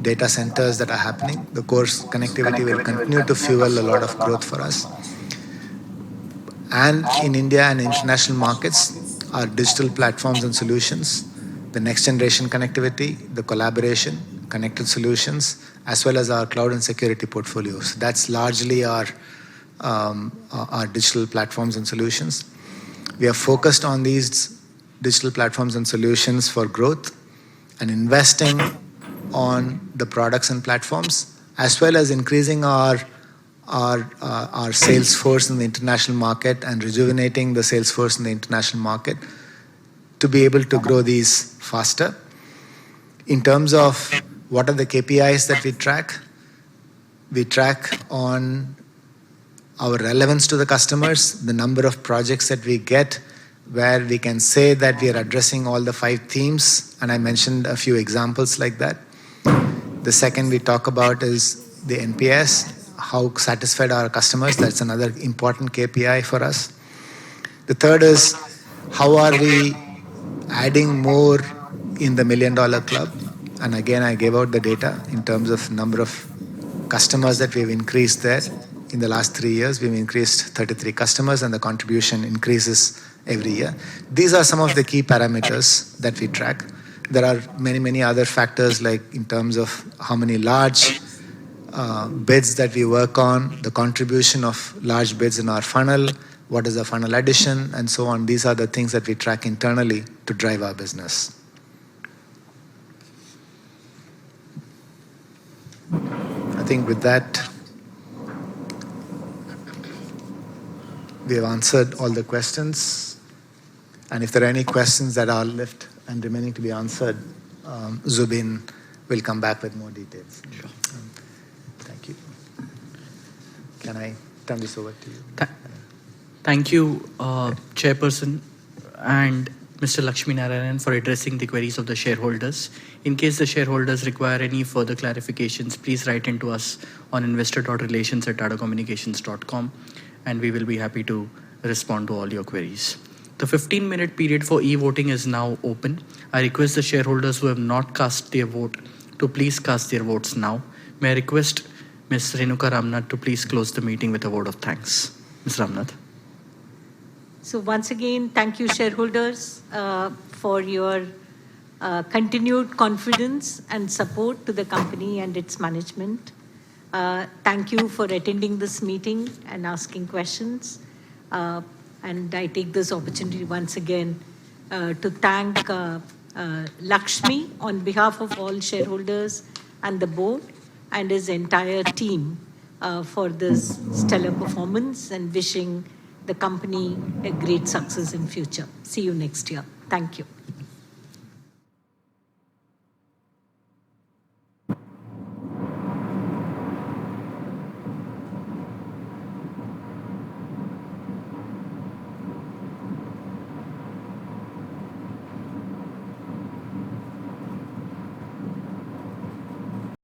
data centers that are happening, the core connectivity will continue to fuel a lot of growth for us. And in India and international markets, our digital platforms and solutions, the next generation connectivity, the collaboration, connected solutions, as well as our cloud and security portfolios. That's largely our digital platforms and solutions. We are focused on these digital platforms and solutions for growth and investing on the products and platforms, as well as increasing our sales force in the international market and rejuvenating the sales force in the international market to be able to grow these faster. In terms of what are the KPIs that we track on our relevance to the customers, the number of projects that we get where we can say that we are addressing all the 5 themes, and I mentioned a few examples like that. The second we talk about is the NPS, how satisfied are our customers. That's another important KPI for us. The third is how are we adding more in the $1 million club. And again, I gave out the data in terms of number of customers that we've increased there. In the last 3 years, we've increased 33 customers and the contribution increases every year. These are some of the key parameters that we track. There are many, many other factors like in terms of how many large bids that we work on, the contribution of large bids in our funnel, what is the funnel addition, and so on. These are the things that we track internally to drive our business. I think with that, we have answered all the questions. And if there are any questions that are left and remaining to be answered, Zubin will come back with more details. Sure. Thank you. Can I turn this over to you? Thank you, Chairperson and Mr. Lakshmi Narayanan, for addressing the queries of the shareholders. In case the shareholders require any further clarifications, please write into us on investor.relations@tatacommunications.com, and we will be happy to respond to all your queries. The 15-minute period for e-voting is now open. I request the shareholders who have not cast their vote to please cast their votes now. May I request Ms. Renuka Ramnath to please close the meeting with a word of thanks. Ms. Ramnath. So once again, thank you, shareholders, for your continued confidence and support to the company and its management. Thank you for attending this meeting and asking questions. And I take this opportunity once again to thank Lakshmi on behalf of all shareholders and the board and his entire team for this stellar performance and wishing the company a great success in future. See you next year. Thank you.